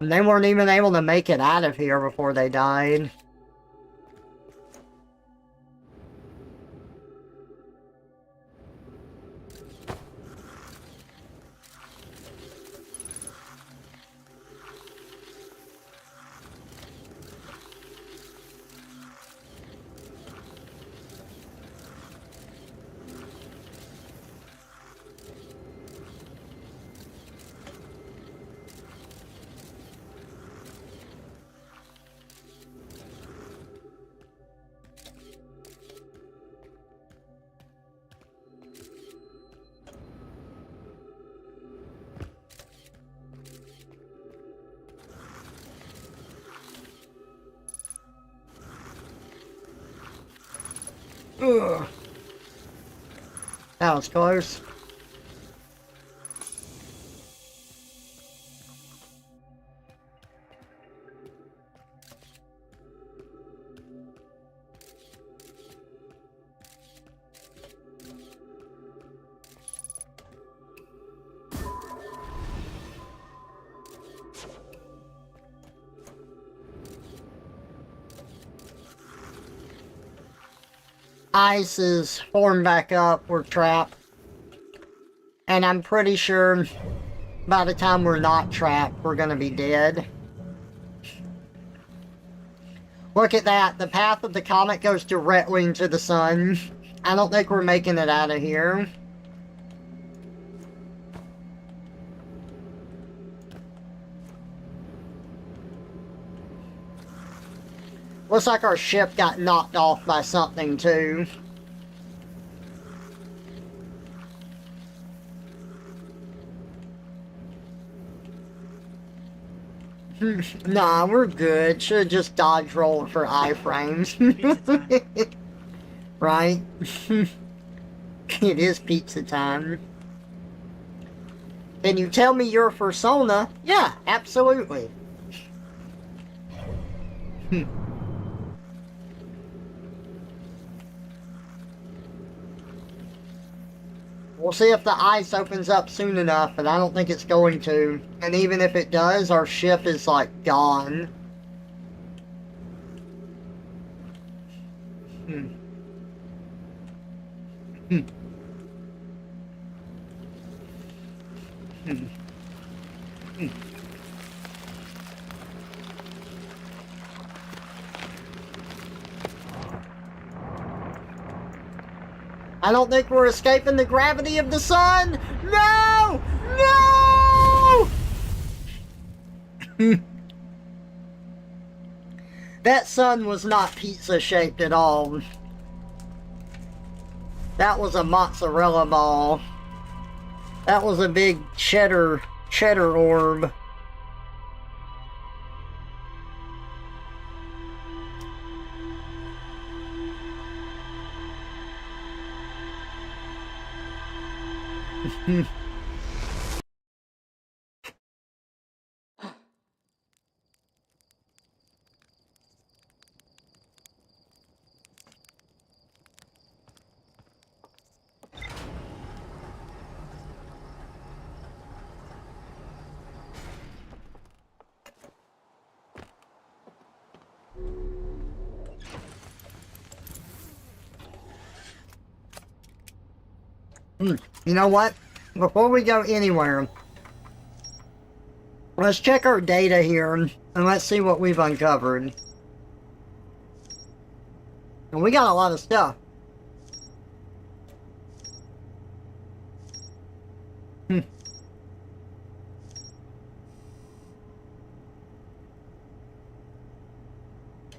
Speaker 1: And they weren't even able to make it out of here before they died. Ugh. That was close. Ice is formed back up, we're trapped. And I'm pretty sure by the time we're not trapped, we're gonna be dead. Look at that, the path of the comet goes directly into the sun. I don't think we're making it out of here. Looks like our ship got knocked off by something, too. Nah, we're good. Should've just dodge rolled for iframes. Right? It is pizza time. Can you tell me your persona? Yeah, absolutely. We'll see if the ice opens up soon enough, but I don't think it's going to. And even if it does, our ship is, like, gone. I don't think we're escaping the gravity of the sun! No! No! That sun was not pizza-shaped at all. That was a mozzarella ball. That was a big cheddar orb. You know what? Before we go anywhere, let's check our data here and let's see what we've uncovered. And we got a lot of stuff.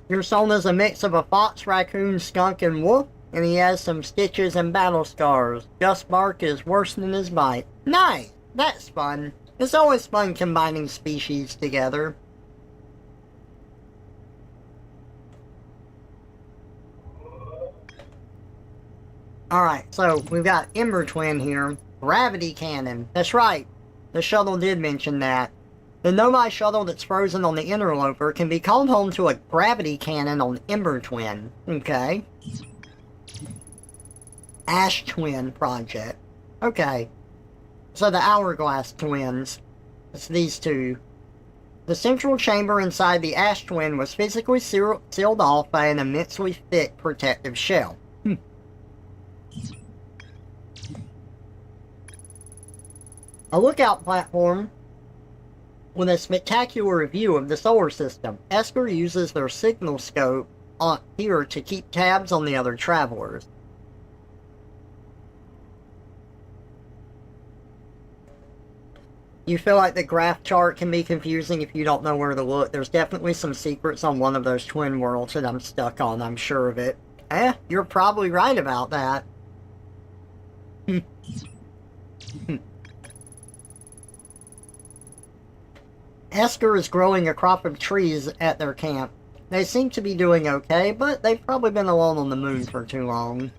Speaker 1: Your soul is a mix of a fox, raccoon, skunk, and wolf. And he has some stitches and battle scars. Just bark is worse than his bite. Nice! That's fun. It's always fun combining species together. Alright, so we've got Ember Twin here. Gravity Cannon. That's right. The shuttle did mention that. The Nomai shuttle that's frozen on the Interloper can be called home to a gravity cannon on Ember Twin. Okay. Ash Twin Project. Okay. So the Hourglass Twins. It's these two. The central chamber inside the Ash Twin was physically sealed off by an immensely thick protective shell. A lookout platform with a spectacular view of the solar system. Esker uses their signal scope on here to keep tabs on the other travelers. You feel like the graph chart can be confusing if you don't know where to look. There's definitely some secrets on one of those twin worlds that I'm stuck on, I'm sure of it. You're probably right about that. Esker is growing a crop of trees at their camp. They seem to be doing okay, but they've probably been alone on the moon for too long.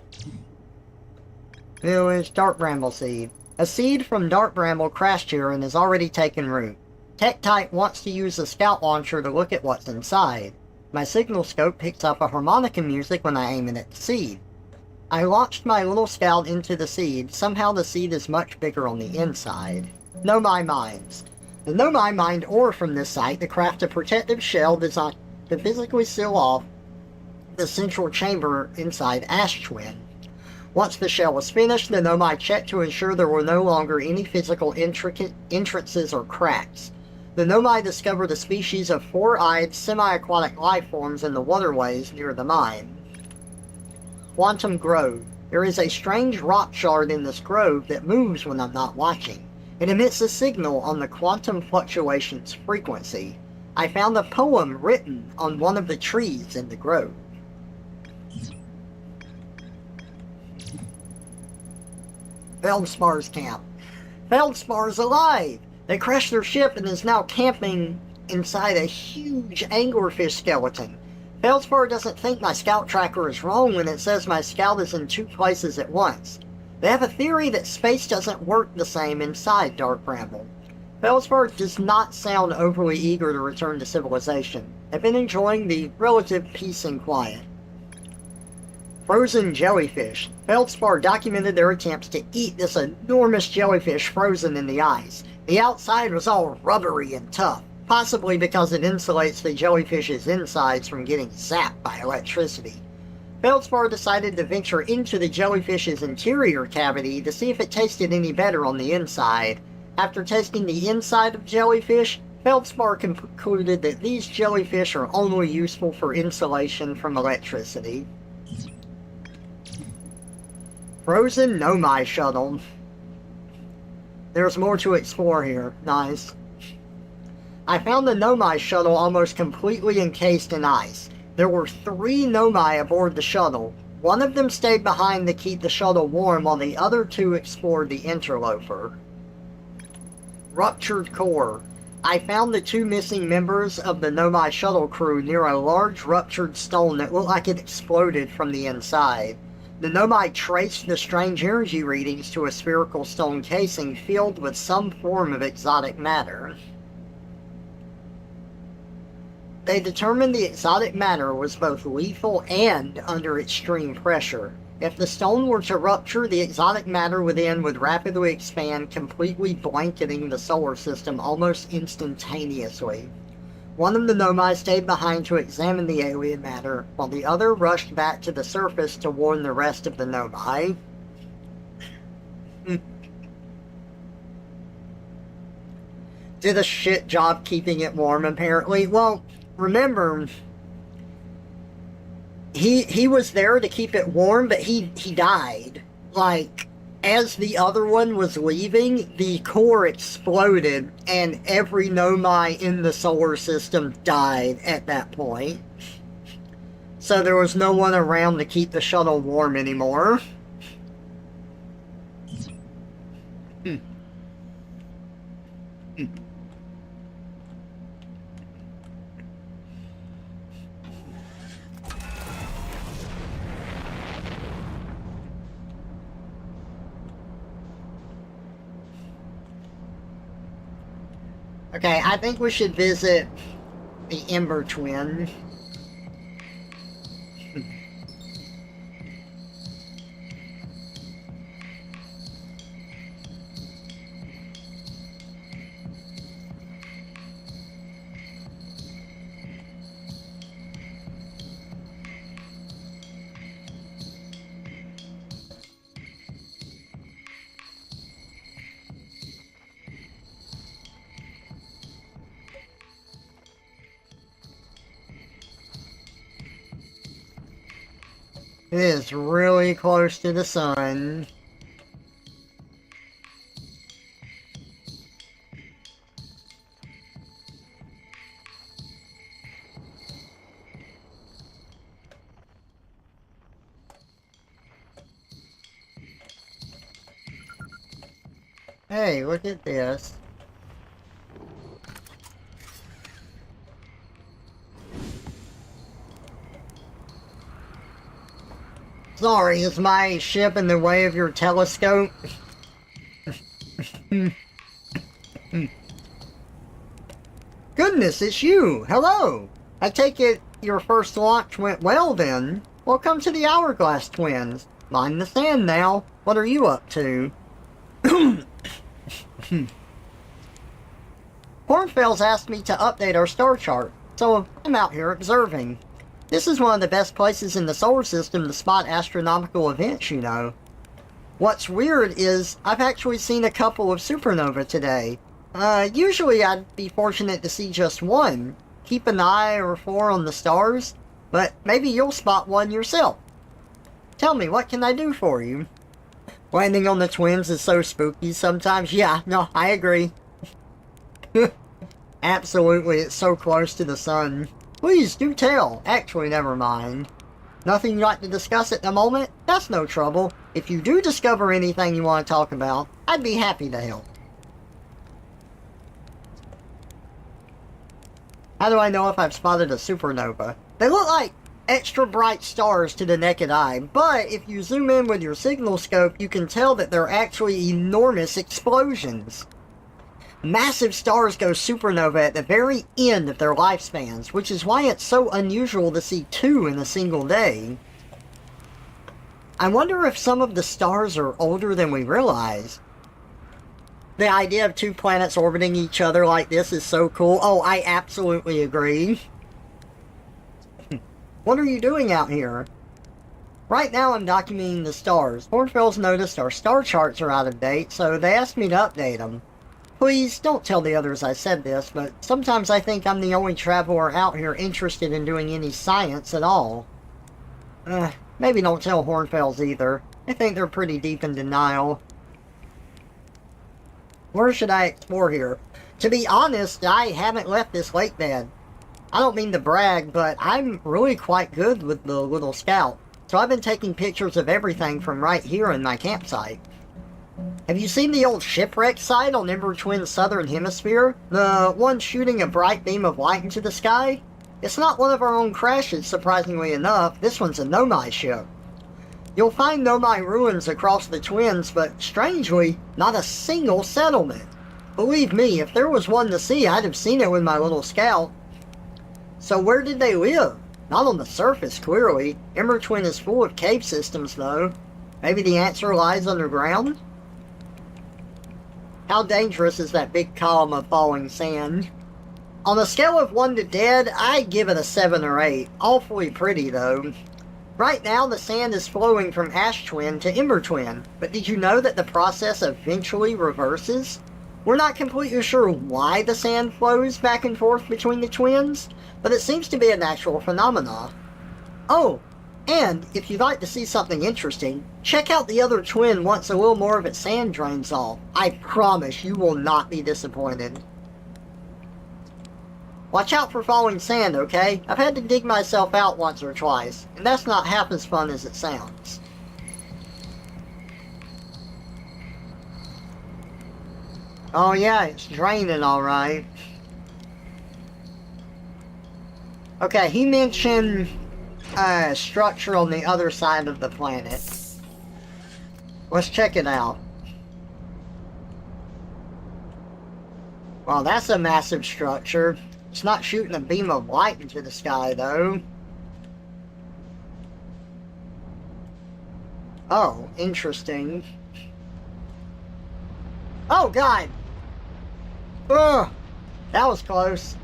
Speaker 1: Village Dark Bramble Seed. A seed from Dark Bramble crashed here and has already taken root. Tektite wants to use the scout launcher to look at what's inside. My signal scope picks up a harmonica music when I aim it at the seed. I launched my little scout into the seed. Somehow the seed is much bigger on the inside. Nomai Mines. The Nomai mined ore from this site to craft a protective shell designed to physically seal off the central chamber inside Ash Twin. Once the shell was finished, the Nomai checked to ensure there were no longer any physical entrances or cracks. The Nomai discovered a species of four-eyed, semi-aquatic life forms in the waterways near the mine. Quantum Grove. There is a strange rock shard in this grove that moves when I'm not watching. It emits a signal on the quantum fluctuations frequency. I found a poem written on one of the trees in the grove. Feldspar's camp. Feldspar's alive! They crashed their ship and is now camping inside a huge anglerfish skeleton. Feldspar doesn't think my scout tracker is wrong when it says my scout is in two places at once. They have a theory that space doesn't work the same inside Dark Bramble. Feldspar does not sound overly eager to return to civilization. They've been enjoying the relative peace and quiet. Frozen jellyfish. Feldspar documented their attempts to eat this enormous jellyfish frozen in the ice. The outside was all rubbery and tough, possibly because it insulates the jellyfish's insides from getting zapped by electricity. Feldspar decided to venture into the jellyfish's interior cavity to see if it tasted any better on the inside. After tasting the inside of jellyfish, Feldspar concluded that these jellyfish are only useful for insulation from electricity. Frozen Nomai shuttle. There's more to explore here. Nice. I found the Nomai shuttle almost completely encased in ice. There were 3 Nomai aboard the shuttle. One of them stayed behind to keep the shuttle warm while the other 2 explored the interloper. Ruptured core. I found the 2 missing members of the Nomai shuttle crew near a large ruptured stone that looked like it exploded from the inside. The Nomai traced the strange energy readings to a spherical stone casing filled with some form of exotic matter. They determined the exotic matter was both lethal and under extreme pressure. If the stone were to rupture, the exotic matter within would rapidly expand, completely blanketing the solar system almost instantaneously. One of the Nomai stayed behind to examine the alien matter, while the other rushed back to the surface to warn the rest of the Nomai. Did a shit job keeping it warm, apparently. Well, remember, he was there to keep it warm, but he died. Like, as the other one was leaving, the core exploded, and every Nomai in the solar system died at that point. So there was no one around to keep the shuttle warm anymore. Okay, I think we should visit the Ember Twin. It is really close to the sun. Hey, look at this. Sorry, is my ship in the way of your telescope? Goodness, it's you! Hello! I take it your first launch went well then? Welcome to the Hourglass Twins. Mind the sand now. What are you up to? Hornfels asked me to update our star chart, so I'm out here observing. This is one of the best places in the solar system to spot astronomical events, you know. What's weird is I've actually seen a couple of supernovae today. Usually I'd be fortunate to see just one. Keep an eye or four on the stars, but maybe you'll spot one yourself. Tell me, what can I do for you? Landing on the twins is so spooky sometimes. Yeah, no, I agree. Absolutely, it's so close to the sun. Please, do tell. Actually, never mind. Nothing you'd like to discuss at the moment? That's no trouble. If you do discover anything you want to talk about, I'd be happy to help. How do I know if I've spotted a supernova? They look like extra bright stars to the naked eye, but if you zoom in with your signal scope, you can tell that they're actually enormous explosions. Massive stars go supernova at the very end of their lifespans, which is why it's so unusual to see two in a single day. I wonder if some of the stars are older than we realize. The idea of two planets orbiting each other like this is so cool. Oh, I absolutely agree. What are you doing out here? Right now I'm documenting the stars. Hornfels noticed our star charts are out of date, so they asked me to update them. Please, don't tell the others I said this, but sometimes I think I'm the only traveler out here interested in doing any science at all. Maybe don't tell Hornfels either. I think they're pretty deep in denial. Where should I explore here? To be honest, I haven't left this lake bed. I don't mean to brag, but I'm really quite good with the little scout. So I've been taking pictures of everything from right here in my campsite. Have you seen the old shipwreck site on Ember Twin's southern hemisphere? The one shooting a bright beam of light into the sky? It's not one of our own crashes, surprisingly enough. This one's a Nomai ship. You'll find Nomai ruins across the Twins, but strangely, not a single settlement. Believe me, if there was one to see, I'd have seen it with my little scout. So where did they live? Not on the surface, clearly. Ember Twin is full of cave systems, though. Maybe the answer lies underground? How dangerous is that big column of falling sand? On a scale of 1 to dead, I'd give it a 7 or 8. Awfully pretty, though. Right now, the sand is flowing from Ash Twin to Ember Twin, but did you know that the process eventually reverses? We're not completely sure why the sand flows back and forth between the twins, but it seems to be a natural phenomena. Oh, and if you'd like to see something interesting, check out the other twin once a little more of its sand drains off. I promise you will not be disappointed. Watch out for falling sand, okay? I've had to dig myself out once or twice, and that's not half as fun as it sounds. Oh yeah, it's draining alright. Okay, he mentioned a structure on the other side of the planet. Let's check it out. Well, that's a massive structure. It's not shooting a beam of light into the sky, though. Oh, interesting. Oh, God! Ugh! That was close.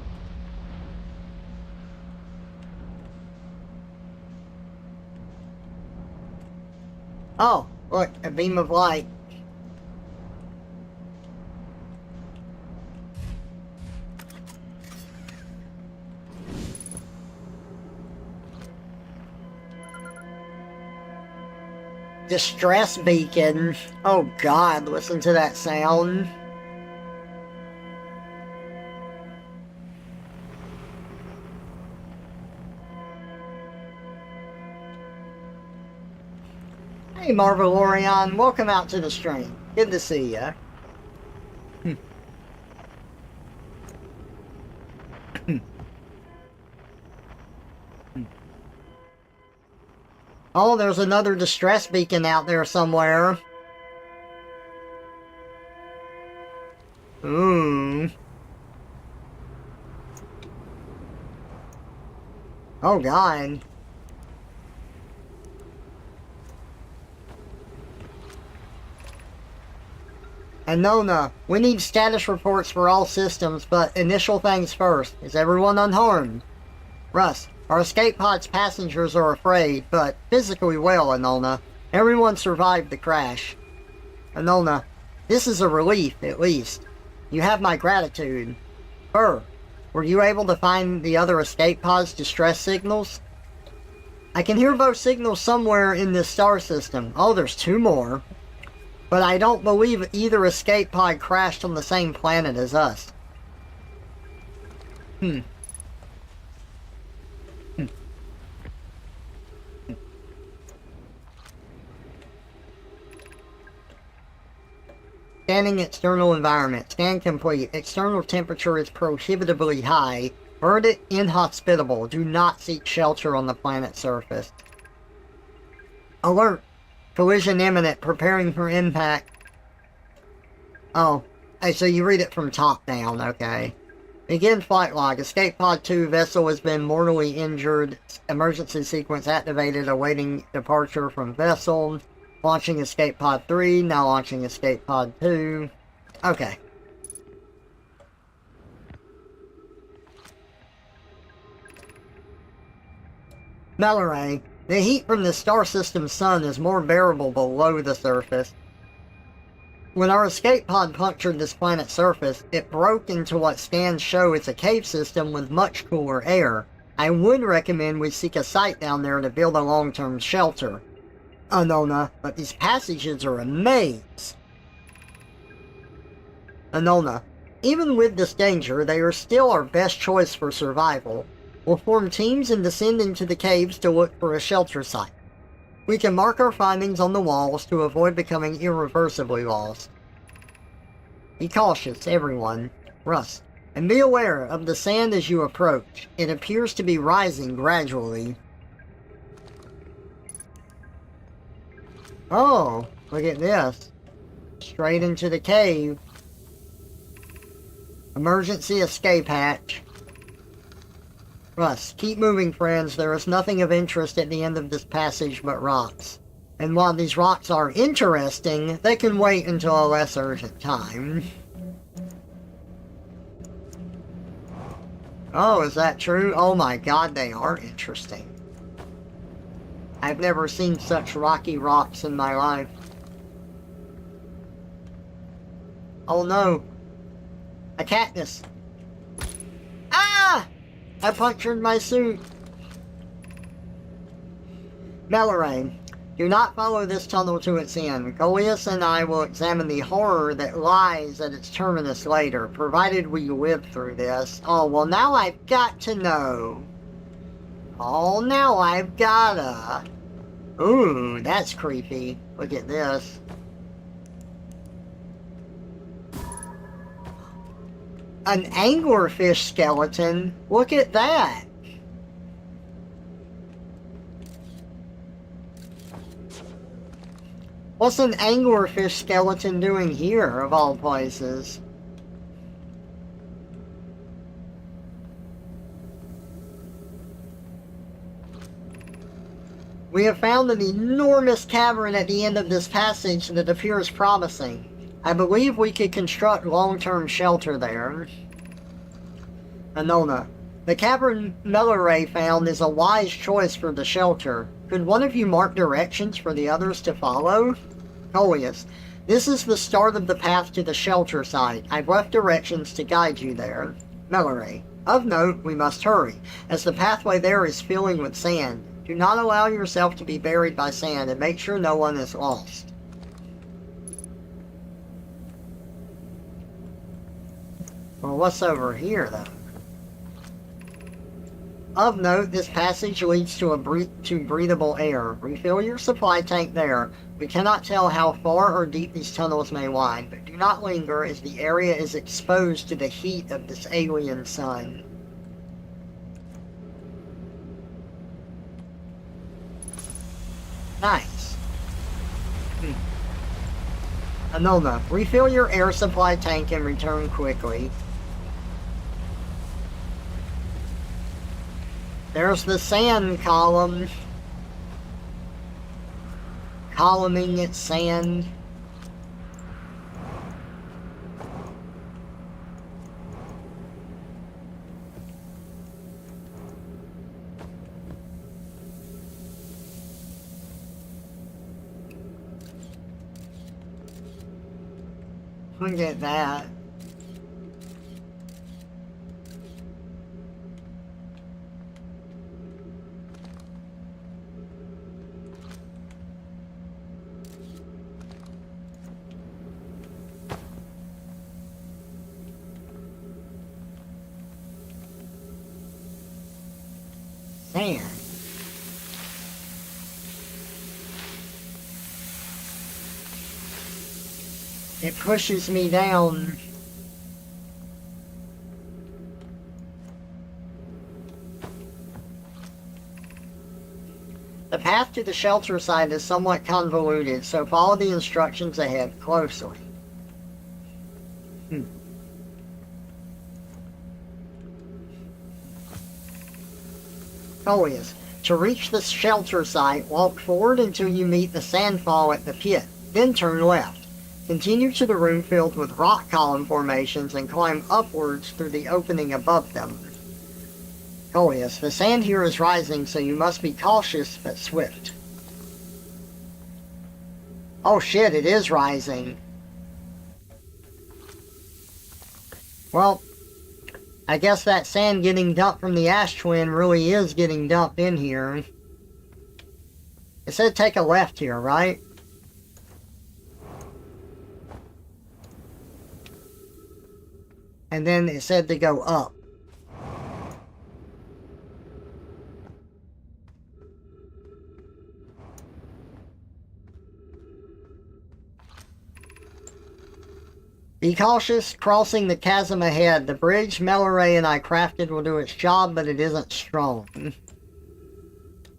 Speaker 1: Oh, look, a beam of light. Distress beacon. Oh God, listen to that sound. Hey Marvelorion, welcome out to the stream. Good to see ya. Oh, there's another distress beacon out there somewhere. Ooh. Oh God. And Nona, we need status reports for all systems, but initial things first. Is everyone unharmed? Russ, our escape pod's passengers are afraid, but physically well, Anona. Everyone survived the crash. Anona, this is a relief, at least. You have my gratitude. Burr, were you able to find the other escape pod's distress signals? I can hear both signals somewhere in this star system. Oh, there's two more. But I don't believe either escape pod crashed on the same planet as us. Scanning external environment. Scan complete. External temperature is prohibitively high. Bird inhospitable. Do not seek shelter on the planet's surface. Alert. Collision imminent. Preparing for impact. Oh. Hey, so you read it from top down. Okay. Begin flight log. Escape Pod 2 vessel has been mortally injured. Emergency sequence activated. Awaiting departure from vessel. Launching Escape Pod 3, now launching Escape Pod 2. Okay. Melloray, the heat from the star system's sun is more bearable below the surface. When our escape pod punctured this planet's surface, it broke into what scans show is a cave system with much cooler air. I would recommend we seek a site down there to build a long-term shelter. Anona, but these passages are a maze. Anona, even with this danger, they are still our best choice for survival. We'll form teams and descend into the caves to look for a shelter site. We can mark our findings on the walls to avoid becoming irreversibly lost. Be cautious, everyone. Russ, and be aware of the sand as you approach. It appears to be rising gradually. Oh, look at this. Straight into the cave. Emergency escape hatch. Russ, keep moving, friends. There is nothing of interest at the end of this passage but rocks. And while these rocks are interesting, they can wait until a less urgent time. Oh, is that true? Oh my God, they are interesting. I've never seen such rocky rocks in my life. Oh no. A cactus. Ah! I punctured my suit. Melloray, do not follow this tunnel to its end. Goliath and I will examine the horror that lies at its terminus later, provided we live through this. Oh, well now I've got to know. Oh, now I've gotta. Ooh, that's creepy. Look at this. An anglerfish skeleton? Look at that. What's an anglerfish skeleton doing here, of all places? We have found an enormous cavern at the end of this passage that appears promising. I believe we could construct long-term shelter there. Anona. The cavern Melore found is a wise choice for the shelter. Could one of you mark directions for the others to follow? Coleus. This is the start of the path to the shelter site. I've left directions to guide you there. Melore. Of note, we must hurry, as the pathway there is filling with sand. Do not allow yourself to be buried by sand, and make sure no one is lost. Well, what's over here, though? Of note, this passage leads to breathable air. Refill your supply tank there. We cannot tell how far or deep these tunnels may wind, but do not linger as the area is exposed to the heat of this alien sun. Nice. Anona, refill your air supply tank and return quickly. There's the sand column. Columning its sand. Look at that. Man. It pushes me down. The path to the shelter site is somewhat convoluted, so follow the instructions ahead closely. Coleus. To reach the shelter site, walk forward until you meet the sandfall at the pit, then turn left. Continue to the room filled with rock column formations and climb upwards through the opening above them. Coleus. The sand here is rising, so you must be cautious but swift. Oh shit, it is rising. Well, I guess that sand getting dumped from the ash twin really is getting dumped in here. It said take a left here, right? And then it said to go up. Be cautious crossing the chasm ahead. The bridge Melore and I crafted will do its job, but it isn't strong.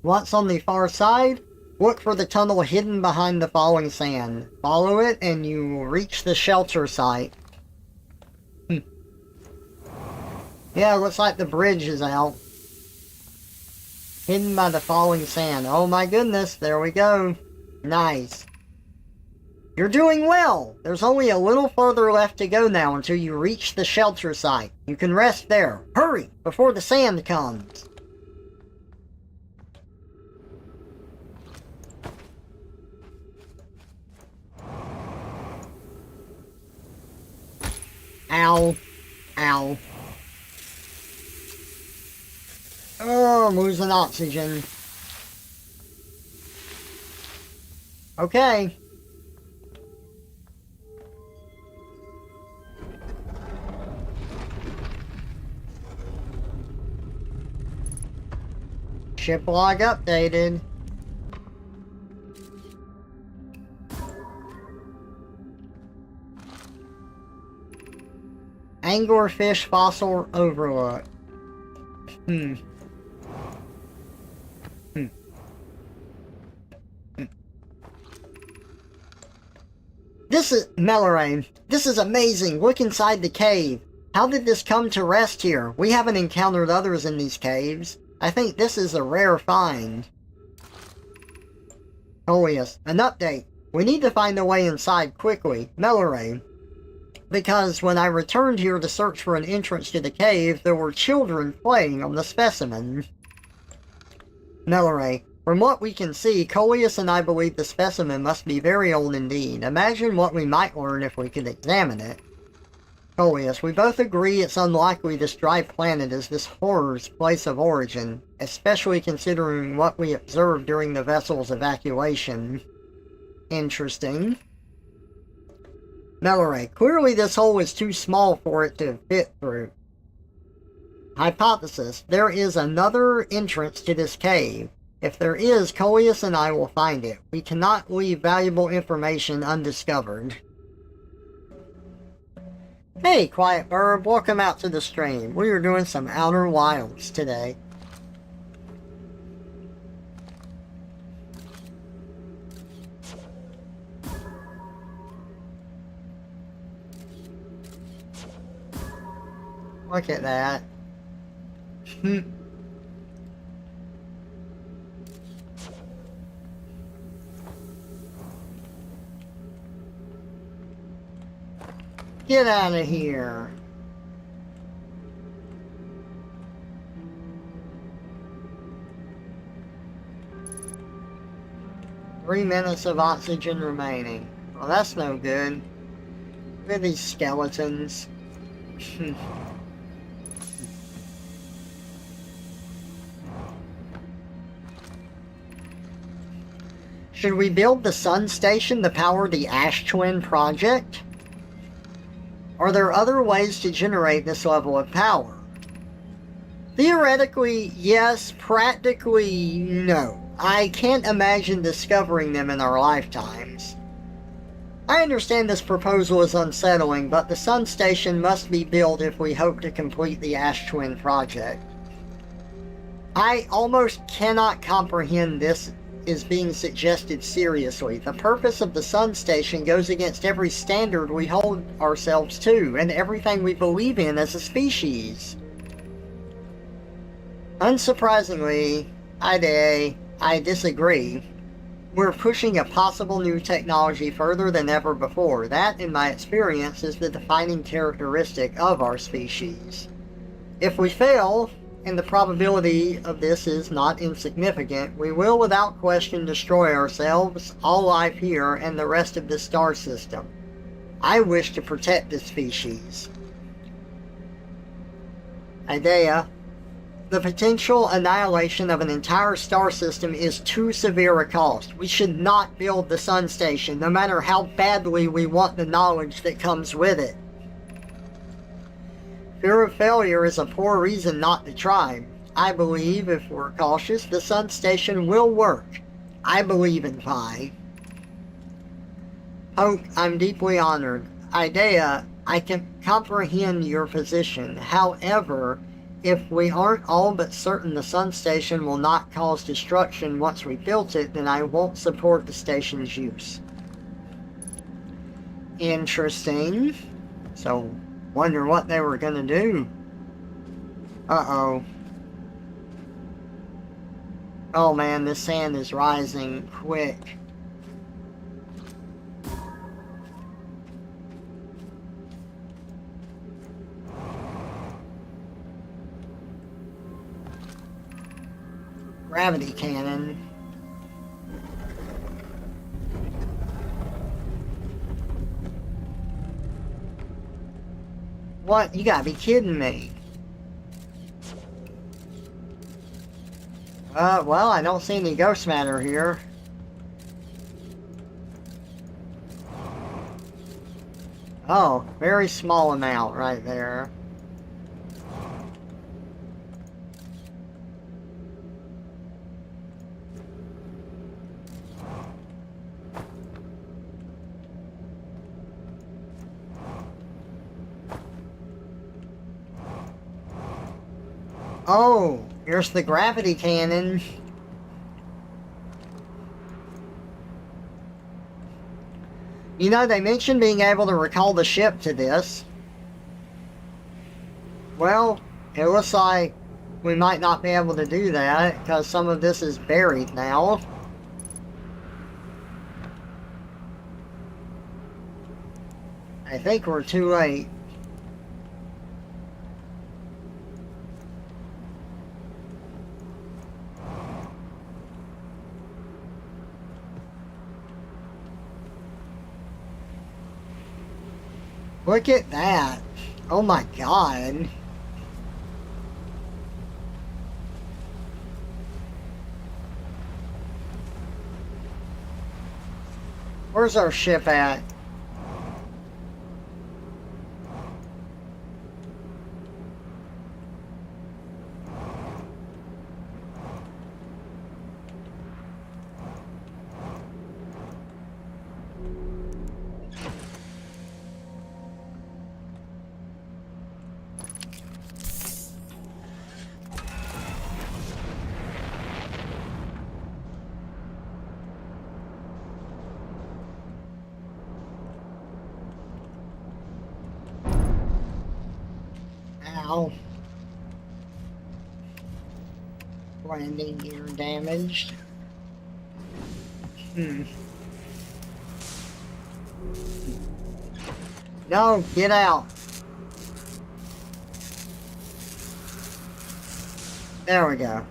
Speaker 1: Once on the far side, look for the tunnel hidden behind the falling sand. Follow it and you will reach the shelter site. Yeah, looks like the bridge is out. Hidden by the falling sand. Oh my goodness, there we go. Nice. You're doing well! There's only a little further left to go now until you reach the shelter site. You can rest there. Hurry, before the sand comes. Ow. Ow. Oh, I'm losing oxygen. Okay. Ship log updated. Anglerfish fossil overlook. This is Melore. This is amazing. Look inside the cave. How did this come to rest here? We haven't encountered others in these caves. I think this is a rare find. Coleus, an update. We need to find a way inside quickly. Melloray. Because when I returned here to search for an entrance to the cave, there were children playing on the specimen. Melloray. From what we can see, Coleus and I believe the specimen must be very old indeed. Imagine what we might learn if we could examine it. Coleus, we both agree it's unlikely this dry planet is this horror's place of origin, especially considering what we observed during the vessel's evacuation. Interesting. Melloray, clearly this hole is too small for it to fit through. Hypothesis, there is another entrance to this cave. If there is, Coleus and I will find it. We cannot leave valuable information undiscovered. Hey, Quiet Bird, welcome out to the stream. We are doing some Outer Wilds today. Look at that. Get out of here. Three minutes of oxygen remaining. Well, that's no good. Look at these skeletons. Should we build the sun station to power the Ash Twin project? Are there other ways to generate this level of power? Theoretically, yes. Practically, no. I can't imagine discovering them in our lifetimes. I understand this proposal is unsettling, but the sun station must be built if we hope to complete the Ash Twin project. I almost cannot comprehend this is being suggested seriously. The purpose of the sun station goes against every standard we hold ourselves to, and everything we believe in as a species. Unsurprisingly, I disagree. We're pushing a possible new technology further than ever before. That, in my experience, is the defining characteristic of our species. If we fail, and the probability of this is not insignificant, we will without question destroy ourselves, all life here, and the rest of the star system. I wish to protect the species. Idea. The potential annihilation of an entire star system is too severe a cost. We should not build the sun station, no matter how badly we want the knowledge that comes with it. Fear of failure is a poor reason not to try. I believe, if we're cautious, the sun station will work. I believe in Pi. Poke, I'm deeply honored. Idea, I can comprehend your position. However, if we aren't all but certain the sun station will not cause destruction once we built it, then I won't support the station's use. Interesting. So, wonder what they were gonna do. Uh-oh. Oh man, this sand is rising quick. Gravity cannon. What? You gotta be kidding me. Well, I don't see any ghost matter here. Oh, very small amount right there. Oh, here's the gravity cannon. You know, they mentioned being able to recall the ship to this. Well, it looks like we might not be able to do that, because some of this is buried now. I think we're too late. Look at that. Oh my god. Where's our ship at? Ow. Landing gear damaged. No, get out. There we go.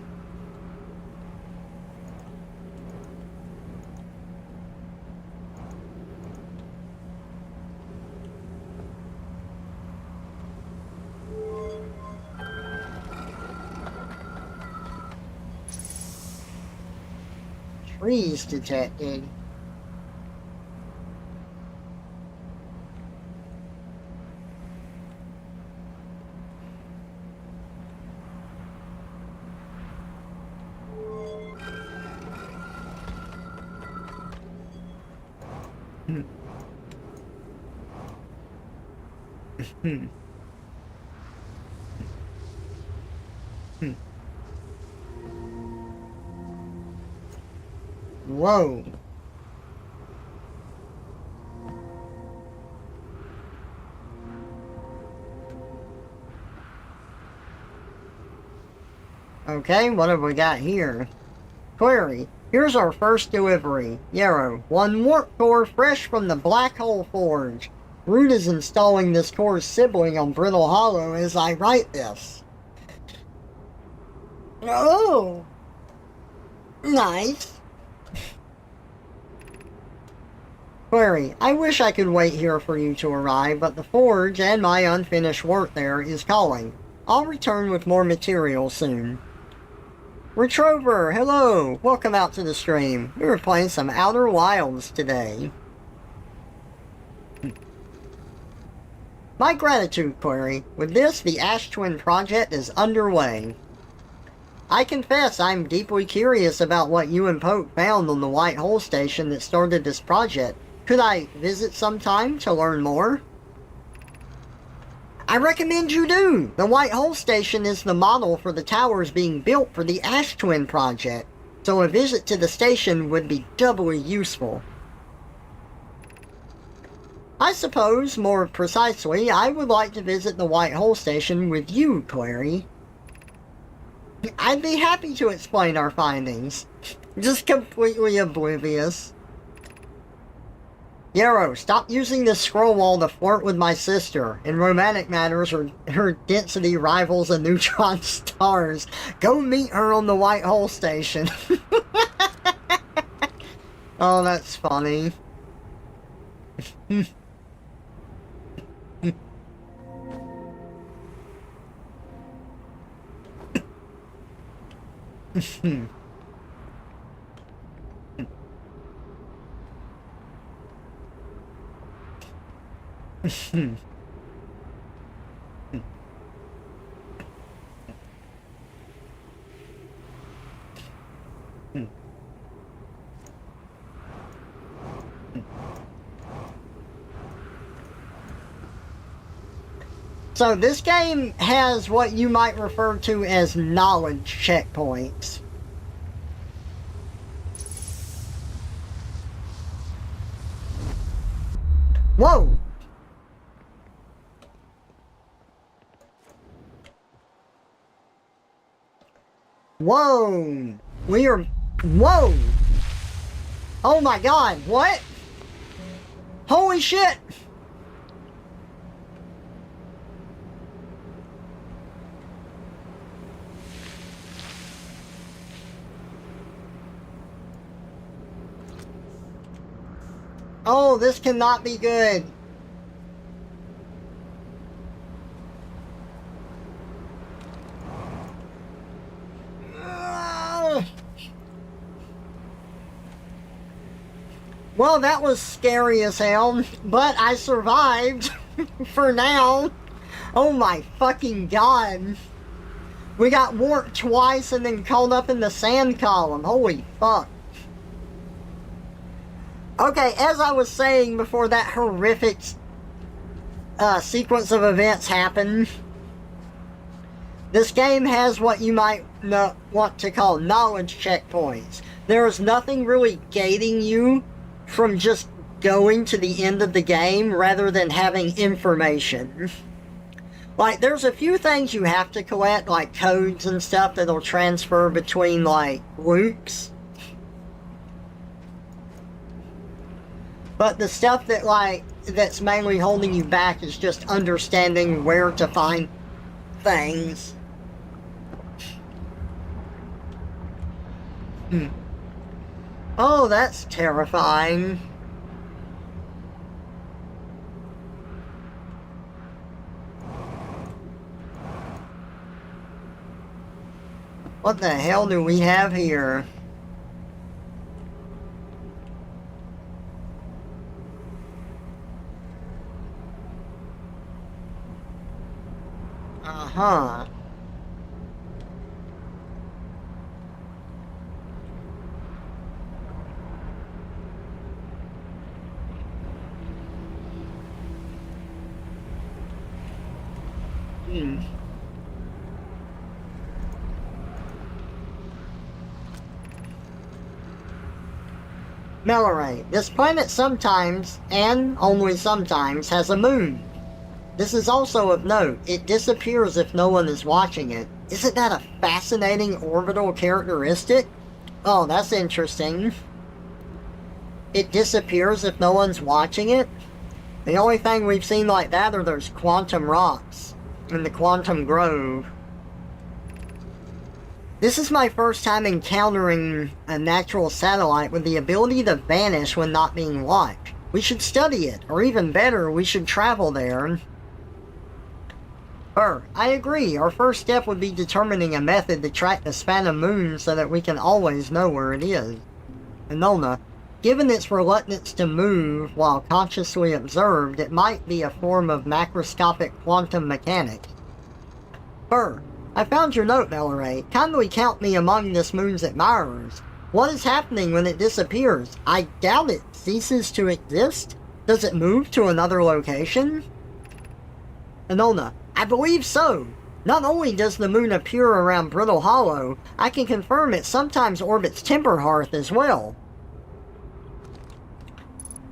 Speaker 1: Trees detected. Whoa. Okay, what have we got here? Query. Here's our first delivery. Yarrow. 1 warp core fresh from the Black Hole Forge. Root is installing this core's sibling on Brittle Hollow as I write this. Oh! Nice. Query. I wish I could wait here for you to arrive, but the forge and my unfinished work there is calling. I'll return with more material soon. Retrover, hello! Welcome out to the stream. We were playing some Outer Wilds today. My gratitude, Query. With this, the Ash Twin project is underway. I confess I'm deeply curious about what you and Poke found on the White Hole Station that started this project. Could I visit sometime to learn more? I recommend you do! The White Hole Station is the model for the towers being built for the Ash Twin project, so a visit to the station would be doubly useful. I suppose, more precisely, I would like to visit the White Hole Station with you, Query. I'd be happy to explain our findings. Just completely oblivious. Yarrow, stop using this scroll wall to flirt with my sister. In romantic matters, her density rivals a neutron stars. Go meet her on the White Hole Station. Oh, that's funny. So this game has what you might refer to as knowledge checkpoints. Whoa! Whoa! We are... Whoa! Oh my god, what? Holy shit! Oh, this cannot be good. Well, that was scary as hell, but I survived for now. Oh my fucking god. We got warped twice and then caught up in the sand column. Holy fuck. Okay, as I was saying before that horrific sequence of events happened, this game has what you might want to call knowledge checkpoints. There is nothing really gating you from just going to the end of the game rather than having information. Like, there's a few things you have to collect, like codes and stuff that'll transfer between, like, loops. But the stuff that, like, that's mainly holding you back is just understanding where to find things. Oh, that's terrifying. What the hell do we have here? Uh-huh. Melloray. This planet sometimes, and only sometimes, has a moon. This is also of note. It disappears if no one is watching it. Isn't that a fascinating orbital characteristic? Oh, that's interesting. It disappears if no one's watching it? The only thing we've seen like that are those quantum rocks in the Quantum Grove. This is my first time encountering a natural satellite with the ability to vanish when not being watched. We should study it, or even better, we should travel there. I agree. Our first step would be determining a method to track the span of moon so that we can always know where it is. Enola, given its reluctance to move while consciously observed, it might be a form of macroscopic quantum mechanics. I found your note, Melloray. Kindly count me among this moon's admirers. What is happening when it disappears? I doubt it ceases to exist. Does it move to another location? Enola, I believe so. Not only does the moon appear around Brittle Hollow, I can confirm it sometimes orbits Timberhearth as well.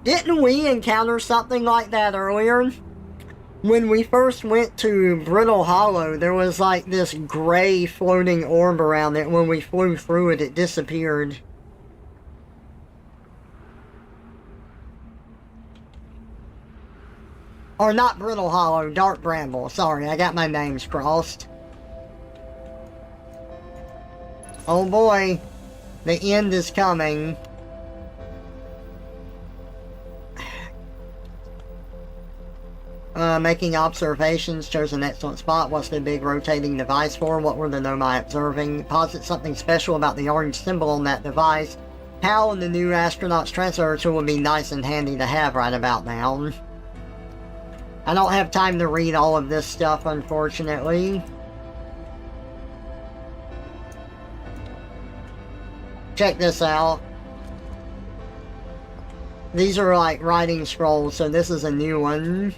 Speaker 1: Didn't we encounter something like that earlier? When we first went to Brittle Hollow, there was like this gray floating orb around it. When we flew through it, it disappeared. Or not Brittle Hollow, Dark Bramble. Sorry, I got my names crossed. Oh boy, the end is coming. Making observations, chose an excellent spot. What's the big rotating device for? What were the Nomai observing? Posit something special about the orange symbol on that device. How and the new astronaut's transfer tool would be nice and handy to have right about now. I don't have time to read all of this stuff, unfortunately. Check this out. These are like writing scrolls, so this is a new one.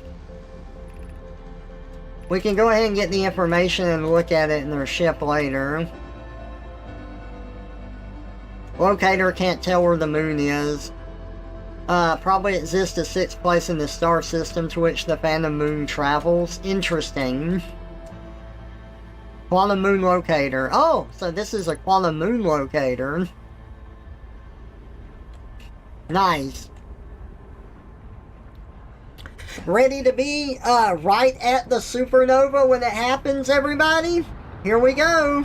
Speaker 1: We can go ahead and get the information and look at it in their ship later. Locator can't tell where the moon is. Probably exists a sixth place in the star system to which the Phantom Moon travels. Interesting. Quantum Moon Locator. Oh, so this is a Quantum Moon Locator. Nice. Ready to be right at the supernova when it happens, everybody? Here we go.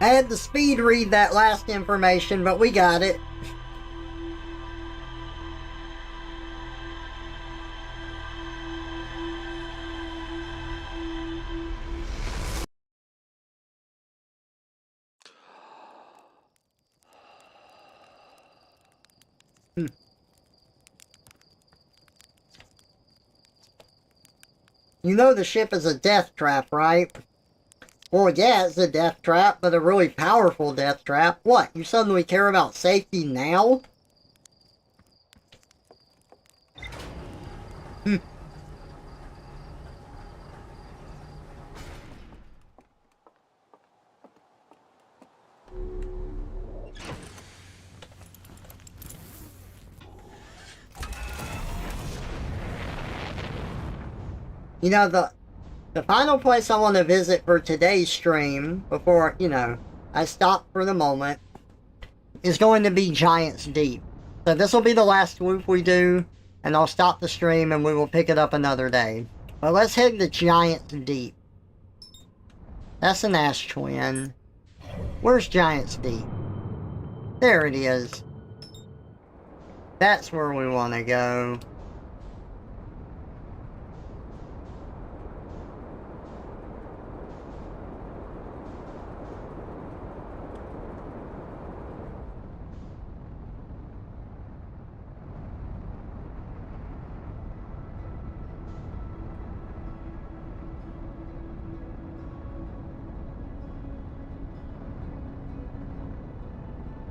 Speaker 1: I had to speed read that last information, but we got it. You know the ship is a death trap, right? Well, yeah, it's a death trap, but a really powerful death trap. What, you suddenly care about safety now? You know, the final place I want to visit for today's stream, before, you know, I stop for the moment, is going to be Giant's Deep. So this will be the last loop we do, and I'll stop the stream and we will pick it up another day. But let's head to Giant's Deep. That's an Ash Twin. Where's Giant's Deep? There it is. That's where we want to go.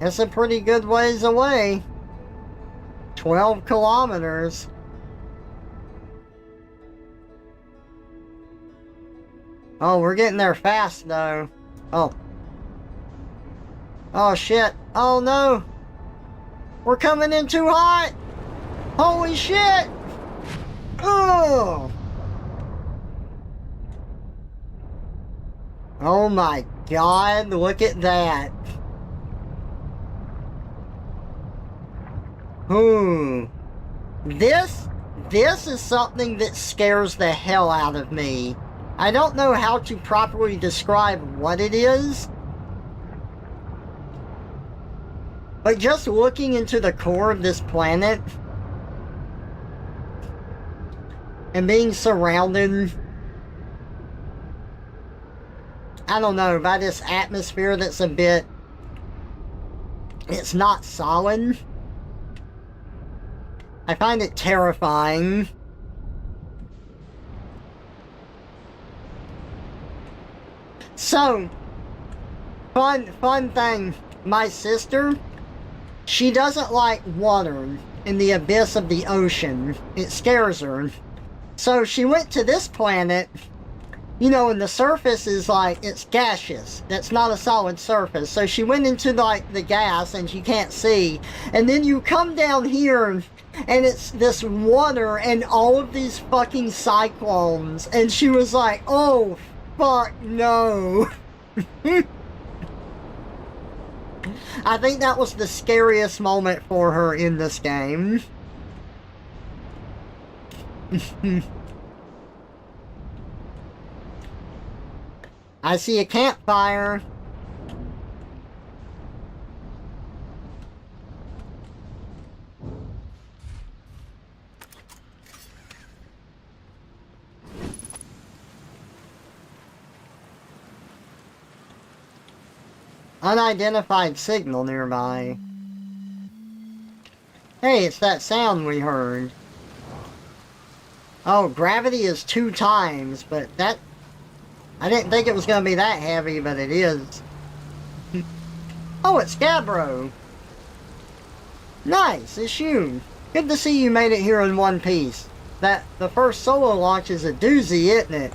Speaker 1: It's a pretty good ways away. 12 kilometers. Oh, we're getting there fast, though. Oh. Oh, shit. Oh, no. We're coming in too hot. Holy shit. Oh. Oh, my God. Look at that. This is something that scares the hell out of me. I don't know how to properly describe what it is, but just looking into the core of this planet and being surrounded, I don't know, by this atmosphere that's a bit, it's not solid. I find it terrifying. So, fun thing. My sister, she doesn't like water in the abyss of the ocean. It scares her. So she went to this planet, you know, and the surface is like, it's gaseous. That's not a solid surface. So she went into like the gas and she can't see. And then you come down here and it's this water and all of these fucking cyclones. And she was like, oh, fuck no. I think that was the scariest moment for her in this game. I see a campfire. Unidentified signal nearby. Hey, it's that sound we heard. Oh, gravity is 2 times, but that... I didn't think it was going to be that heavy, but it is. Oh, it's Gabbro. Nice, it's you. Good to see you made it here in one piece. The first solo launch is a doozy, isn't it?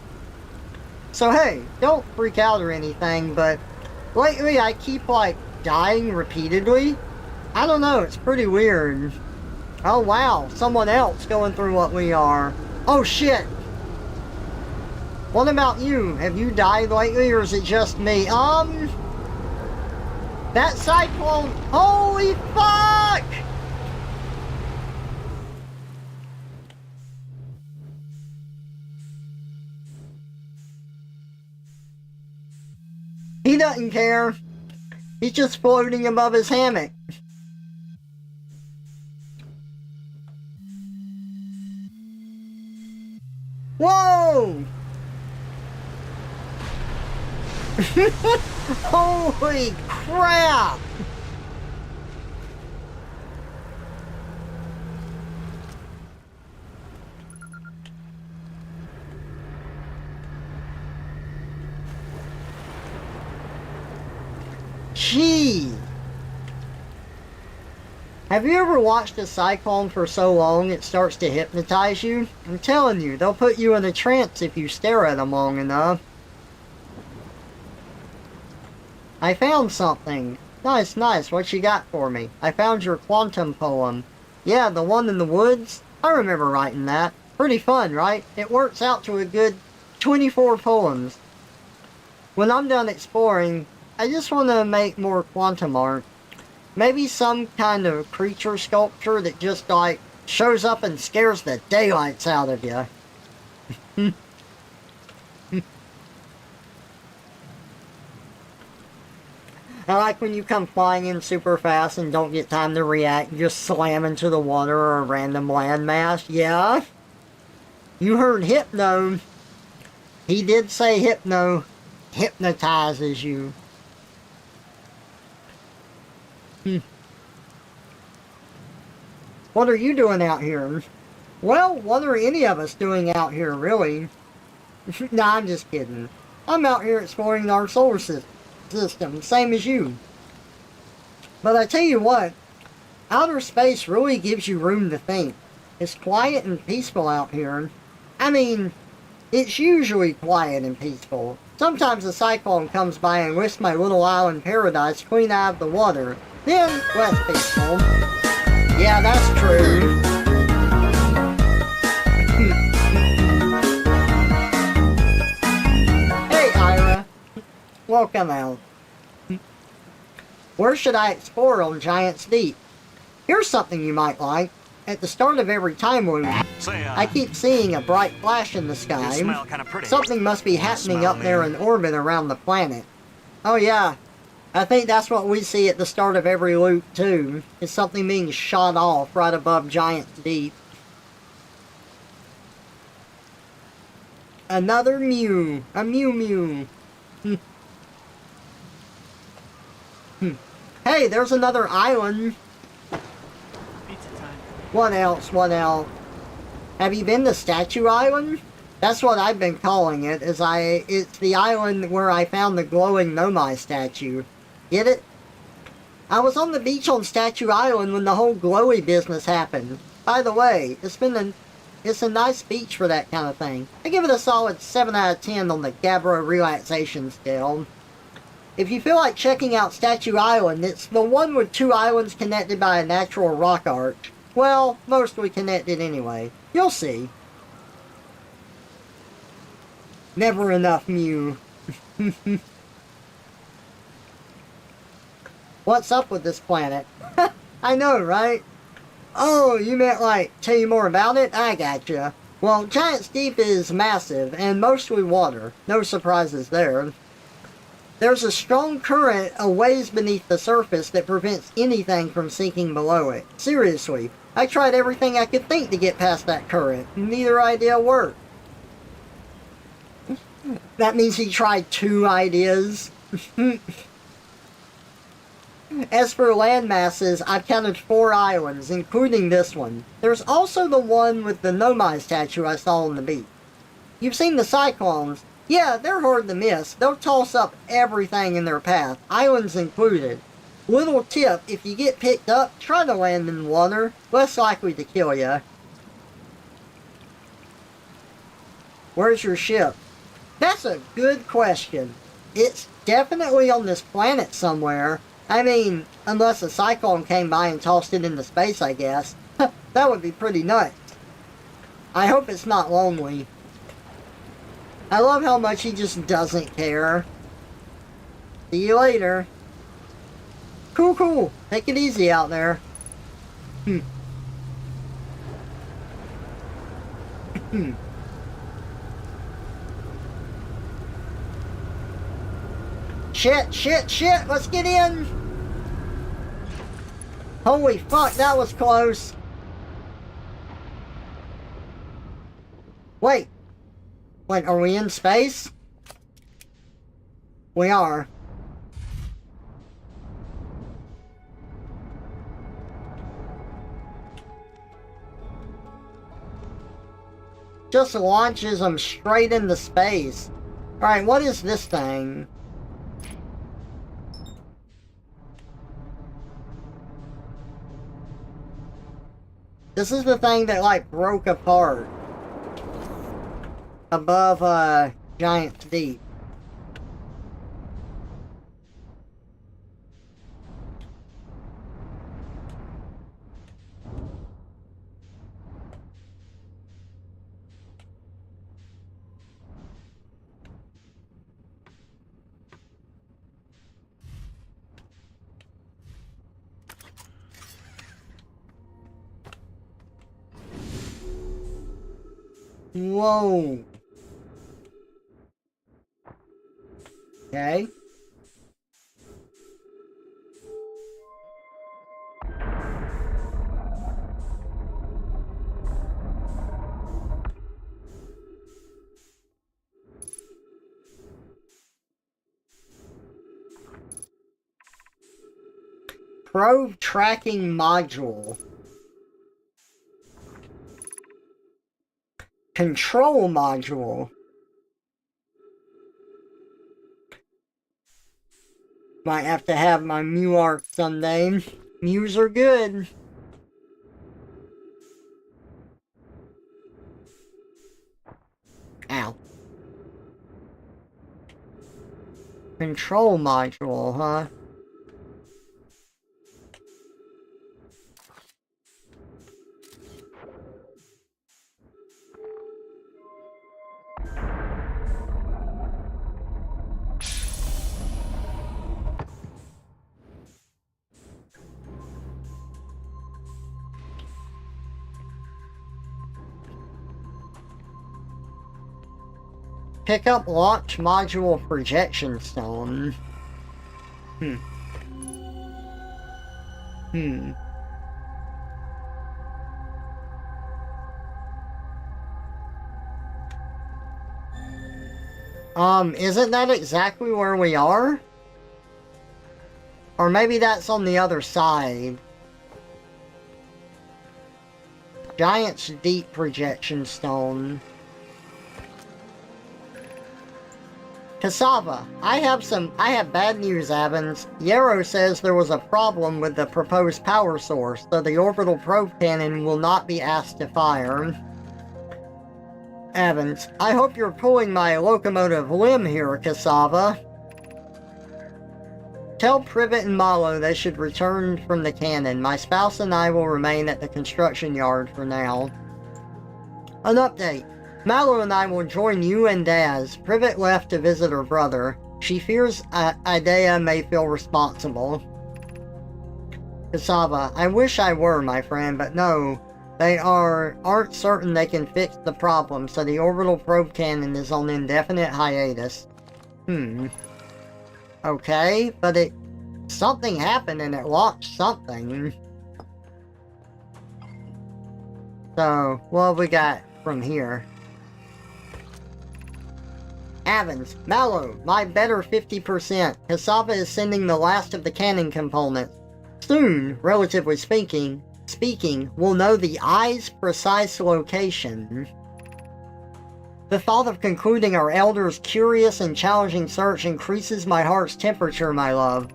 Speaker 1: So hey, don't freak out or anything, but lately I keep like dying repeatedly. I don't know, it's pretty weird. Oh wow, someone else going through what we are. Oh shit! What about you? Have you died lately or is it just me? That cyclone, holy fuck! He doesn't care. He's just floating above his hammock. Whoa! Holy crap! Gee! Have you ever watched a cyclone for so long it starts to hypnotize you? I'm telling you, they'll put you in a trance if you stare at them long enough. I found something. Nice, nice. What you got for me? I found your quantum poem. Yeah, the one in the woods? I remember writing that. Pretty fun, right? It works out to a good 24 poems. When I'm done exploring, I just want to make more quantum art. Maybe some kind of creature sculpture that just, like, shows up and scares the daylights out of you. I like when you come flying in super fast and don't get time to react, you just slam into the water or a random landmass. Yeah? You heard Hypno. He did say Hypno hypnotizes you. What are you doing out here? Well, what are any of us doing out here, really? Nah, I'm just kidding. I'm out here exploring our solar system, same as you. But I tell you what, outer space really gives you room to think. It's quiet and peaceful out here. I mean, it's usually quiet and peaceful. Sometimes a cyclone comes by and lifts my little island paradise clean out of the water. Then, less peaceful. Yeah, that's true. Hey, Ira. Welcome out. Where should I explore on Giant's Deep? Here's something you might like. At the start of every time loop,
Speaker 2: Say,
Speaker 1: I keep seeing a bright flash in the
Speaker 2: you
Speaker 1: sky.
Speaker 2: smell kind of pretty.
Speaker 1: Something must be happening
Speaker 2: Smell
Speaker 1: up there
Speaker 2: me.
Speaker 1: in orbit around the planet. Oh yeah, I think that's what we see at the start of every loop too. It's something being shot off right above Giant's Deep. Another Mew. A Mew Mew. Hey, there's another island.
Speaker 5: Pizza time.
Speaker 1: What else? What else? Have you been to Statue Island? That's what I've been calling it. It's the island where I found the glowing Nomai statue. Get it? I was on the beach on Statue Island when the whole glowy business happened. By the way, it's a nice beach for that kind of thing. I give it a solid 7 out of 10 on the Gabbro relaxation scale. If you feel like checking out Statue Island, it's the one with 2 islands connected by a natural rock arch. Well, mostly connected anyway. You'll see. Never enough Mew. What's up with this planet? I know, right? Oh, you meant like, tell you more about it? I gotcha. Well, Giant's Deep is massive, and mostly water. No surprises there. There's a strong current a ways beneath the surface that prevents anything from sinking below it. Seriously, I tried everything I could think to get past that current. Neither idea worked. That means he tried 2 ideas. As for land masses, I've counted 4 islands, including this one. There's also the one with the Nomai statue I saw on the beach. You've seen the cyclones. Yeah, they're hard to miss. They'll toss up everything in their path, islands included. Little tip, if you get picked up, try to land in water. Less likely to kill you. Where's your ship? That's a good question. It's definitely on this planet somewhere. I mean, unless a cyclone came by and tossed it into space, I guess. That would be pretty nuts. I hope it's not lonely. I love how much he just doesn't care. See you later. Cool, cool. Take it easy out there. Shit, shit, shit! Let's get in! Holy fuck, that was close! Wait! Wait, are we in space? We are. Just launches them straight into space. Alright, what is this thing? This is the thing that, like, broke apart. Above, Giant's Deep. Whoa. Okay. Probe tracking module. Control module. Might have to have my Mew art someday. Mews are good. Ow. Control module, huh? Pick up launch module projection stone. Isn't that exactly where we are? Or maybe that's on the other side. Giant's Deep projection stone. Cassava, I have bad news, Evans. Yarrow says there was a problem with the proposed power source, so the orbital probe cannon will not be asked to fire. Evans, I hope you're pulling my locomotive limb here, Cassava. Tell Privet and Malo they should return from the cannon. My spouse and I will remain at the construction yard for now. An update. Malo and I will join you and Daz. Privet left to visit her brother. She fears Idea may feel responsible. Cassava, I wish I were, my friend, but no. They aren't certain they can fix the problem, so the orbital probe cannon is on indefinite hiatus. Okay, but something happened and it launched something. So, what have we got from here? Evans, Mallow, my better 50%. Cassava is sending the last of the cannon components. Soon, relatively speaking, we'll know the eye's precise location. The thought of concluding our elder's curious and challenging search increases my heart's temperature, my love.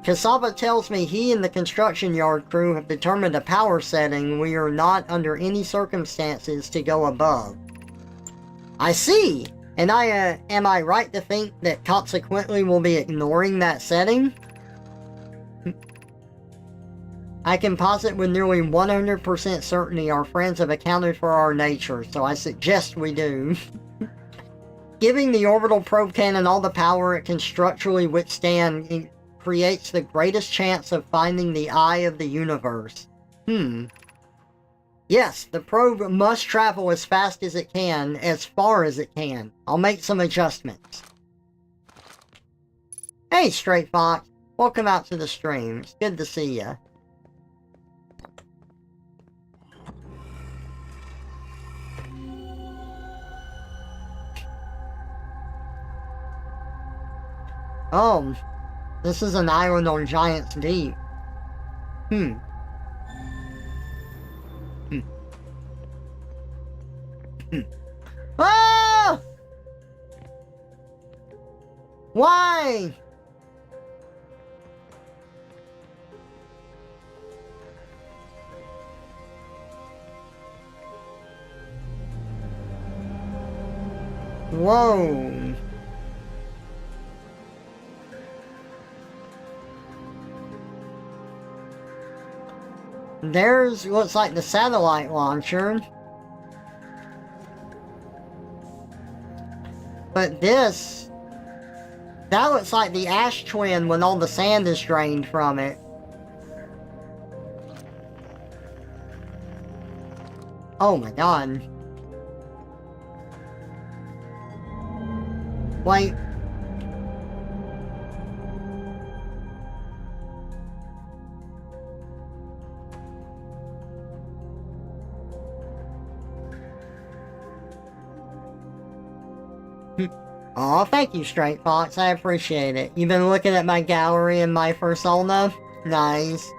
Speaker 1: Cassava tells me he and the construction yard crew have determined a power setting we are not under any circumstances to go above. I see! And am I right to think that consequently we'll be ignoring that setting? I can posit with nearly 100% certainty our friends have accounted for our nature, so I suggest we do. Giving the orbital probe cannon all the power it can structurally withstand creates the greatest chance of finding the eye of the universe. Yes, the probe must travel as fast as it can, as far as it can. I'll make some adjustments. Hey, Straight Fox. Welcome out to the stream. It's good to see ya. Oh, this is an island on Giant's Deep. Hmm. Ah! Why? Whoa. There's, looks like the satellite launcher. But this, that looks like the ash twin when all the sand is drained from it. Oh my god. Wait. Aw, thank you, Straight Fox. I appreciate it. You've been looking at my gallery in my persona? Nice.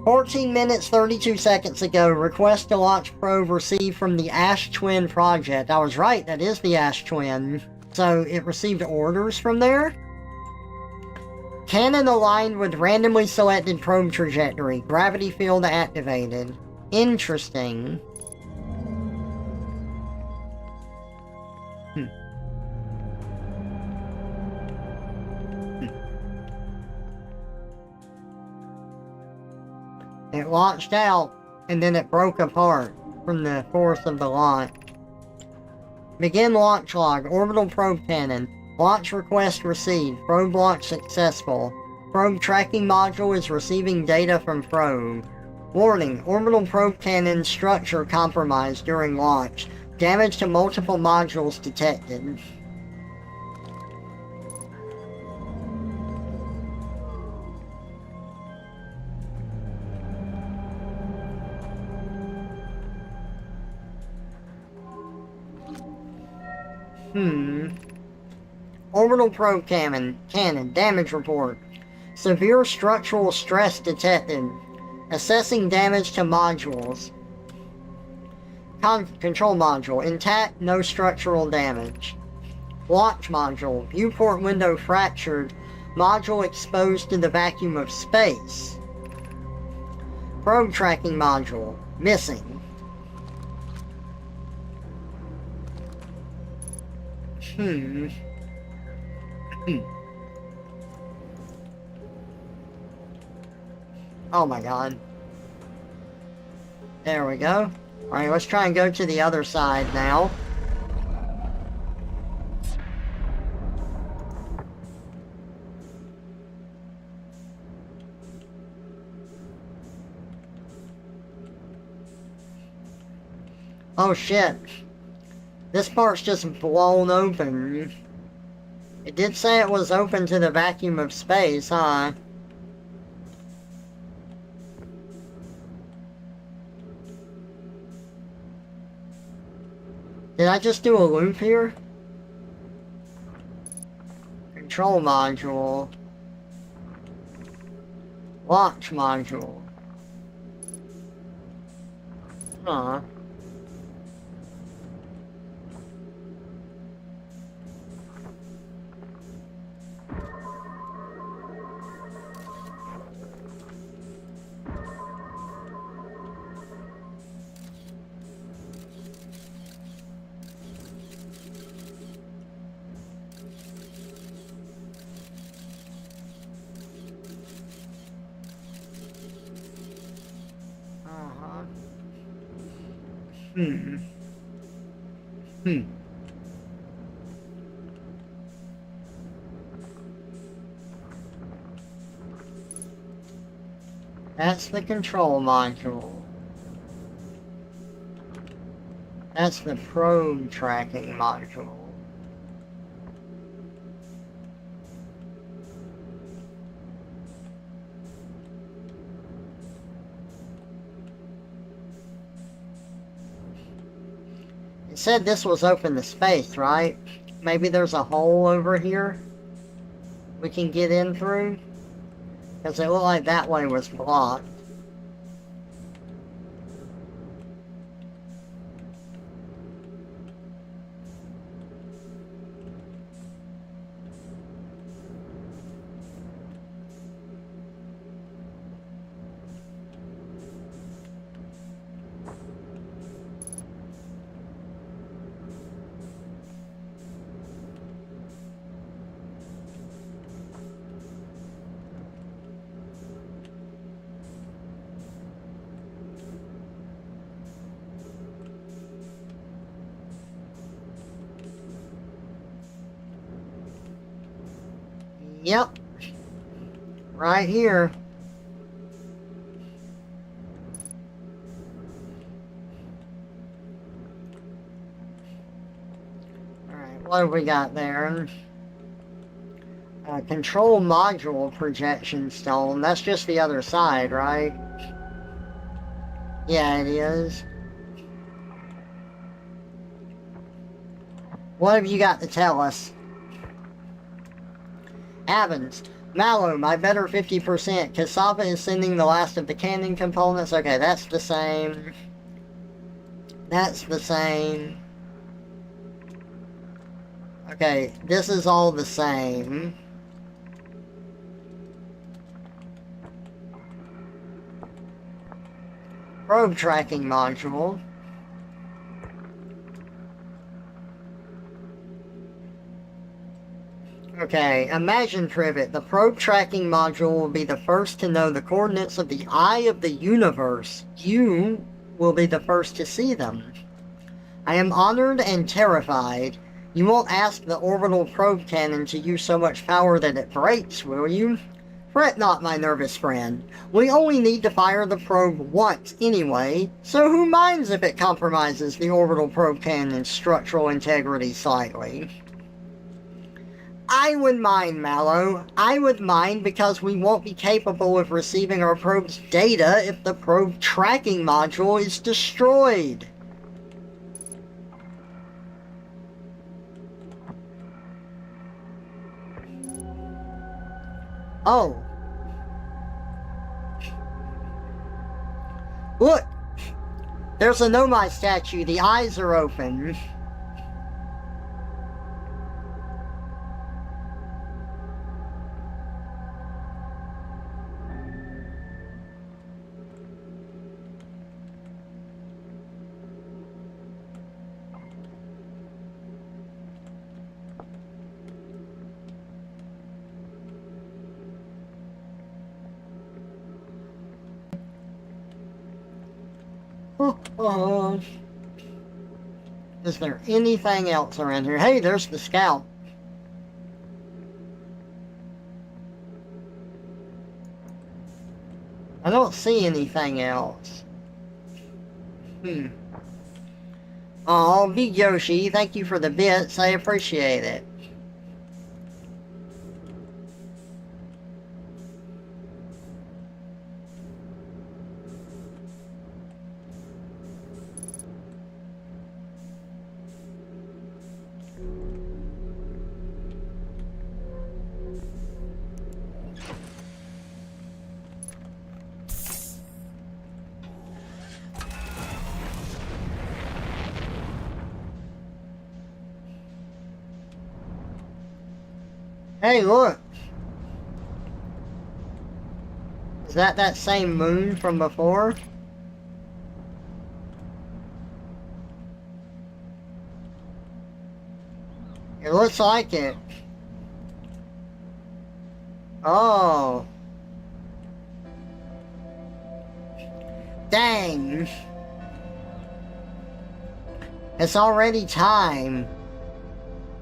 Speaker 1: 14 minutes, 32 seconds ago, request to launch probe received from the Ash Twin project. I was right, that is the Ash Twin. So, it received orders from there? Cannon aligned with randomly selected probe trajectory. Gravity field activated. Interesting. It launched out, and then it broke apart from the force of the launch. Begin launch log. Orbital probe cannon. Launch request received. Probe launch successful. Probe tracking module is receiving data from probe. Warning. Orbital probe cannon structure compromised during launch. Damage to multiple modules detected. Orbital probe cannon damage report. Severe structural stress detected. Assessing damage to modules. Control module intact, no structural damage. Launch module. Viewport window fractured. Module exposed to the vacuum of space. Probe tracking module missing. Oh my god. There we go. Alright, let's try and go to the other side now. Oh shit. This part's just blown open. It did say it was open to the vacuum of space, huh? Did I just do a loop here? Control module. Launch module. Huh. That's the control module. That's the probe tracking module. It said this was open to space, right? Maybe there's a hole over here we can get in through? Because it looked like that way was blocked. Yep. Right here. Alright, what have we got there? Control module projection stone. That's just the other side, right? Yeah, it is. What have you got to tell us? Evans. Mallow, my better 50%. Cassava is sending the last of the cannon components. Okay, that's the same. That's the same. Okay, this is all the same. Probe tracking module. Okay, imagine Trivet. The probe tracking module will be the first to know the coordinates of the eye of the universe. You will be the first to see them. I am honored and terrified. You won't ask the orbital probe cannon to use so much power that it breaks, will you? Fret not, my nervous friend. We only need to fire the probe once anyway, so who minds if it compromises the orbital probe cannon's structural integrity slightly? I would mind, Mallow. I would mind because we won't be capable of receiving our probe's data if the probe tracking module is destroyed. Oh. Look! There's a Nomai statue. The eyes are open. Is there anything else around here? Hey, there's the scout. I don't see anything else. Oh, Big Yoshi, thank you for the bits. I appreciate it. Hey, look! Is that same moon from before? It looks like it. Oh. Dang. It's already time.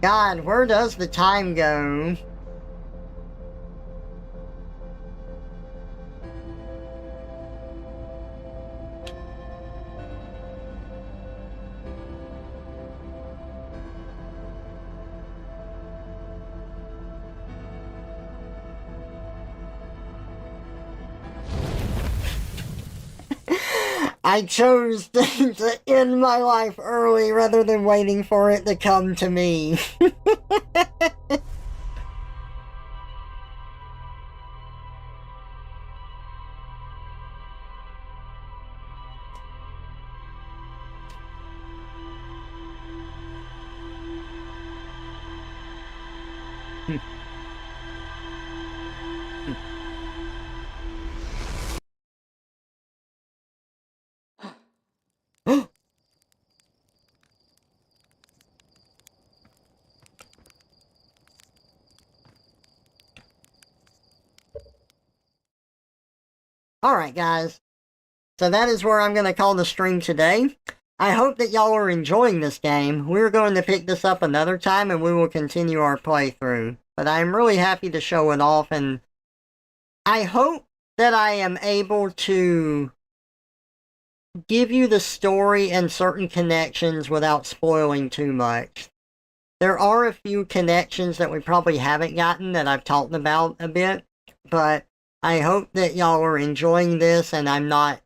Speaker 1: God, where does the time go? I chose to end my life early rather than waiting for it to come to me. Alright guys, so that is where I'm going to call the stream today. I hope that y'all are enjoying this game. We're going to pick this up another time and we will continue our playthrough. But I'm really happy to show it off, and I hope that I am able to give you the story and certain connections without spoiling too much. There are a few connections that we probably haven't gotten that I've talked about a bit, but I hope that y'all are enjoying this and I'm not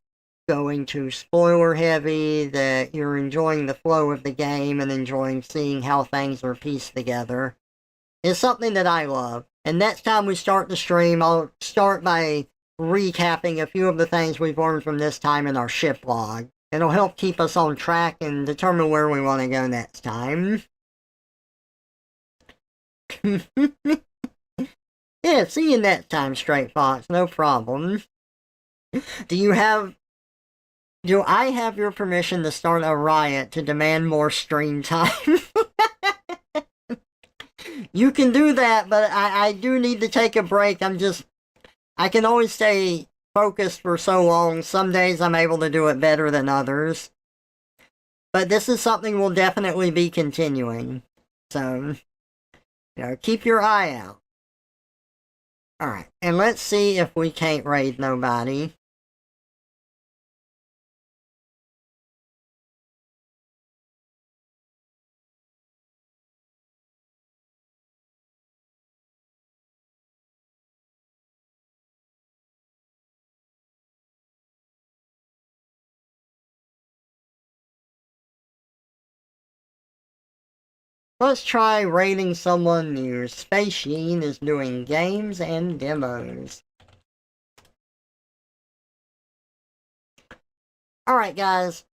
Speaker 1: going too spoiler heavy, that you're enjoying the flow of the game and enjoying seeing how things are pieced together. It's something that I love. And next time we start the stream, I'll start by recapping a few of the things we've learned from this time in our ship log. It'll help keep us on track and determine where we want to go next time. Yeah, see you next time, Straight Fox, no problem. Do I have your permission to start a riot to demand more stream time? You can do that, but I do need to take a break. I can only stay focused for so long. Some days I'm able to do it better than others. But this is something we'll definitely be continuing. So, keep your eye out. Alright, and let's see if we can't raid nobody. Let's try raiding someone new. Space Sheen is doing games and demos. Alright guys,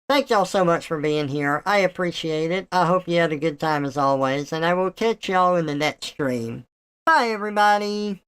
Speaker 1: thank y'all so much for being here. I appreciate it. I hope you had a good time as always, and I will catch y'all in the next stream. Bye everybody!